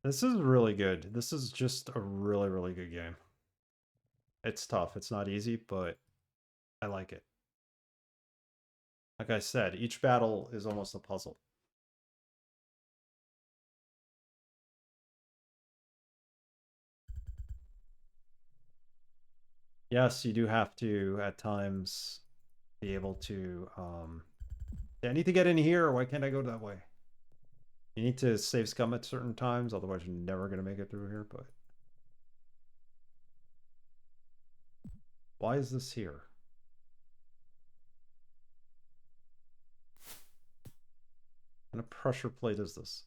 This is really good. This is just a really, really good game. It's tough. It's not easy, but I like it. Like I said, each battle is almost a puzzle. Yes, you do have to, at times, be able to... I need to get in here. Why can't I go that way? You need to save scum at certain times, otherwise you're never going to make it through here, but... Why is this here? What kind of pressure plate is this?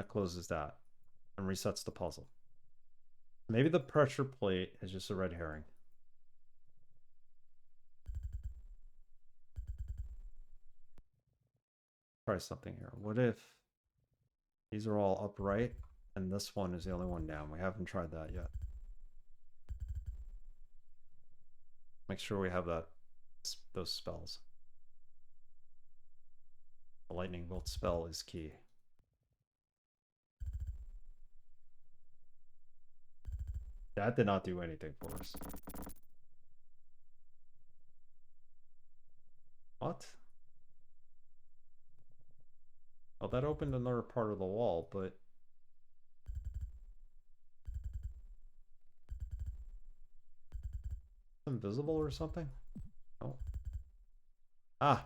that closes that and resets the puzzle. Maybe the pressure plate is just a red herring. Try something here. What if these are all upright and this one is the only one down? We haven't tried that yet. Make sure we have those spells. The lightning bolt spell is key. That did not do anything for us. What? Oh, that opened another part of the wall, but... invisible or something? Oh. Ah!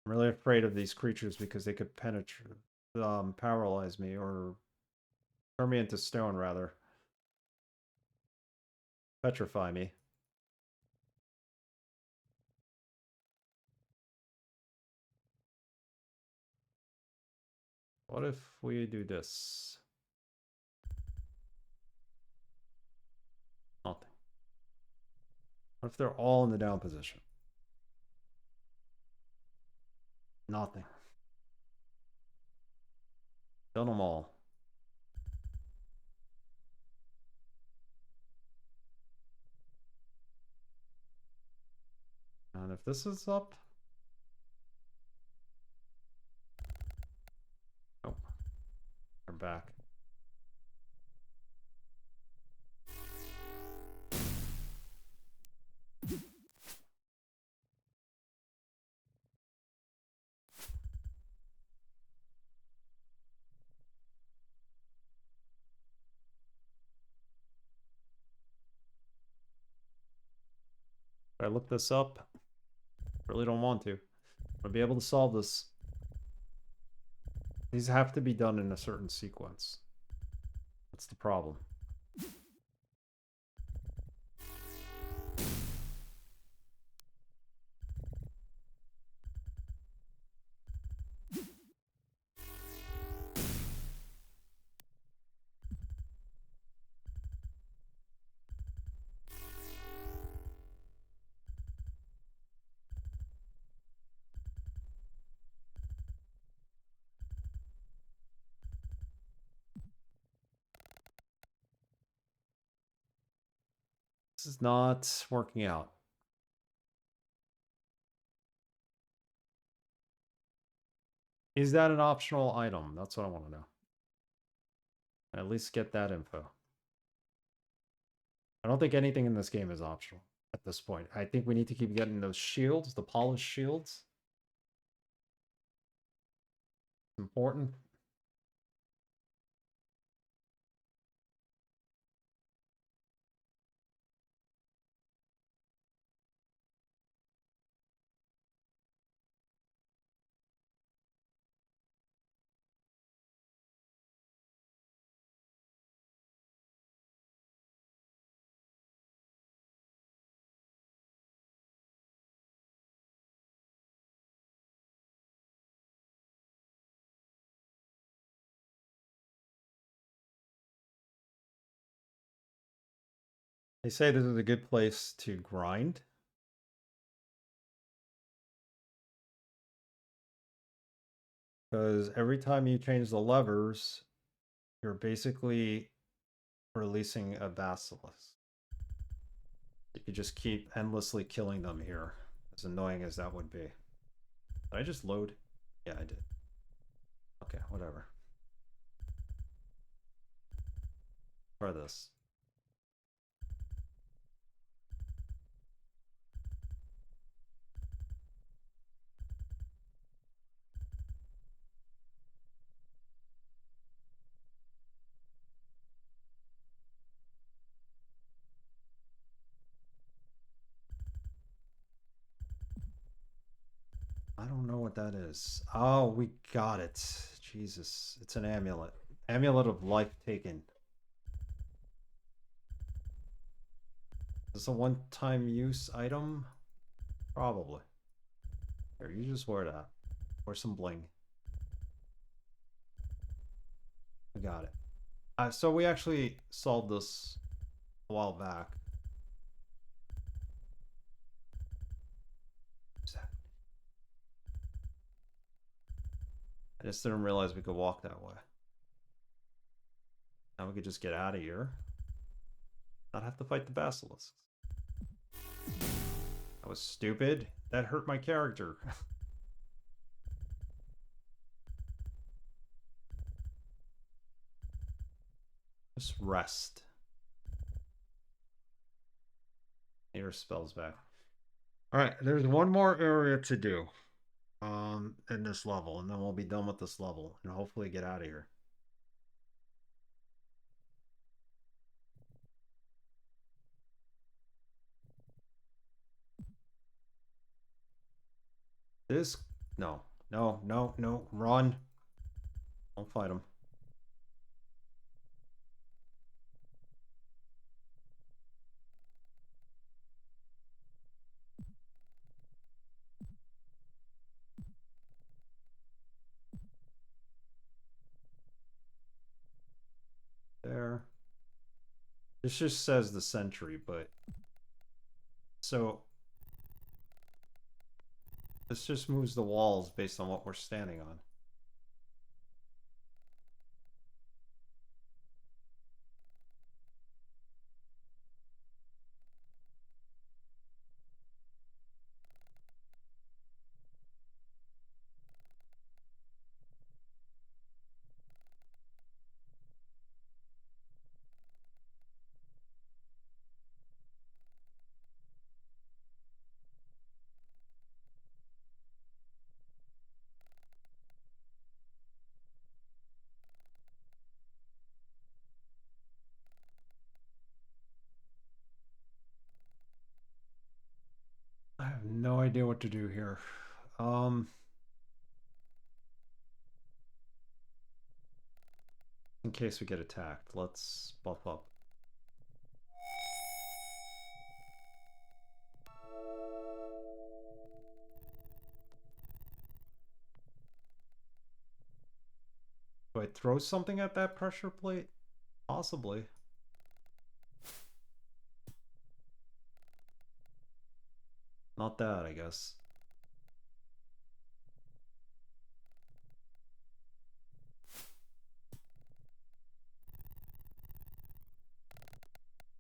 I'm really afraid of these creatures because they could penetrate, paralyze me or turn me into stone, rather. Petrify me. What if we do this? Nothing. What if they're all in the down position? Nothing. Done them all. And if this is up... oh. They're back. Should I look this up? Really don't want to. I'll be able to solve this. These have to be done in a certain sequence. That's the problem. This is not working out. Is that an optional item? That's what I want to know. At least get that info. I don't think anything in this game is optional at this point. I think we need to keep getting those shields, the polished shields. Important. They say this is a good place to grind. Because every time you change the levers, you're basically releasing a basilisk. You could just keep endlessly killing them here, as annoying as that would be. Did I just load? Yeah, I did. Okay, whatever. Try this. I don't know what that is. Oh, we got it. Jesus, it's an amulet. Amulet of life taken. Is this a one-time use item? Probably. Here, you just wear that. Wear some bling. I got it. So we actually solved this a while back. What's that? I just didn't realize we could walk that way. Now we could just get out of here. Not have to fight the basilisks. That was stupid. That hurt my character. Just rest. Your spells back. Alright, there's one more area to do. In this level, and then we'll be done with this level and hopefully get out of here. This no, run. Don't fight him. There. This just says the sentry, but so this just moves the walls based on what we're standing on. I have no idea what to do here. In case we get attacked, let's buff up. Do I throw something at that pressure plate? Possibly. Not that, I guess.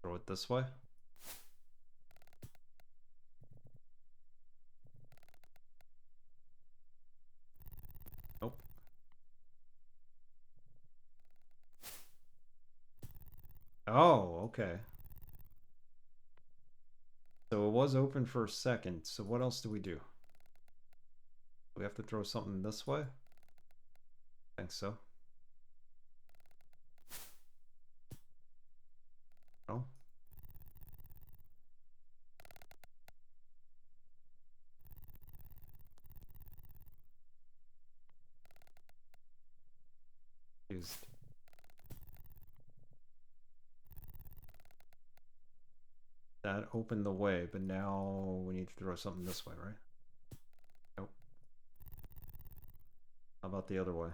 Throw it this way. Nope. Oh, okay. So it was open for a second. So what else do we do? We have to throw something this way? I think so. No? Used. That opened the way, but now we need to throw something this way, right? Nope. How about the other way?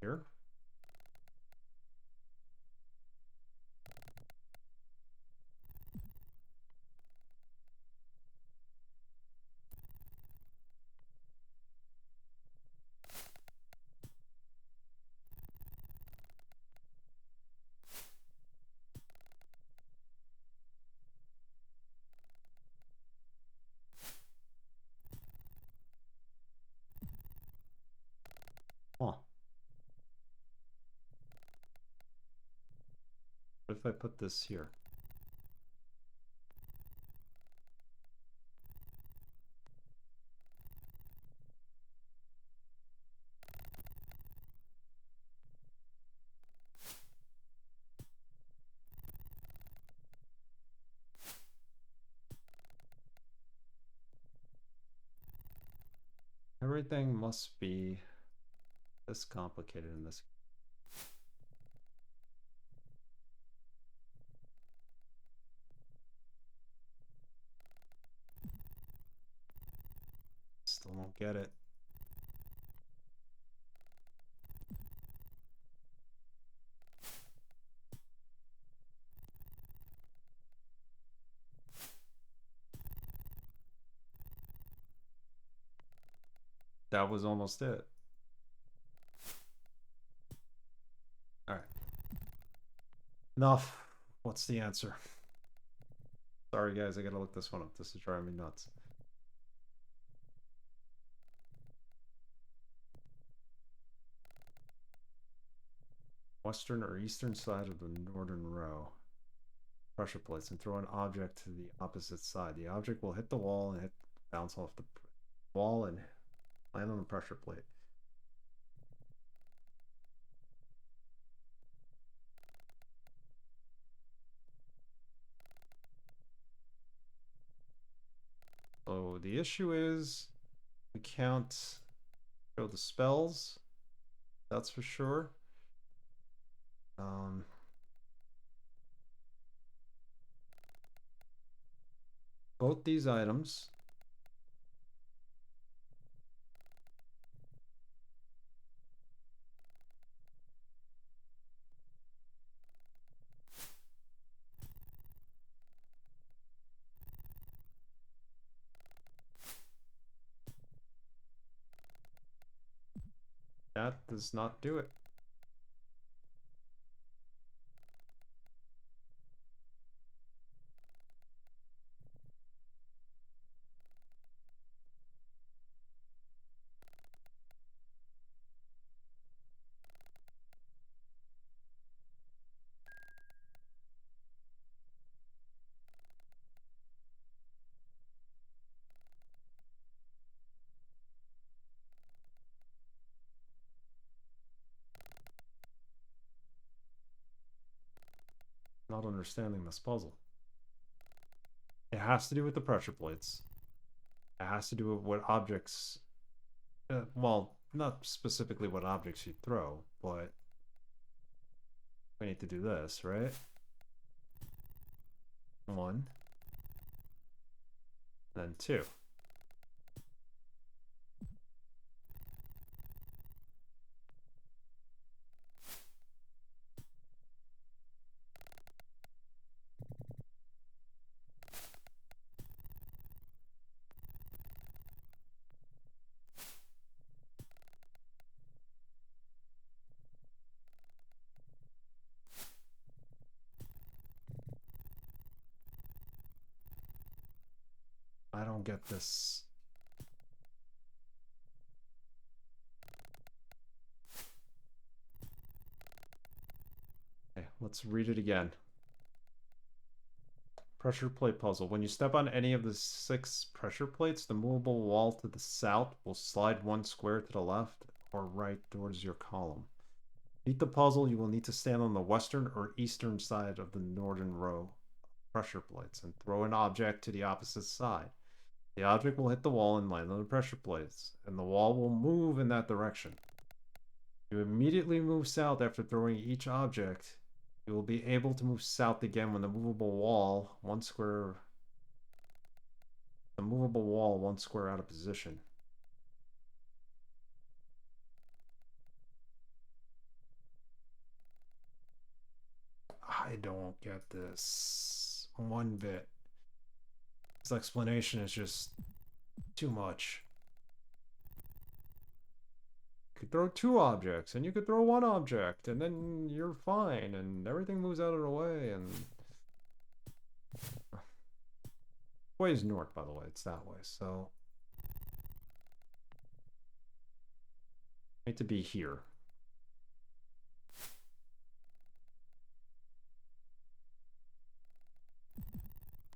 Here? Huh. What if I put this here? Everything must be this complicated in this. Still don't get it. That was almost it. Alright. Enough. What's the answer? Sorry guys, I gotta look this one up. This is driving me nuts. Western or eastern side of the northern row. Pressure plates and throw an object to the opposite side. The object will hit the wall and bounce off the wall and land on the pressure plate. So the issue is we can't show the spells. That's for sure. Both these items that does not do it. Not understanding this puzzle. It has to do with the pressure plates. It has to do with what objects. Well, not specifically what objects you throw, but we need to do this, right? 1, then 2. I don't get this. Okay, let's read it again. Pressure plate puzzle. When you step on any of the 6 pressure plates, the movable wall to the south will slide 1 square to the left or right towards your column. To beat the puzzle, you will need to stand on the western or eastern side of the northern row of pressure plates and throw an object to the opposite side. The object will hit the wall and land on the pressure plates, and the wall will move in that direction. You immediately move south after throwing each object. You will be able to move south again when the movable wall, 1 square out of position. I don't get this one bit. This explanation is just too much. You could throw 2 objects, and you could throw 1 object, and then you're fine, and everything moves out of the way, and... Way is north, by the way. It's that way, so... I need to be here.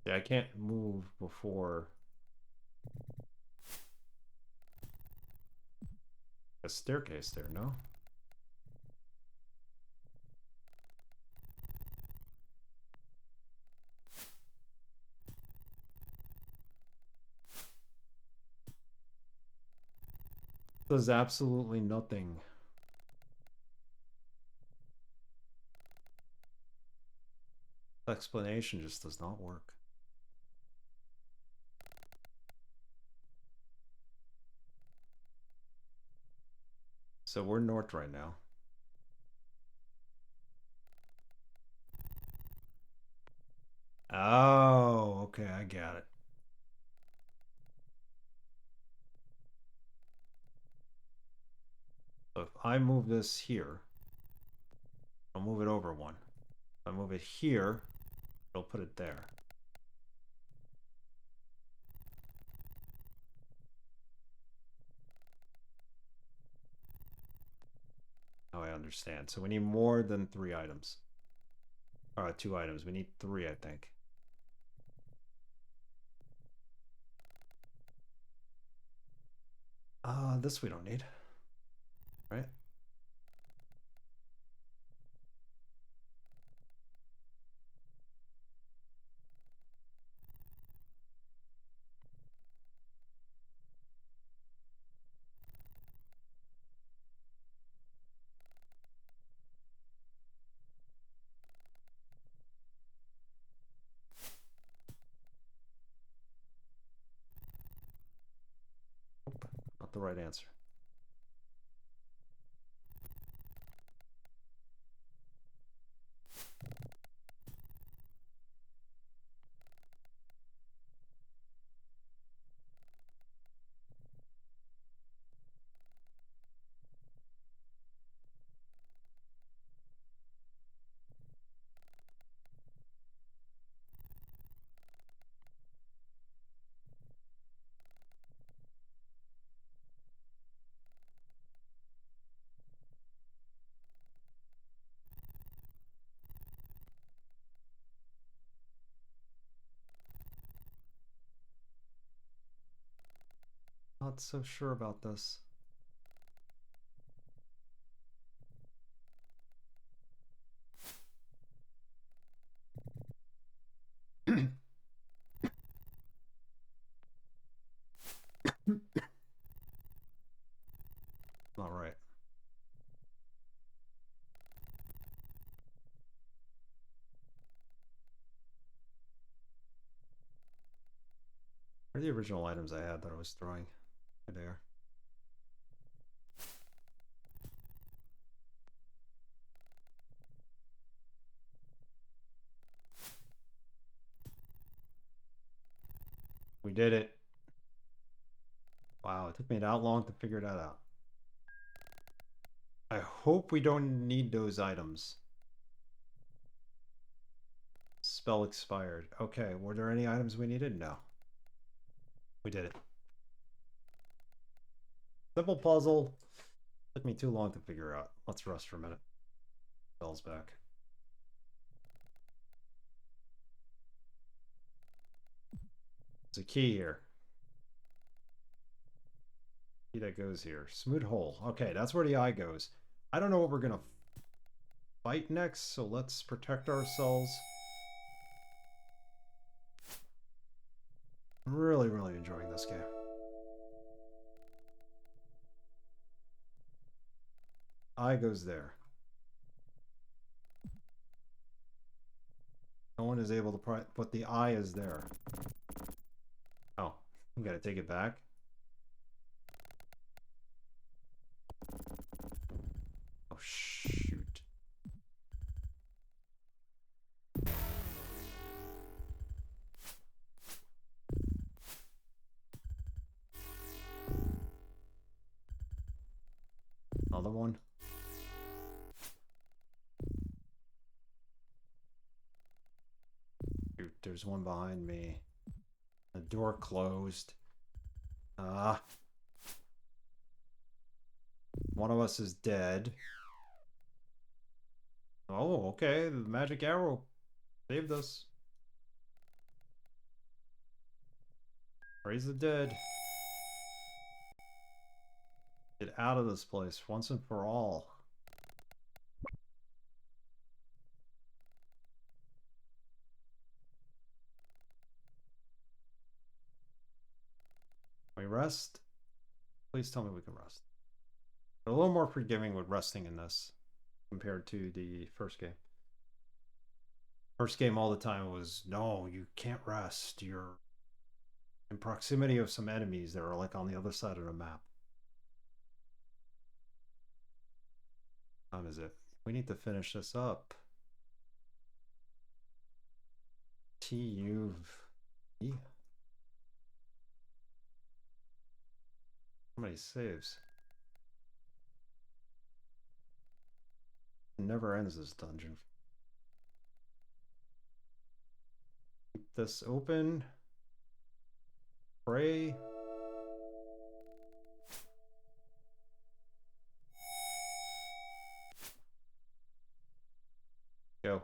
Yeah, I can't move before a staircase there, no? Does absolutely nothing. The explanation just does not work. So we're north right now. Oh, okay, I got it. So if I move this here, I'll move it over one. If I move it here, it'll put it there. Oh, I understand. So we need more than 3 items. 2 items. We need 3, I think. This we don't need. Right? Nope, not the right answer. Not so sure about this. Not right. Where are the original items I had that I was throwing? There. We did it. Wow, it took me that long to figure that out. I hope we don't need those items. Spell expired. Okay, were there any items we needed? No. We did it. Simple puzzle. Took me too long to figure out. Let's rest for a minute. Spell's back. There's a key here. Key that goes here. Smooth hole. Okay, that's where the eye goes. I don't know what we're gonna fight next, so let's protect ourselves. I'm really, really enjoying this game. Eye goes there. No one is able to but the eye is there. Oh, we gotta take it back. Oh, shoot. Another one. Shoot, there's one behind me. The door closed. One of us is dead. Oh, okay. The magic arrow saved us. Raise the dead. Get out of this place once and for all. Can we rest? Please tell me we can rest. A little more forgiving with resting in this compared to the first game. First game all the time was, no, you can't rest. You're in proximity of some enemies that are like on the other side of the map. time is it? We need to finish this up. TUV. How many saves? It never ends, this dungeon. Keep this open. Pray. Go.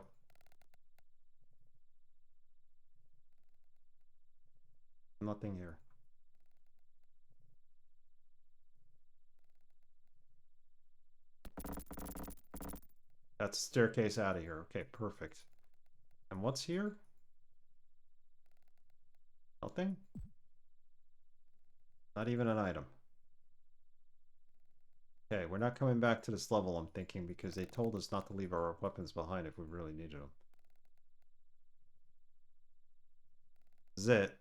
Nothing here. That's staircase out of here. Okay, perfect. And what's here? Nothing? Not even an item. Okay, we're not coming back to this level, I'm thinking, because they told us not to leave our weapons behind if we really needed them. This is it.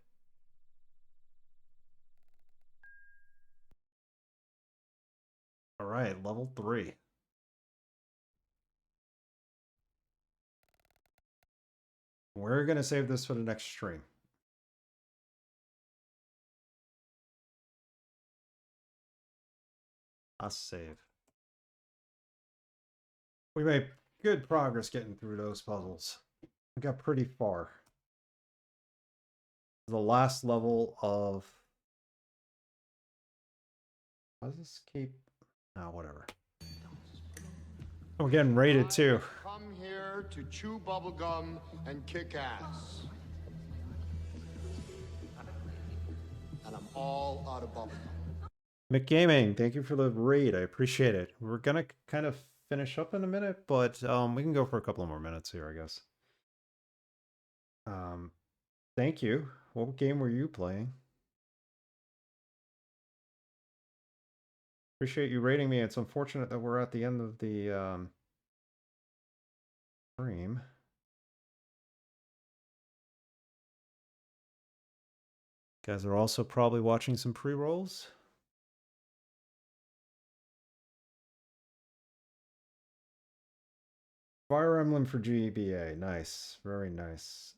Alright, level 3. We're gonna save this for the next stream. I'll save. We made good progress getting through those puzzles. We got pretty far. The last level of... How does this keep... Oh, whatever. We're getting rated too. Come here to chew bubblegum and kick ass. And I'm all out of bubblegum. McGaming, thank you for the raid. I appreciate it. We're gonna kind of finish up in a minute, but we can go for a couple more minutes here, I guess. Thank you. What game were you playing? Appreciate you rating me. It's unfortunate that we're at the end of the stream. You guys are also probably watching some pre-rolls. Fire Emblem for GBA. Nice. Very nice.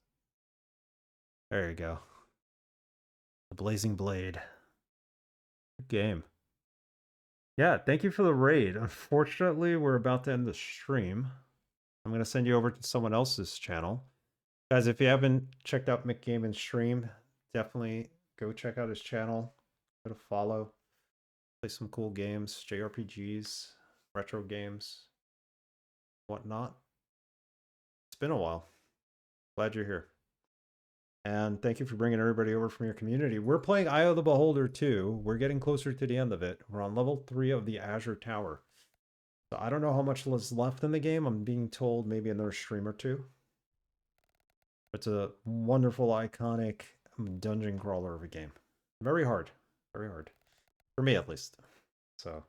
There you go. The Blazing Blade. Good game. Yeah, thank you for the raid. Unfortunately, we're about to end the stream. I'm going to send you over to someone else's channel. Guys, if you haven't checked out McGamon's stream, definitely go check out his channel. Go to follow. Play some cool games, JRPGs, retro games, whatnot. It's been a while. Glad you're here. And thank you for bringing everybody over from your community. We're playing Eye of the Beholder 2. We're getting closer to the end of it. We're on level 3 of the Azure Tower. So I don't know how much is left in the game. I'm being told maybe another stream or two. It's a wonderful, iconic dungeon crawler of a game. Very hard. Very hard. For me, at least. So,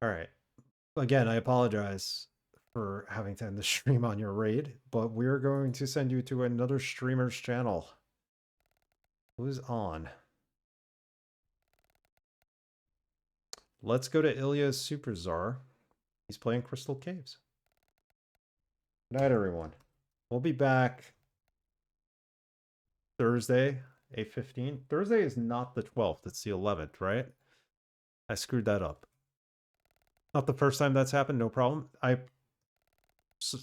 all right. Again, I apologize for having to end the stream on your raid, but we're going to send you to another streamer's channel. Who's on? Let's go to Ilya's Super Czar. He's playing Crystal Caves. Good night, everyone. We'll be back Thursday, 8:15. Thursday is not the 12th, it's the 11th, right? I screwed that up. Not the first time that's happened, no problem.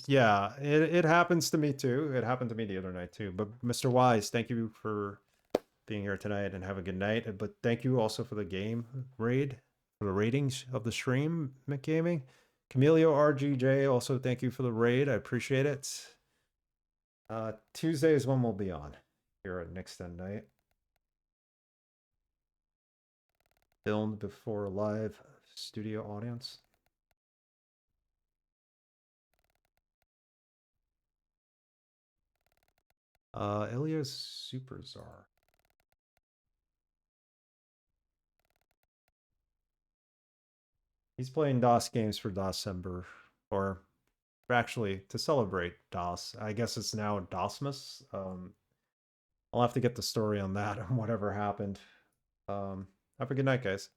Yeah, it happens to me too. It happened to me the other night too. But Mr. Wise, thank you for being here tonight and have a good night. But thank you also for the game raid, for the ratings of the stream, McGaming. Camilio RGJ, also thank you for the raid. I appreciate it. Tuesday is when we'll be on here at Next End Night. Filmed before a live studio audience. Ilya's Super Czar. He's playing DOS games for December, or actually to celebrate DOS. I guess it's now DOSmas. I'll have to get the story on that and whatever happened. Have a good night, guys.